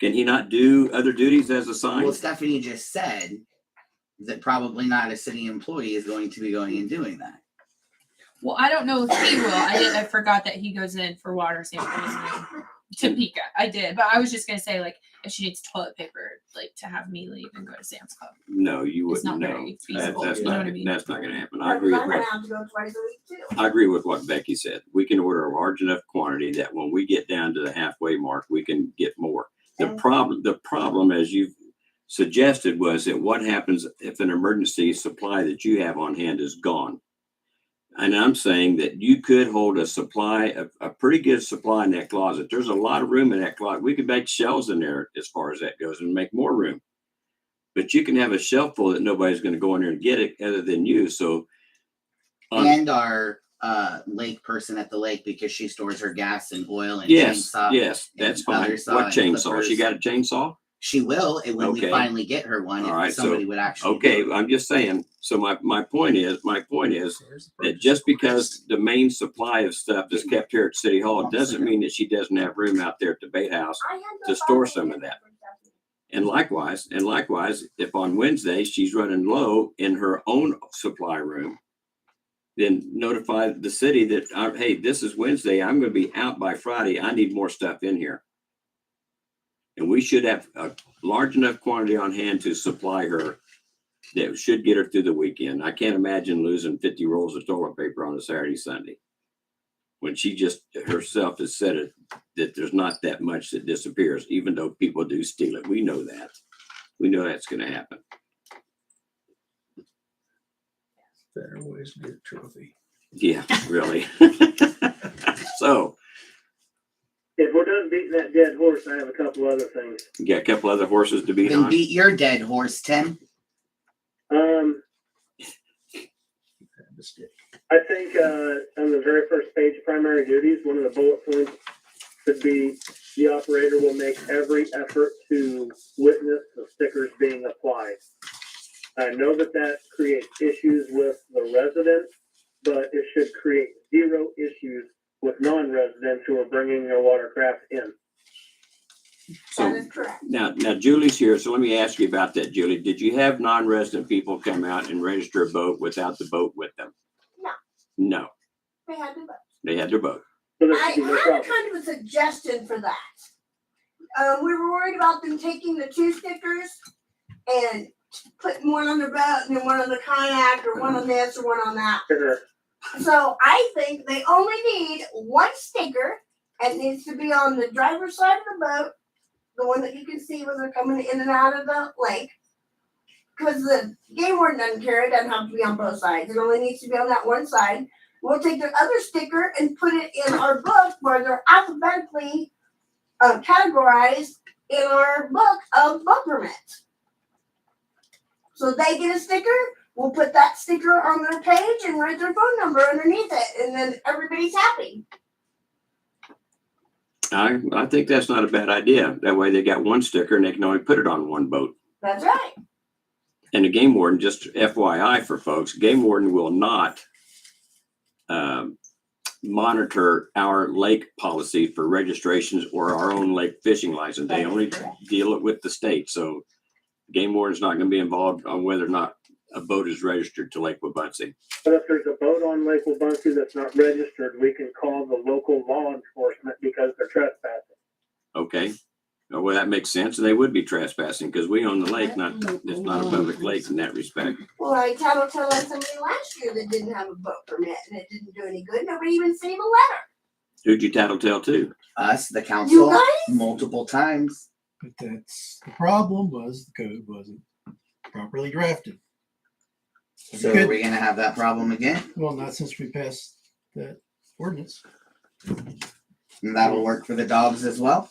Can he not do other duties as Well, assigned? Stephanie just said that probably not a city employee is going to be going and doing that. Well, I don't know if he will. I forgot that he goes in for water samples in Topeka. I did, but I was just gonna say, like, if she needs toilet paper, like, to have me leave and go to Sam's Club. No, you It's wouldn't not know. very feasible, That's you know not, what I mean? that's not gonna happen. I Yeah, agree 'cause with I'm gonna what, have to go twice a week too. I agree with what Becky said. We can order a large enough quantity that when we get down to the halfway mark, we can get more. The problem, as you've suggested, was that what happens if an emergency supply that you have on hand is gone? And I'm saying that you could hold a supply, a pretty good supply in that closet. There's a lot of room in that closet. We could make shelves in there as far as that goes and make more room. But you can have a shelf full that nobody's going to go in there and get it other than you. So, And our lake person at the lake, because she stores her gas and oil and yes, chainsaw. yes, that's and other fine. saw What and chainsaw? She clippers. got a chainsaw? She will, and when we Okay. finally get her one, All if right, so- somebody would actually. Okay, do it. I'm just saying, so my point is that just because the main supply of stuff is kept here at City Hall doesn't mean that she doesn't have room out there at the Bait House. I had To store some of that. And likewise, if on Wednesday she's running low in her own supply room, then notify the city that, hey, this is Wednesday, I'm gonna be out by Friday, I need more stuff in here. And we should have a large enough quantity on hand to supply her that should get her through the weekend. I can't imagine losing 50 rolls of toilet paper on a Saturday, Sunday. When she just herself has said it, that there's not that much that disappears, even though people do steal it. We know that. We know that's gonna happen. Better ways to get a trophy. Yeah, really. So, If we're done beating that dead horse, I have a couple other things. you got a couple other horses to beat Then on. beat your dead horse, Tim. I think on the very first page of primary duties, one of the bullet points should be the operator will make every effort to witness the stickers being applied. I know that creates issues with the residents, but it should create zero issues with non-residents who are bringing their watercraft in. That So is correct. now Julie's here, so let me ask you about that, Julie. Did you have non-resident people come out and register a boat without the boat with them? No. No, They had to vote. they had their boat. So there I should be no had problem. kind of a suggestion for that. We were worried about them taking the 2 stickers and putting one on the boat and then one on the kayak or one on this or one on that. Sure. So I think they only need 1 sticker. It needs to be on the driver's side of the boat, the one that you can see when they're coming in and out of the lake. Because the game warden doesn't care, it doesn't have to be on both sides. It only needs to be on that one side. We'll take the other sticker and put it in our book where they're alphabetically categorized in our book of boat permits. So they get a sticker, we'll put that sticker on their page and write their phone number underneath it, and then everybody's happy. I think that's not a bad idea. That way they got 1 sticker and they can only put it on 1 boat. That's right. And the game warden, just FYI for folks, game warden will not monitor our lake policy for registrations or our own lake fishing license. They only deal it with the state. So game warden's not going to be involved on whether or not a boat is registered to Lake Wabunsee. But if there's a boat on Lake Wabunsee that's not registered, we can call the local law enforcement because they're trespassing. Okay. Well, that makes sense. And they would be trespassing because we own the lake, it's not a public lake in that respect. Well, I tattletale on somebody last year that didn't have a boat permit and it didn't do any good. Nobody even sent him a letter. Who'd you tattletale to? Us, the You council, guys? multiple times. But that's, the problem was the code wasn't properly drafted. So Good. are we gonna have that problem again? Well, not since we passed that ordinance. And that'll work for the dogs as well?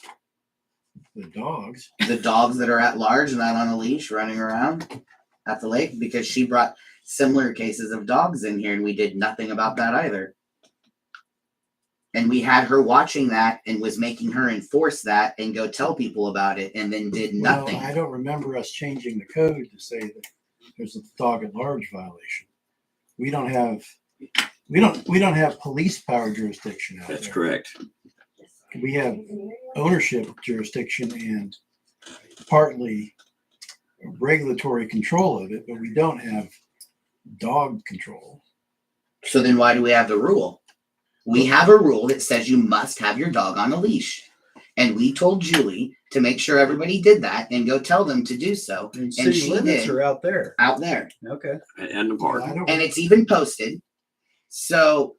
The dogs, The dogs that are at large, not on a leash, running around at the lake? Because she brought similar cases of dogs in here and we did nothing about that either. And we had her watching that and was making her enforce that and go tell people about it and then did well, nothing. I don't remember us changing the code to say that there's a dog at large violation. We don't have police power jurisdiction out there. That's correct. We have ownership jurisdiction and partly regulatory control of it, but we don't have dog control. So then why do we have the rule? We have a rule that says you must have your dog on a leash. And we told Julie to make sure everybody did that and go tell them to do so. And she city limits did. are out there. Out there. Okay. And the I park. don't- And it's even posted. So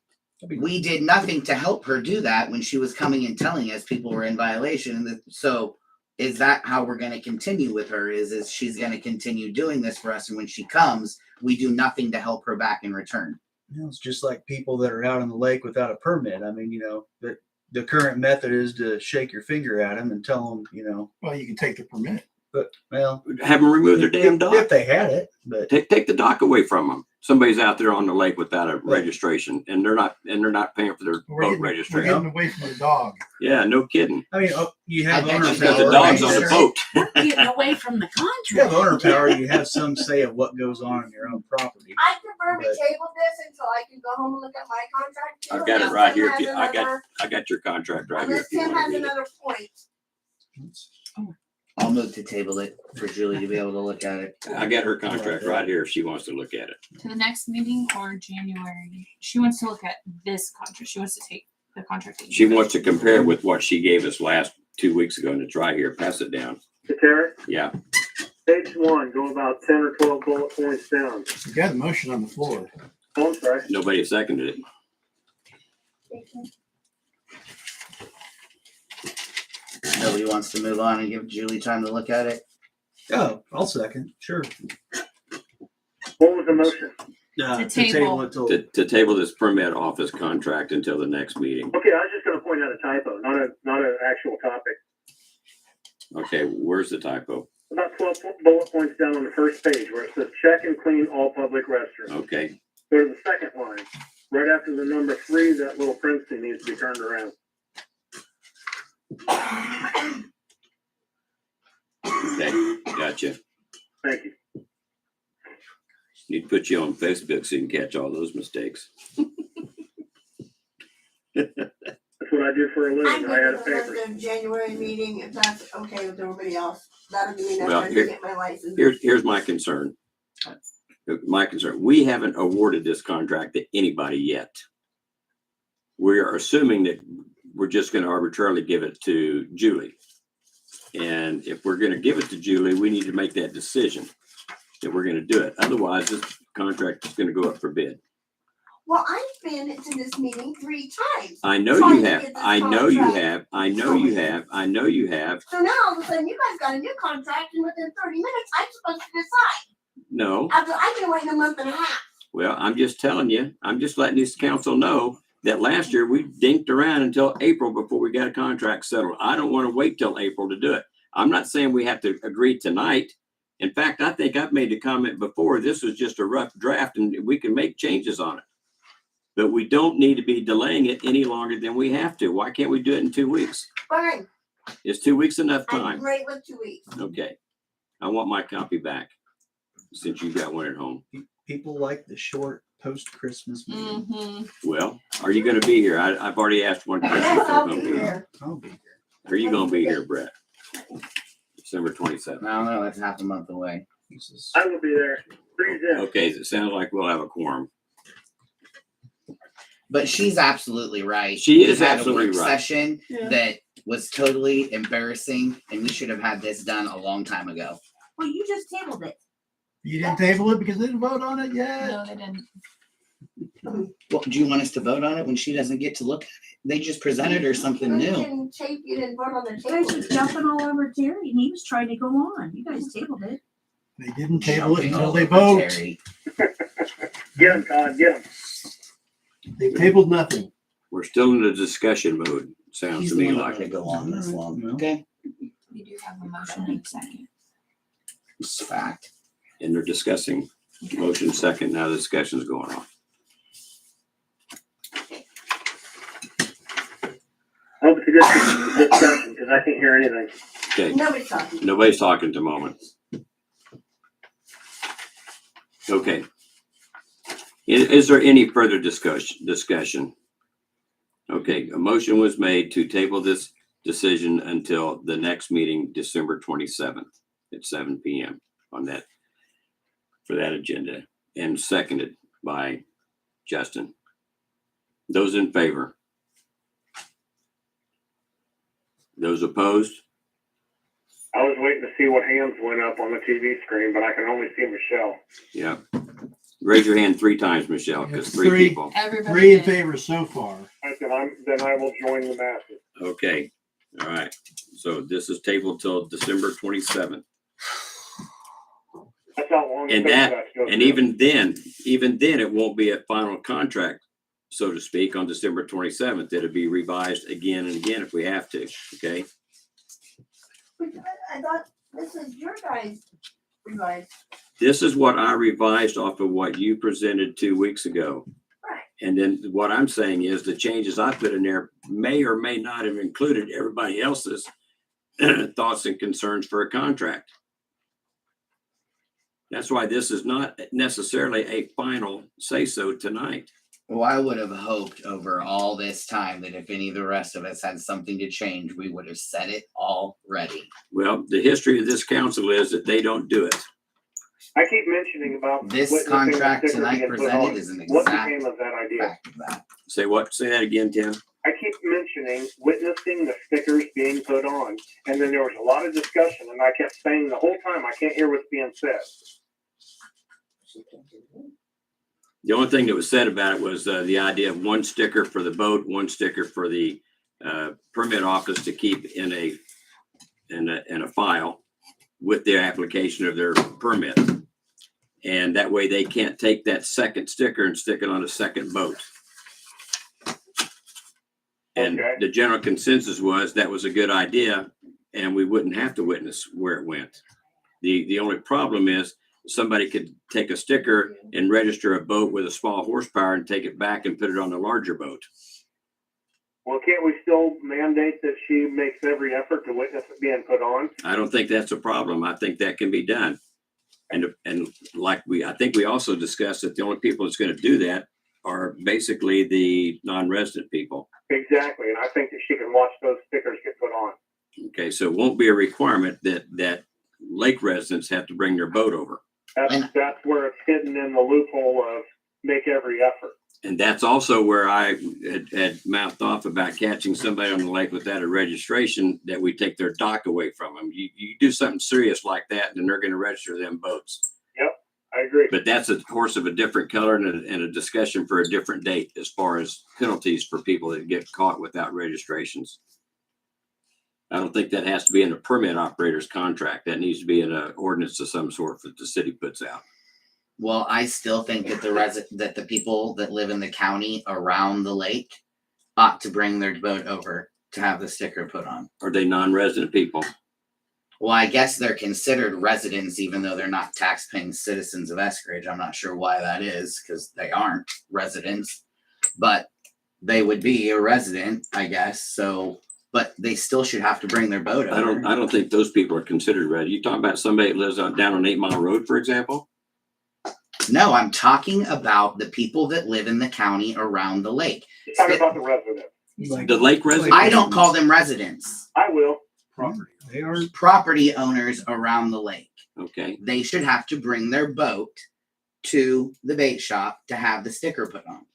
we did nothing to help her do that when she was coming and telling us people were in violation. And so is that how we're going to continue with her? Is she's going to continue doing this for us? And when she comes, we do nothing to help her back in return. You know, it's just like people that are out on the lake without a permit. I mean, the current method is to shake your finger at them and tell them, Well, you can take the permit. but well, Have them remove their damn if dock. they had it, but Take the dock away from them. somebody's out there on the lake without a registration and they're not paying for their We're boat getting, we're registration. getting away from the dog. Yeah, no kidding. I mean, you I have bet owner you Got power. the dogs on the Right? boat. We're getting away from the You have owner contract. power. You have some say of what goes on your own property. I prefer we But- table this until I can go home and look at my contract. too, I've got it unless right Tim here. has I got your contract right here. Unless if you Tim wanna has read it. another point. I'll move to table it for Julie to be able to look at it. I got her contract right here if she wants to look at it. To the next meeting or January? She wants to look at this contract. She wants to take the contract. that you She guys- wants to compare with what she gave us last 2 weeks ago and it's right here. Pass it down. Terry, Yeah. page 1, go about 10 or 12 bullet points down. We got a motion on the floor. Oh, I'm sorry. Nobody seconded it. Nobody wants to move on and give Julie time to look at it. Oh, I'll second. Sure. What was the motion? To table. it till. To table this permit office contract until the next meeting. Okay, I was just gonna point out a typo, not an actual topic. Okay, where's the typo? About 12 bullet points down on the first page where it says check and clean all public restrooms. Okay, Go to the second line. Right after the number 3, that little parenthesis needs to be turned around. okay, gotcha. Thank you. Need to put you on Facebook so you can catch all those mistakes. That's what I do for a I'm living. I had a good for the paper. rest of January meeting, if that's okay with everybody else. That'll give me enough Well, time here- to get my license. Here's my concern. My concern, we haven't awarded this contract to anybody yet. We are assuming that we're just gonna arbitrarily give it to Julie. And if we're gonna give it to Julie, we need to make that decision that we're gonna do it. Otherwise, this contract is gonna go up for bid. Well, I've been to this meeting 3 times. I know Trying you to have, get this I know you contract. have, I know you have, I know you have. So now all of a sudden you guys got a new contract and within 30 minutes I'm supposed to decide. No, After I've been waiting a month and a half. well, I'm just telling you, I'm just letting this council know that last year we dinked around until April before we got a contract settled. I don't want to wait till April to do it. I'm not saying we have to agree tonight. In fact, I think I've made the comment before, this was just a rough draft and we can make changes on it. But we don't need to be delaying it any longer than we have to. Why can't we do it in 2 weeks? Fine, Is 2 weeks enough I'm time? great with 2 weeks. Okay. I want my copy back since you got one at home. People like the short post-Christmas meeting. Mm-hmm. Well, are you gonna be here? I've already asked one question. if they're I'll gonna be here. I'll be here. Are you gonna be here, Brett? December 27th. I don't know, it's half a month away. This is- I will be there. Freeze in. Okay, it sounds like we'll have a quorum. But she's absolutely right. She We is had a absolutely work right. Session Yeah. that was totally embarrassing and we should have had this done a long time ago. Well, you just tabled it. You didn't table it because they didn't vote on it yet? No, they didn't. Well, do you want us to vote on it when she doesn't get to look at it? They just presented her something You new. didn't tape, you didn't vote on the You guys table. just jumping all over Terry and he was trying to go on. You guys tabled it. They didn't table it Jumping until all they over vote. Terry. Get him, Todd, get him. They tabled nothing. We're still in the discussion mode, sounds He's to me not like. gonna go on this long, No. okay? We do have a motion and a second. It's a fact. And they're discussing motion second, now the discussion's going on. Hope it's a good discussion, because I can't hear anything. Okay, Nobody's talking. nobody's talking at the moment. Okay. Is there any further discussion? Okay, a motion was made to table this decision until the next meeting, December 27th at 7 PM on that, for that agenda, and seconded by Justin. Those in favor? Those opposed? I was waiting to see what hands went up on the TV screen, but I can only see Michelle. Yeah. Raise your hand 3 times, Michelle, because 3 Three. people. Everybody 3 in did. favor so far. I said, then I will join the masses. Okay, all right. So this is tabled till December 27th. That's how long. it And takes that- to go And through. even then, it won't be a final contract, so to speak, on December 27th. It'll be revised again and again if we have to, okay? I thought this is your guys' revised. This is what I revised off of what you presented 2 weeks ago. Right. And then what I'm saying is the changes I put in there may or may not have included everybody else's thoughts and concerns for a contract. That's why this is not necessarily a final say-so tonight. Well, I would have hoped over all this time that if any of the rest of us had something to change, we would have said it already. Well, the history of this council is that they don't do it. I keep mentioning about This witnessing the contract sticker tonight being put presented on. is an What exact became of that idea? fact of that. Say what? Say that again, Tim. I keep mentioning witnessing the stickers being put on, and then there was a lot of discussion, and I kept saying the whole time, I can't hear what's being said. The only thing that was said about it was the idea of one sticker for the boat, one sticker for the permit office to keep in a file with their application of their permit. And that way they can't take that second sticker and stick it on a second boat. And Okay. the general consensus was that was a good idea and we wouldn't have to witness where it went. The only problem is somebody could take a sticker and register a boat with a small horsepower and take it back and put it on a larger boat. Well, can't we still mandate that she makes every effort to witness it being put on? I don't think that's a problem. I think that can be done. And like I think we also discussed that the only people that's going to do that are basically the non-resident people. Exactly, and I think that she can watch those stickers get put on. Okay, so it won't be a requirement that lake residents have to bring their boat over. That's where it's hidden in the loophole of make every effort. And that's also where I had mouthed off about catching somebody on the lake without a registration, that we take their dock away from them. You do something serious like that, and they're going to register them boats. Yep, I agree. But that's a horse of a different color and a discussion for a different date as far as penalties for people that get caught without registrations. I don't think that has to be in a permit operator's contract. That needs to be in an ordinance of some sort that the city puts out. Well, I still think that that the people that live in the county around the lake ought to bring their boat over to have the sticker put on. Are they non-resident people? Well, I guess they're considered residents, even though they're not tax-paying citizens of Eskridge. I'm not sure why that is, because they aren't residents, but they would be a resident, I guess. So, but they still should have to bring their boat over. I don't think those people are considered resident. You talking about somebody that lives down on 8 Mile Road, for example? No, I'm talking about the people that live in the county around the lake. You're talking about the residents. The lake residents? I don't call them residents. I will. Property. They are. Property owners around the lake. Okay. They should have to bring their boat to the bait shop to have the sticker put on.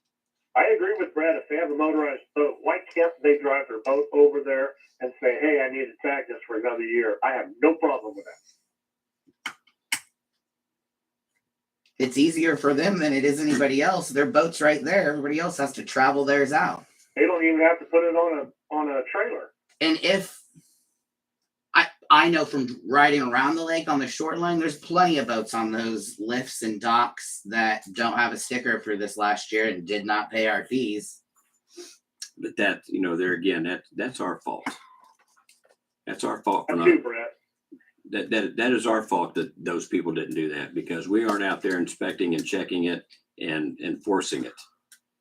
I agree with Brad. If they have a motorized boat, why can't they drive their boat over there and say, hey, I need to tag this for another year? I have no problem with that. It's easier for them than it is anybody else. Their boat's right there. Everybody else has to travel theirs out. They don't even have to put it on a trailer. And if I know from riding around the lake on the shoreline, there's plenty of boats on those lifts and docks that don't have a sticker for this last year and did not pay our fees. But that, there again, that's our fault. That's our fault for That's not. too, Brad. That is our fault that those people didn't do that, because we aren't out there inspecting and checking it and enforcing it.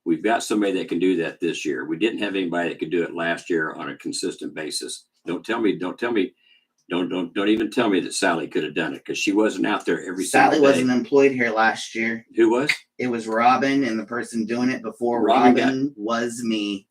We've got somebody that can do that this year. We didn't have anybody that could do it last year on a consistent basis. Don't even tell me that Sally could have done it, because she wasn't out there every Sally single day. wasn't employed here last year. Who was? It was Robin, and the person doing it before Robin Robin was me.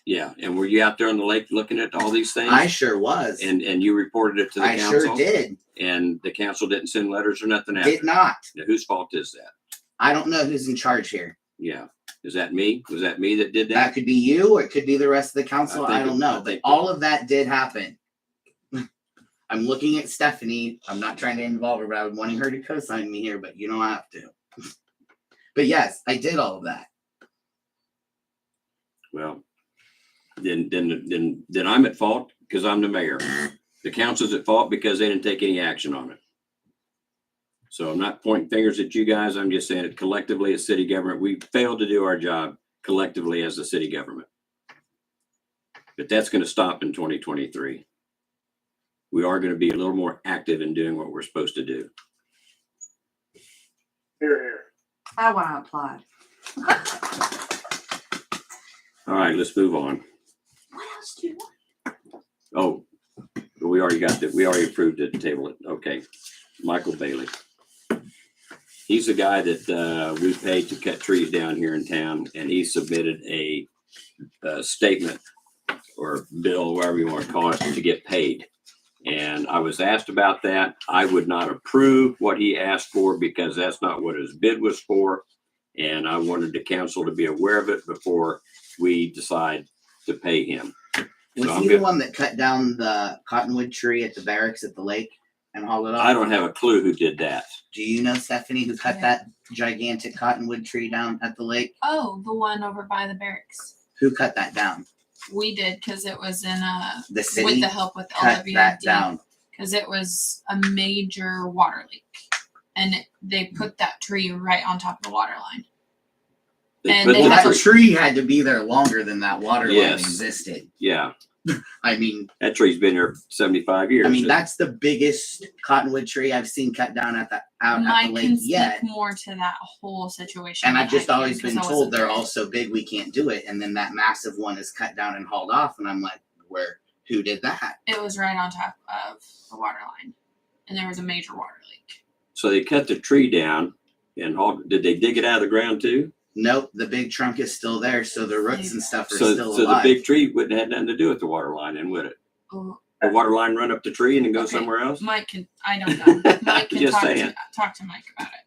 Yeah, and were you out there on the lake looking at all these things? I sure was. And you reported it to the I council? sure did. And the council didn't send letters or nothing after? Did not. Now, whose fault is that? I don't know who's in charge here. Yeah. Is that me? Was that me that did That that? could be you, or it could be the rest of the council. I think I don't it- know. I But think- all of that did happen. I'm looking at Stephanie. I'm not trying to involve her, but I'm wanting her to co-sign me here, but you don't have to. But yes, I did all of that. Well, then I'm at fault because I'm the mayor. The council's at fault because they didn't take any action on it. So I'm not pointing fingers at you guys. I'm just saying that collectively as city government, we failed to do our job collectively as the city government. But that's going to stop in 2023. We are going to be a little more active in doing what we're supposed to do. Here, here. I want to applaud. All right, let's move on. What else do you want? Oh, we already approved it, table it. Okay. Michael Bailey. He's the guy that we paid to cut trees down here in town, and he submitted a statement or bill, whatever you want to call it, to get paid. And I was asked about that. I would not approve what he asked for because that's not what his bid was for. And I wanted the council to be aware of it before we decide to pay him. Was I'm he good. the one that cut down the cottonwood tree at the barracks at the lake and hauled it off? I don't have a clue who did that. Do you know, Stephanie, who cut Yeah. that gigantic cottonwood tree down at the lake? Oh, the one over by the barracks. Who cut that down? We did because it was in The with city the help with cut that LWID down. because it was a major water leak, and they put that tree right on top of the water line. And But they Well, had that to- tree had to be there longer than that water line Yes. existed. Yeah, I mean, that tree's been here 75 years. that's the biggest cottonwood tree I've seen cut down out at Mike the lake can speak yet. more to that whole situation. And than I've just I can, always 'cause been I told wasn't they're there. all so big we can't do it. And then that massive one is cut down and hauled off, and I'm like, who did that? It was right on top of the water line, and there was a major water leak. So they cut the tree down and hauled, did they dig it out of the ground too? Nope, the big trunk is still there, so the roots and stuff are So still the alive. big tree wouldn't have nothing to do with the water line then, would it? Oh, The water line run up the tree and then go Okay. somewhere else? Mike can. I don't know. Mike can Just talk saying. to Mike about it.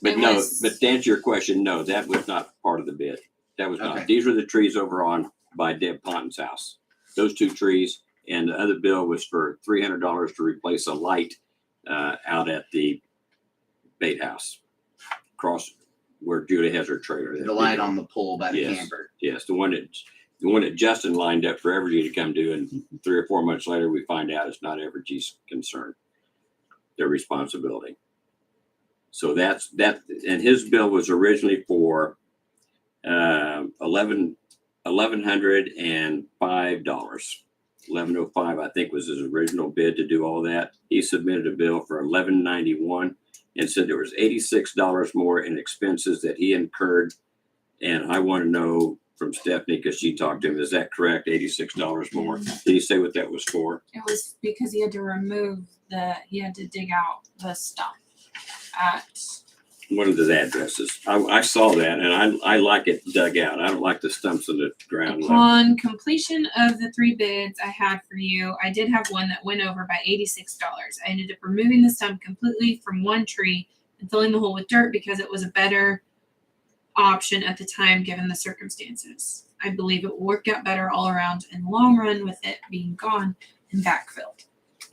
But It no, was- but to answer your question, no, that was not part of the bid. That was not. Okay. These were the trees over on by Deb Ponton's house. Those two trees, and the other bill was for $300 to replace a light out at the bait house, across where Julie has her trailer. The light on the pole by the Yes. camper. Yes, the one that Justin lined up for Evergy to come do, and 3 or 4 months later, we find out it's not Evergy's concern, their responsibility. So that's that, and his bill was originally for $1,105. $1,105, I think, was his original bid to do all that. He submitted a bill for $1,191 and said there was $86 more in expenses that he incurred. And I want to know from Stephanie, because she talked to him, is that correct? $86 more? Did he say what that was for? It was because he had to dig out the stump at. One of his addresses. I saw that, and I like it dug out. I don't like the stumps in the ground level. Upon completion of the 3 bids I had for you, I did have one that went over by $86. I ended up removing the stump completely from one tree and filling the hole with dirt because it was a better option at the time given the circumstances. I believe it will work out better all around in the long run with it being gone and backfilled.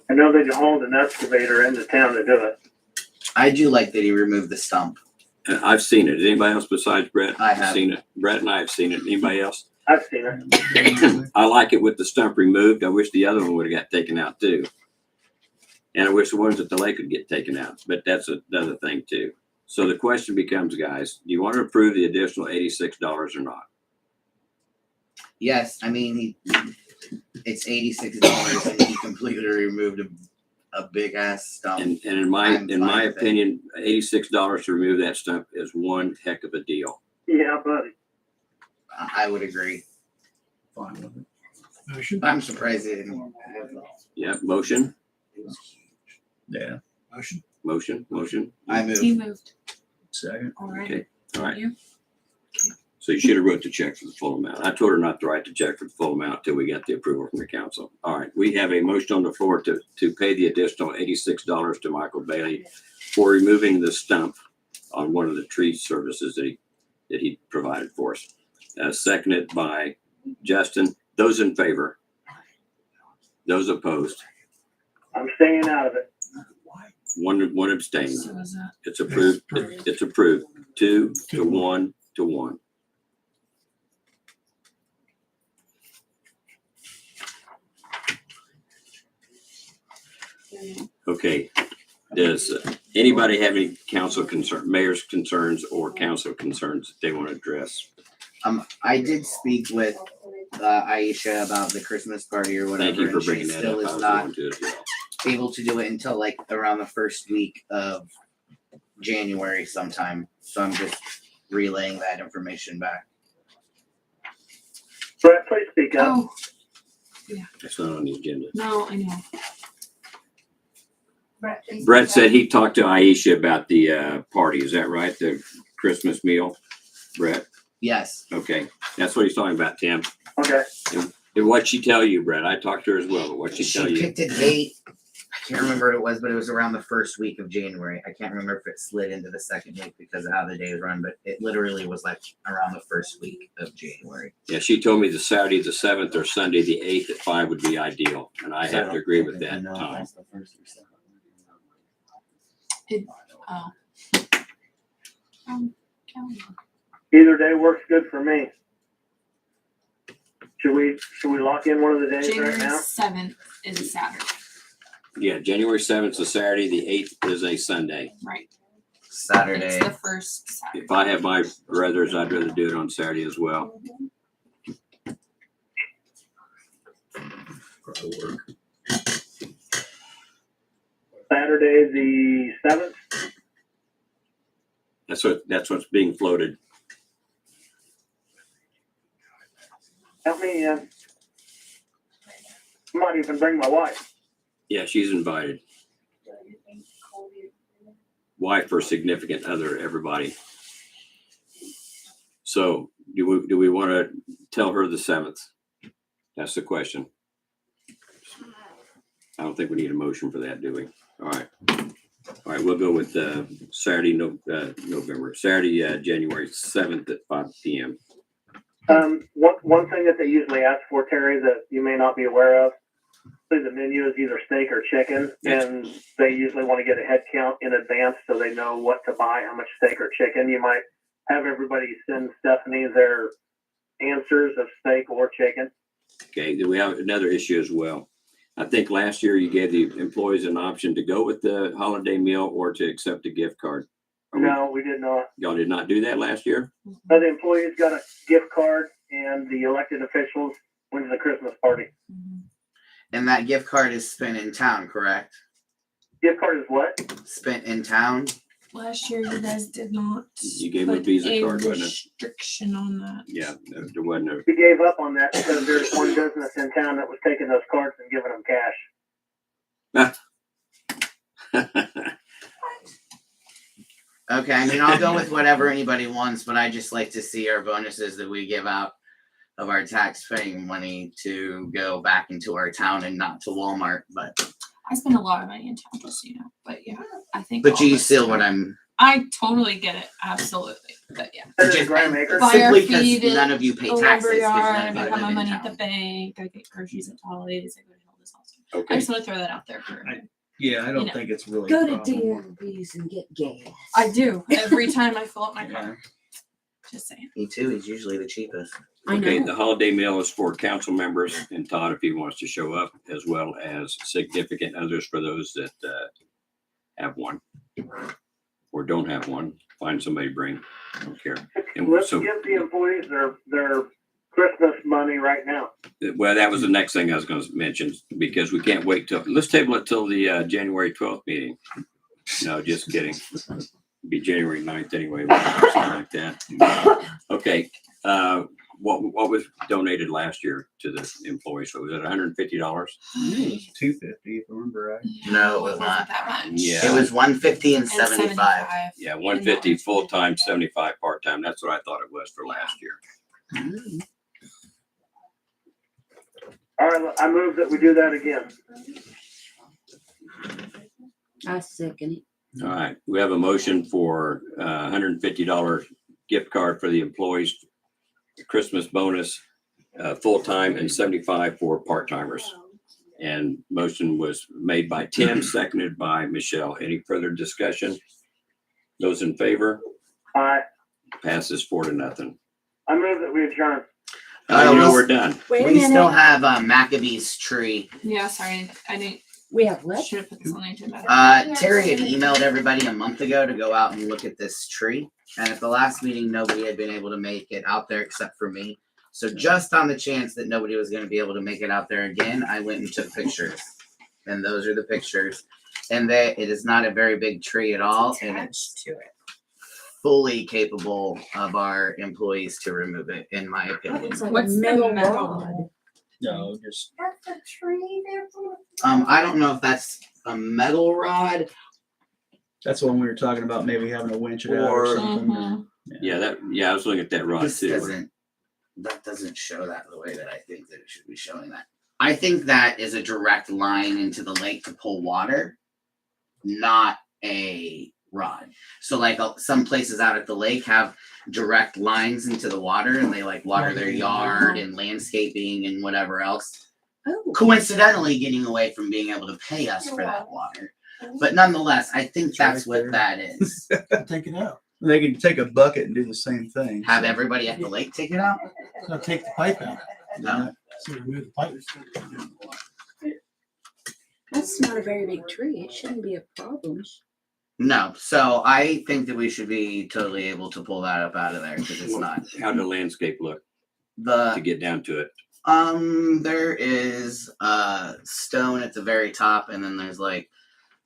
I know that you hauled an excavator into town to do it. I do like that he removed the stump. I've seen it. Anybody else besides Brett? I have. Seen it. Brett and I have seen it. Anybody else? I've seen it. I like it with the stump removed. I wish the other one would have got taken out too. And I wish the ones at the lake would get taken out, but that's another thing too. So the question becomes, guys, do you want to approve the additional $86 or not? Yes, I mean, it's $86 and he completely removed a big ass stump. And in my I'm fine with it. opinion, $86 to remove that stump is one heck of a deal. Yeah, buddy. I would agree. Fine with it. Motion? I'm surprised they didn't. Yeah, motion, Yeah. Motion? I He move. moved. Second. All right. Okay. All right. You? So you should have wrote the check for the full amount. I told her not to write the check for the full amount until we got the approval from the council. All right, we have a motion on the floor to pay the additional $86 to Michael Bailey for removing the stump on one of the tree services that he provided for us. Seconded by Justin. Those in favor? Those opposed? I'm staying out of it. One abstaining. So is that It's approved. It's approved. 2 to 1 to 1. Okay. Does anybody have any council concern, mayor's concerns or council concerns that they want to address? I did speak with Aisha about the Christmas party or whatever. Thank you for and she bringing that still up. I is was not going to as well. able to do it until like around the first week of January sometime. So I'm just relaying that information back. Brett, please speak up. Oh, That's not on the agenda. no, I know. Brett, please Brett speak said he talked to Aisha about the party. Is that right? The Christmas meal? Brett? Yes. Okay. That's what he's talking about, Tim. up. Okay. And what'd she tell you, Brett? I talked to her as well, but what'd she tell She you? picked a date. I can't remember what it was, but it was around the first week of January. I can't remember if it slid into the second week because of how the days run, but it literally was like around the first week of January. Yeah, she told me the Saturday the 7th or Sunday the 8th at 5 would be ideal. And I have to agree with that time. Oh. Calendar. Either day works good for me. Should we lock in one of the days right January now? 7th is a Saturday, Yeah, January 7th is a Saturday, the 8th is a Sunday. right? Saturday. It's the first Saturday. If I have my brothers, I'd rather do it on Saturday as well. Saturday the 7th? That's what's being floated. Help me, I might even bring my wife. Yeah, she's invited. Wife or significant other, everybody. So do we want to tell her the 7th? That's the question. I don't think we need a motion for that, do we? All right. All right, we'll go with Saturday, November, Saturday, January 7th at 5 p.m. One thing that they usually ask for, Terry, that you may not be aware of, the menu is either steak or chicken, Yes. and they usually want to get a head count in advance so they know what to buy, how much steak or chicken. You might have everybody send Stephanie their answers of steak or chicken. Okay, then we have another issue as well. I think last year you gave the employees an option to go with the holiday meal or to accept a gift card. No, we did not. Y'all did not do that last year? The employees got a gift card, and the elected officials went to the Christmas party. And that gift card is spent in town, correct? Gift card is what? Spent in town. Last year, you guys did not. You gave them a put Visa card, wasn't it? Restriction on that. Yeah, there wasn't a, We gave up on that because there's one business in town that was taking those cards and giving them cash. Okay, I mean, I'll go with whatever anybody wants, but I just like to see our bonuses that we give out of our tax paying money to go back into our town and not to Walmart. But I spend a lot of money in town, just so you know. But yeah, I think. but all you this- still what I'm I totally get it, absolutely. But yeah. Senator Grandmaker. Fire simply because feed, none of you pay the taxes. 'cause lumberyard, none I of you have live my in money at the town. bank, I get groceries at Ollie's, I go to Hilda's also. I okay. just want to throw that out there for. Yeah, I You don't know. think it's really. Go a to problem. DMV's and get gas. I do every time I fill up my car. Just saying. Me too. He's usually the cheapest. I Okay, know. the holiday meal is for council members and Todd if he wants to show up, as well as significant others for those that have one or don't have one. Find somebody to bring. I don't care. And Let's so, give the employees their Christmas money right now. well, that was the next thing I was going to mention because we can't wait till. Let's table it till the January 12th meeting. No, just kidding. Be January 9th anyway, something like that. Okay, what was donated last year to the employees? So was it $150? $250 if I remember right. No, it was wasn't not. that much. Yeah. It was 150 and And 75. Yeah, 150 full-time, 75 part-time. That's what I thought it was for last year. All right, I move that we do that again. I second it. All right, we have a motion for $150 gift card for the employees, Christmas bonus, full-time, and 75 for part-timers. And motion was made by Tim, seconded by Michelle. Any further discussion? Those in favor? Passes 4-0. I move that we adjourn. You know we're done. Wait a We still minute. have Maccabee's tree. Yeah, sorry, I didn't. We have what? Should have put this on the agenda. Terry had emailed everybody a month ago to go out and look at this tree. And at the last meeting, nobody had been able to make it out there except for me. So just on the chance that nobody was going to be able to make it out there again, I went and took pictures. And those are the pictures. And it is not a very big tree at all, and it's Attached to it. fully capable of our employees to remove it, in my opinion. It's like a What's the metal metal? rod. No, just That's a tree there. I don't know if that's a metal rod. that's the one we were talking about. Maybe having to winch it out or Or- something. Yeah, I was looking at that rod This too. doesn't show that the way that I think that it should be showing that. I think that is a direct line into the lake to pull water, not a rod. So like some places out at the lake have direct lines into the water, and they like water their yard and landscaping and whatever else. Oh, Coincidentally getting away from being able to pay us for that water. But nonetheless, I think It's right that's what there. that is. Take it out. They can take a bucket and do the same thing. Have everybody at the lake take it out? So take the pipe out. No. So remove the pipe. that's not a very big tree. It shouldn't be a problem. No. So I think that we should be totally able to pull that up out of there because it's not. How'd the landscape look to The get down to it? there is a stone at the very top, and then there's like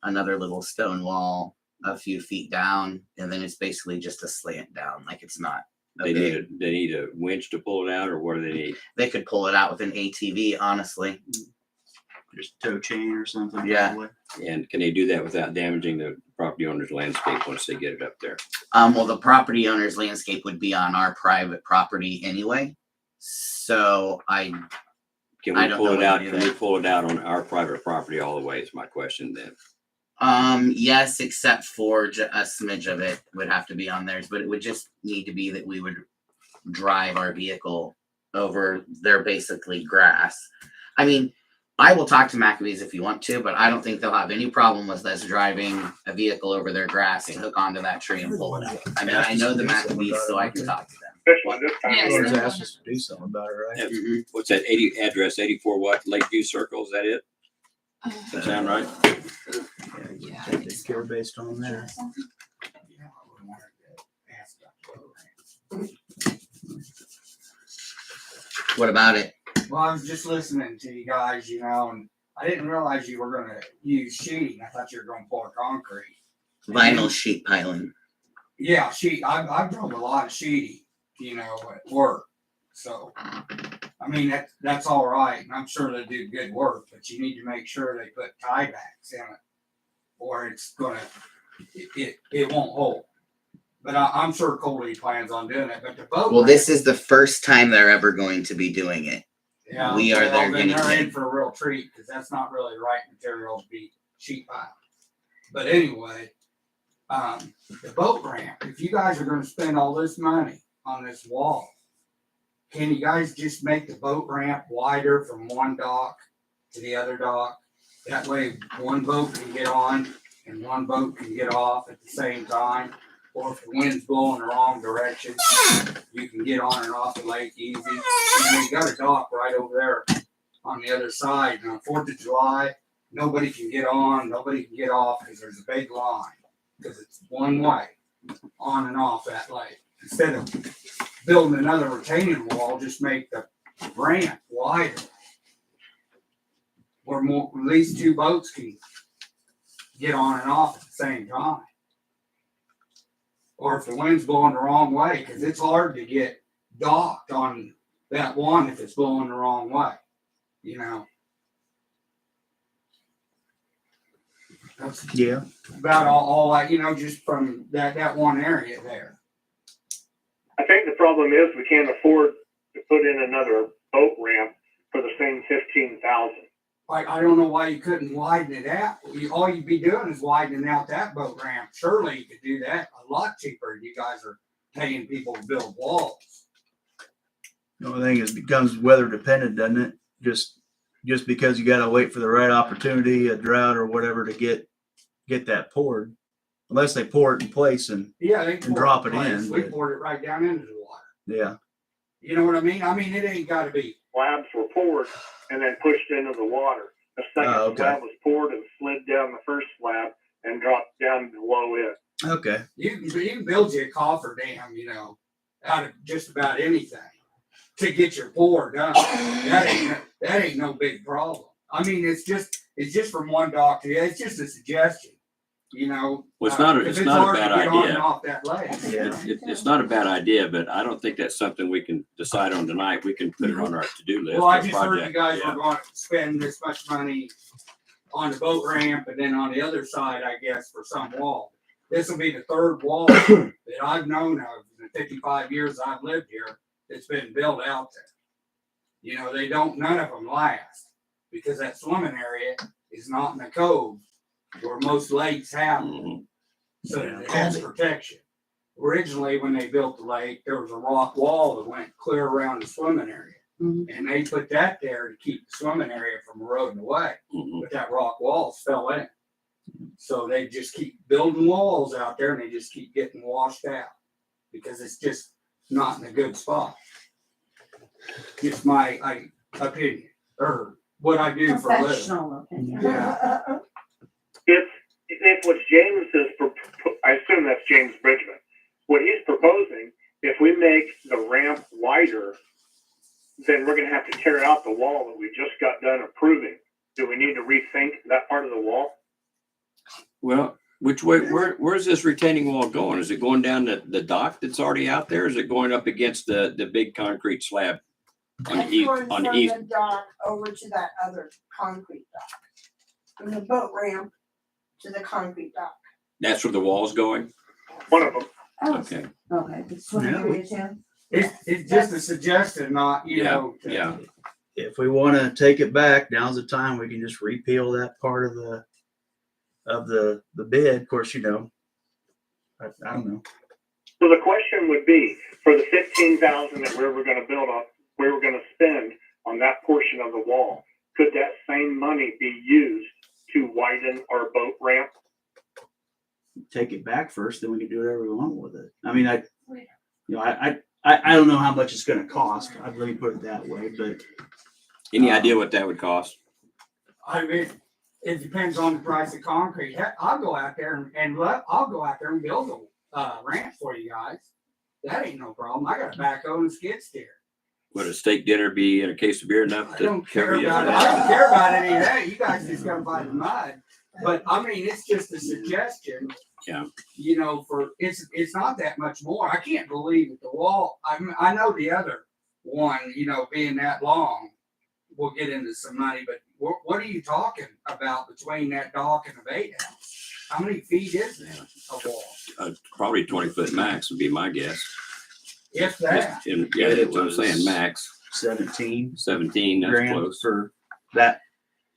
another little stone wall a few feet down, and then it's basically just a slant down. Like it's not. They need a winch to pull it out, or what do they need? They could pull it out with an ATV, honestly. Just tow chain or something. Yeah. probably. And can they do that without damaging the property owner's landscape once they get it up there? Well, the property owner's landscape would be on our private property anyway. So Can I we don't pull know it what to out? do Can we there. pull it out on our private property all the way? Is my question then. yes, except for a smidge of it would have to be on theirs, but it would just need to be that we would drive our vehicle over their basically grass. I mean, I will talk to Maccabees if you want to, but I don't think they'll have any problem with us driving a vehicle over their grass and hook onto that tree and pull it out. I mean, I know the Maccabees, so I can talk to them. Especially this time of Yes. year. Lord's asked us to do something about it, right? Yeah. Mhm. What's that? Address 84 what? Lakeview Circle? Is that it? Does that sound right? Yeah, take care based on that. What about it? Well, I was just listening to you guys, and I didn't realize you were gonna use sheeting. I thought you were gonna pour concrete. Vinyl sheet piling. Yeah, sheet. I've drove a lot of sheeting, at work. So, I mean, that's all right. And I'm sure they do good work, but you need to make sure they put tiebacks in it, or it's it won't hold. But I'm sure Coley plans on doing it. But the boat. Well, this is the first time they're ever going to be doing it. Yeah, we are their then guinea they're in pig. for a real treat because that's not really the right material to be sheet pile. But anyway, the boat ramp. If you guys are going to spend all this money on this wall, can you guys just make the boat ramp wider from one dock to the other dock? That way, one boat can get on and one boat can get off at the same time. Or if the wind's blowing the wrong direction, you can get on and off the lake easy. You got a dock right over there on the other side. And on 4th of July, nobody can get on, nobody can get off because there's a big line. Because it's one way on and off that lake. Instead of building another retaining wall, just make the ramp wider. Where at least two boats can get on and off at the same time. Or if the wind's blowing the wrong way, because it's hard to get docked on that one if it's blowing the wrong way, That's Yeah. about all I, just from that one area there. I think the problem is we can't afford to put in another boat ramp for the same 15,000. I don't know why you couldn't widen it out. All you'd be doing is widening out that boat ramp. Surely you could do that a lot cheaper. You guys are paying people to build walls. The only thing is, it becomes weather dependent, doesn't it? Just because you got to wait for the right opportunity, a drought or whatever, to get that poured. Unless they pour it in place and Yeah, they And drop it place. in, We but- poured it right down into the water. yeah. You know what I mean? I mean, it ain't got to be. Slabs were poured and then pushed into the water. The second Oh, okay. slab was poured and slid down the first slab and dropped down below it. Okay. You can build you a cofferdam, out of just about anything to get your pour done. That ain't no big problem. I mean, it's just It's just from one dock to the other. It's just a suggestion, you know. Well, it's not a- 'cause it's not a hard to bad get on idea. and off that lake. It's not a bad idea, but I don't think that's something we can decide on tonight. We can put it on our to-do list. Well, I for a just heard you project. guys Yeah. were going to spend this much money on the boat ramp and then on the other side, I guess, for some wall. This will be the third wall that I've known of in the 55 years I've lived here that's been built out there. You know, none of them last because that swimming area is not in the cove where most lakes have them. Mhm. So it has protection. Originally, when they built the lake, there was a rock wall that went clear around the swimming area. Mhm. And they put that there to keep the swimming area from eroding away. Mhm. But that rock walls fell in. So they just keep building walls out there and they just keep getting washed out because it's just not in a good spot. Just my opinion or what I do for a living. Professional opinion. Yeah. If what James is, I assume that's James Bridgman, what he's proposing, if we make the ramp wider, then we're gonna have to tear out the wall that we just got done approving. Do we need to rethink that part of the wall? Well, which way, where's this retaining wall going? Is it going down the dock that's already out there? Is it going up against the big concrete slab on the That's east, going on the from east? the dock over to that other concrete dock. From the boat ramp to the concrete dock. That's where the wall's going? One of them. Okay. Okay, the swimming Yeah. area too. It's just a suggestion, not, you Yeah, know. yeah. If we want to take it back, now's the time. We can just repeal that part of the bid. Of course, you know, I don't know. So the question would be, for the 15,000 that we were gonna build on, we were gonna spend on that portion of the wall, could that same money be used to widen our boat ramp? Take it back first, then we can do whatever we want with it. I mean, I don't know how much it's going to cost. I'd really put it that way, but Any idea what that would cost? I mean, it depends on the price of concrete. Heck, I'll go out there I'll go out there and build a ramp for you guys. That ain't no problem. I got a backhoe and skid steer. Would a steak dinner be and a case of beer enough I to don't care cover you? about it. I don't care about any of that. You guys just gotta buy the mud. But I mean, it's just a suggestion. Yeah. You know, it's not that much more. I can't believe that the wall, I know the other one, you know, being that long, we'll get into some money, but what are you talking about between that dock and the bait house? How many feet is that of wall? Probably 20-foot max would be my guess. If that. Yeah, that's what I'm saying, max. 17 17, that's grand close. for that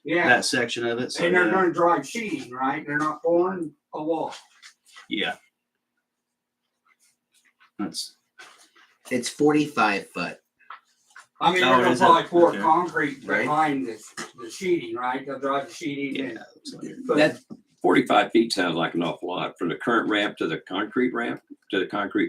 Yeah. section of it. So And they're yeah. gonna drive sheeting, right? They're not pouring a wall. Yeah. That's It's 45 foot. I mean, Oh, they're gonna is it? probably pour Okay. concrete Right. behind the sheeting, right? They'll drive the sheeting in. looks like it. But That 45 feet sounds like an awful lot. From the current ramp to the concrete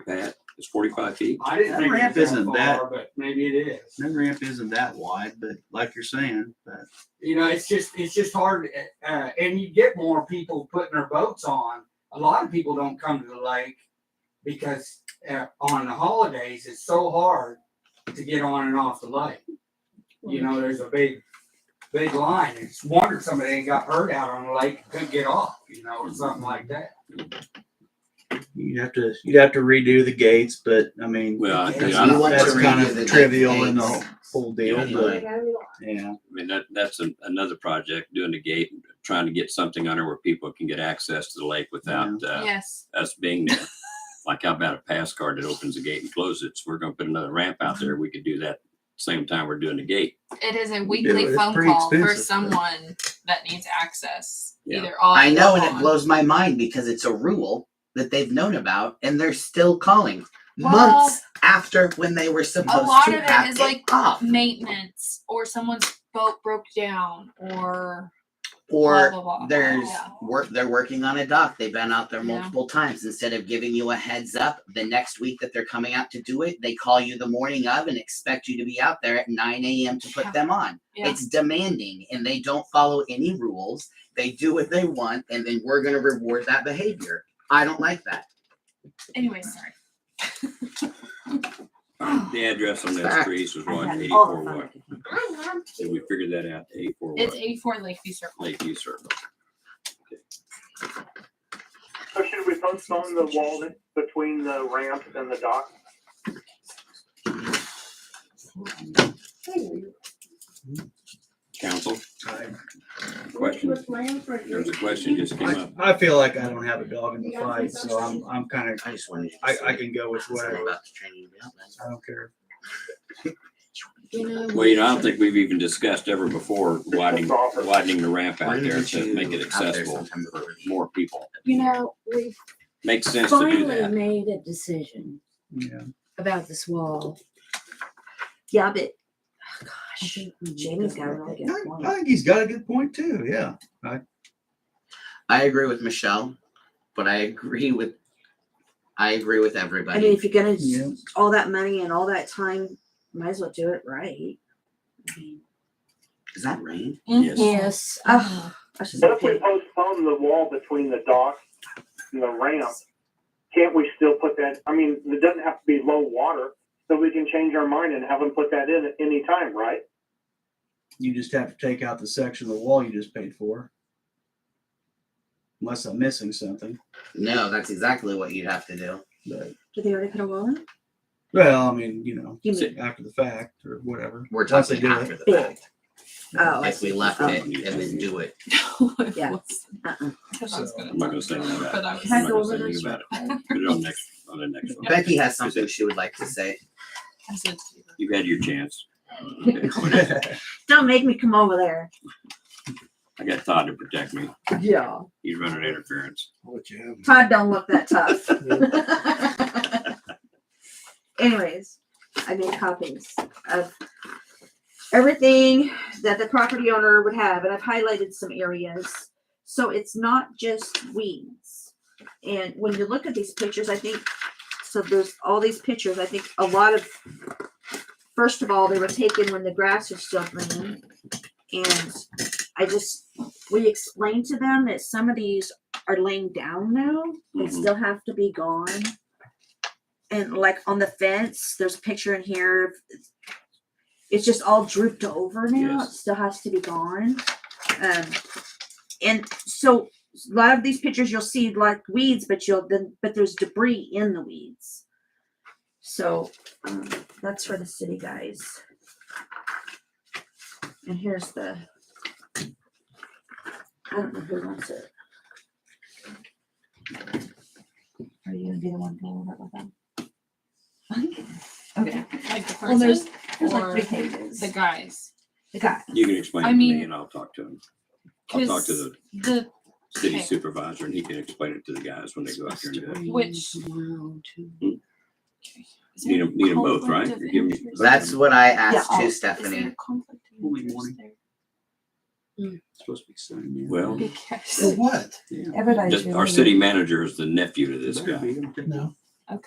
pad, it's 45 feet. I didn't That think ramp it was isn't that that- far, but maybe it is. That ramp isn't that wide, but like you're saying, but You know, it's just hard, and you get more people putting their boats on. A lot of people don't come to the lake because on the holidays, it's so hard to get on and off the lake. You know, there's a big line. It's a wonder somebody ain't got hurt out on the lake and couldn't get off, you know, or something like that. you'd have to redo the gates. But I mean, Well, I If think you I want that's to kind redo the of trivial gates, in the whole deal. Yeah, But Yeah. yeah, mean, that's another project, doing the gate, trying to get something under where people can get access to the lake without Yes. us being there. Like how about a pass card that opens the gate and closes it? So we're gonna put another ramp out there. We could do that same time we're doing the gate. It is a weekly it's phone pretty call for expensive, but- someone that needs access, Yeah. either off I know, or and it on. blows my mind because it's a rule that they've known about, and they're still calling Well, months after when they were supposed lot to of it have is it like off. maintenance, or someone's boat broke down, or Or blah, blah, blah. there's Yeah. they're working on a dock. They've been out there Yeah. multiple times. Instead of giving you a heads up the next week that they're coming out to do it, they call you the morning of and expect you to be out there at 9 a.m. to put Yeah. them on. Yeah. It's demanding, and they don't follow any rules. They do what they want, and then we're going to reward that behavior. I don't like that. Anyway, sorry. The address on that Back. street was I what, had all 84 the what? fun. Did we figure that out? 84 It's what? 84 Lakeview Circle. Lakeview Circle. So should we postpone the wall between the ramp and the dock? Council? Question? There's a question just came up. I feel like I don't have a dog in the fight, so I'm kind of, I just wanted. I can go with Sorry whatever. about the training. I don't care. Well, I don't think we've even discussed ever before widening the ramp out there to make it accessible for more people. We've Makes sense to do finally that. made a decision Yeah. about this wall. Yeah, but I think Jamie's got a really good point. I think he's got a good point too. Yeah. I agree with Michelle, but I agree with everybody. I mean, if you're gonna Yeah. all that money and all that time, might as well do it right. I mean, Is that rain? Yes. Yes. that's just What if we postpone the wall between the dock and the ramp? Can't we still put that, I mean, it doesn't have to be low water, so we can change our mind and have them put that in at any time, right? You just have to take out the section of the wall you just paid for. Unless I'm missing something. No, that's exactly what you'd have to do. But, Did they already put a wall in? well, I mean, you know, You mean- after the fact or whatever. We're Once they talking do after it. the fact. Oh, I If we see. left Oh, it and then do it. Yeah. Because I was So, gonna I'm not gonna say talk anything about it, about but I it. was. Can I I'm not go gonna over say anything this? about it. Put it on the next one. Becky has something she would like to say. I said, You've had your chance. Okay. Don't make me come over there. I got Todd to protect me. Yeah. He's running interference. I'll let you have them. Todd don't look that tough. Anyways, I made copies of everything that the property owner would have, and I've highlighted some areas. So it's not just weeds. And when you look at these pictures, I think, so there's all these pictures, I think a lot of, first of all, they were taken when the grass was still green. And we explained to them that some of these are laying down now. They Mhm. still have to be gone. And like on the fence, there's a picture in here. It's just all drooped over now. Yes. It still has to be gone. And so a lot of these pictures you'll see like weeds, but there's debris in the weeds. So that's for the city guys. And here's the. I don't know who wants it. Are you gonna be the one going over it with them? Okay. like the Well, there's person like or 3 pages. the guys. The guy. You can explain I it to mean, me and I'll talk to him. I'll talk to the The city okay. supervisor and he can explain it to the guys when they go out there and do it. Which- Is there Need them both, conflict right? of You're giving me- interest? That's what I asked Yeah, too, Is there Stephanie. a conflict of Only interest morning. there? It's supposed to be sunny. Well, For Because, what? Everybody's just our city manager is the nephew to this guy. No.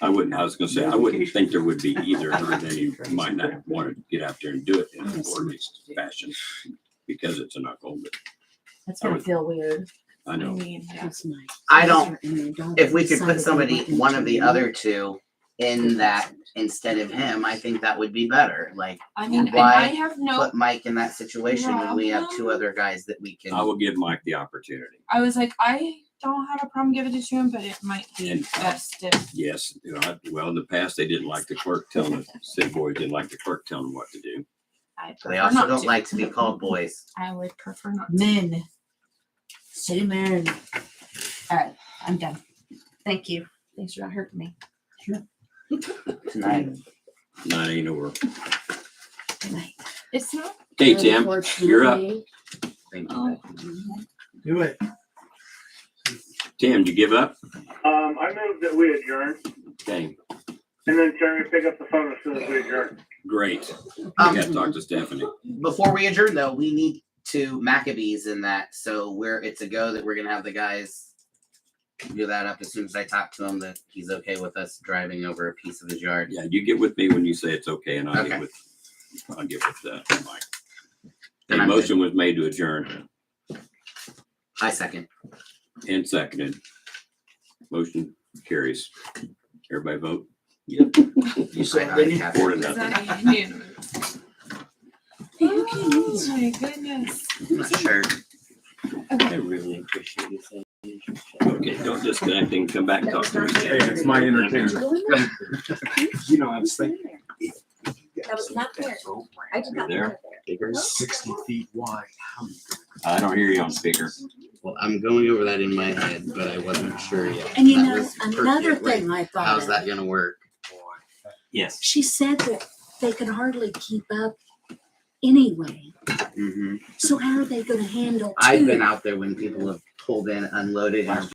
I was gonna say, I wouldn't think there would be either, other than you might not want to get out there and do it in an organized fashion because it's a knuckle, but That's I gonna would- feel weird. I I know. mean, yeah. That's nice. I don't, Don't if we could decide put they somebody, want them one to of the leave. other two in that instead of him, I think that would be better. Like, I mean, and Why I have no, put Mike in that situation when we have two Problem. other guys that we I can. will give Mike the opportunity. I was like, I don't have a problem giving it to him, but it might be And- best if, Yes, well, in the past, they didn't like the clerk telling the city boys didn't like the clerk telling them what to do. I They prefer also not don't to. like to be called boys. I would prefer not to. Men. City man. Alright, I'm done. Thank you. Thanks for not hurting me. Tonight. Not ain't over. Good night. It's not, Okay, Tim, you're up. Unfortunately, Thank you. oh, Do it. Tim, did you give up? I moved that we adjourn, Okay, and then Terry pick up the phone as soon as we adjourn. great. We got to Um, talk to Stephanie. before we adjourn though, we need to Maccabees in that. So it's a go that we're going to have the guys do that up as soon as I talk to him that he's okay with us driving over a piece of his yard. Yeah, you get with me when you say it's okay and I'll Okay. get with Mike. Then A I'm good. motion was made to adjourn I second. and seconded. Motion carries. Everybody vote. You I saw got it, it didn't you? captured. Four to Is nothing. that unanimous? Oh my goodness. I'm not sure. I really appreciate it. Okay, don't disconnect and come back and talk to me. Hey, it's my entertainment. You know, I was thinking. That was not there. I did You're not there? put it there. 60 feet wide. How you I don't hear you on speaker. Well, I'm going over that in my head, but I wasn't sure yet. And you That know, was another pertinent, right? thing I thought How's of, that gonna work? Yes. she said that they can hardly keep up anyway. Mm-hmm. So how are they gonna handle two? I've been out there when people have pulled in, unloaded, and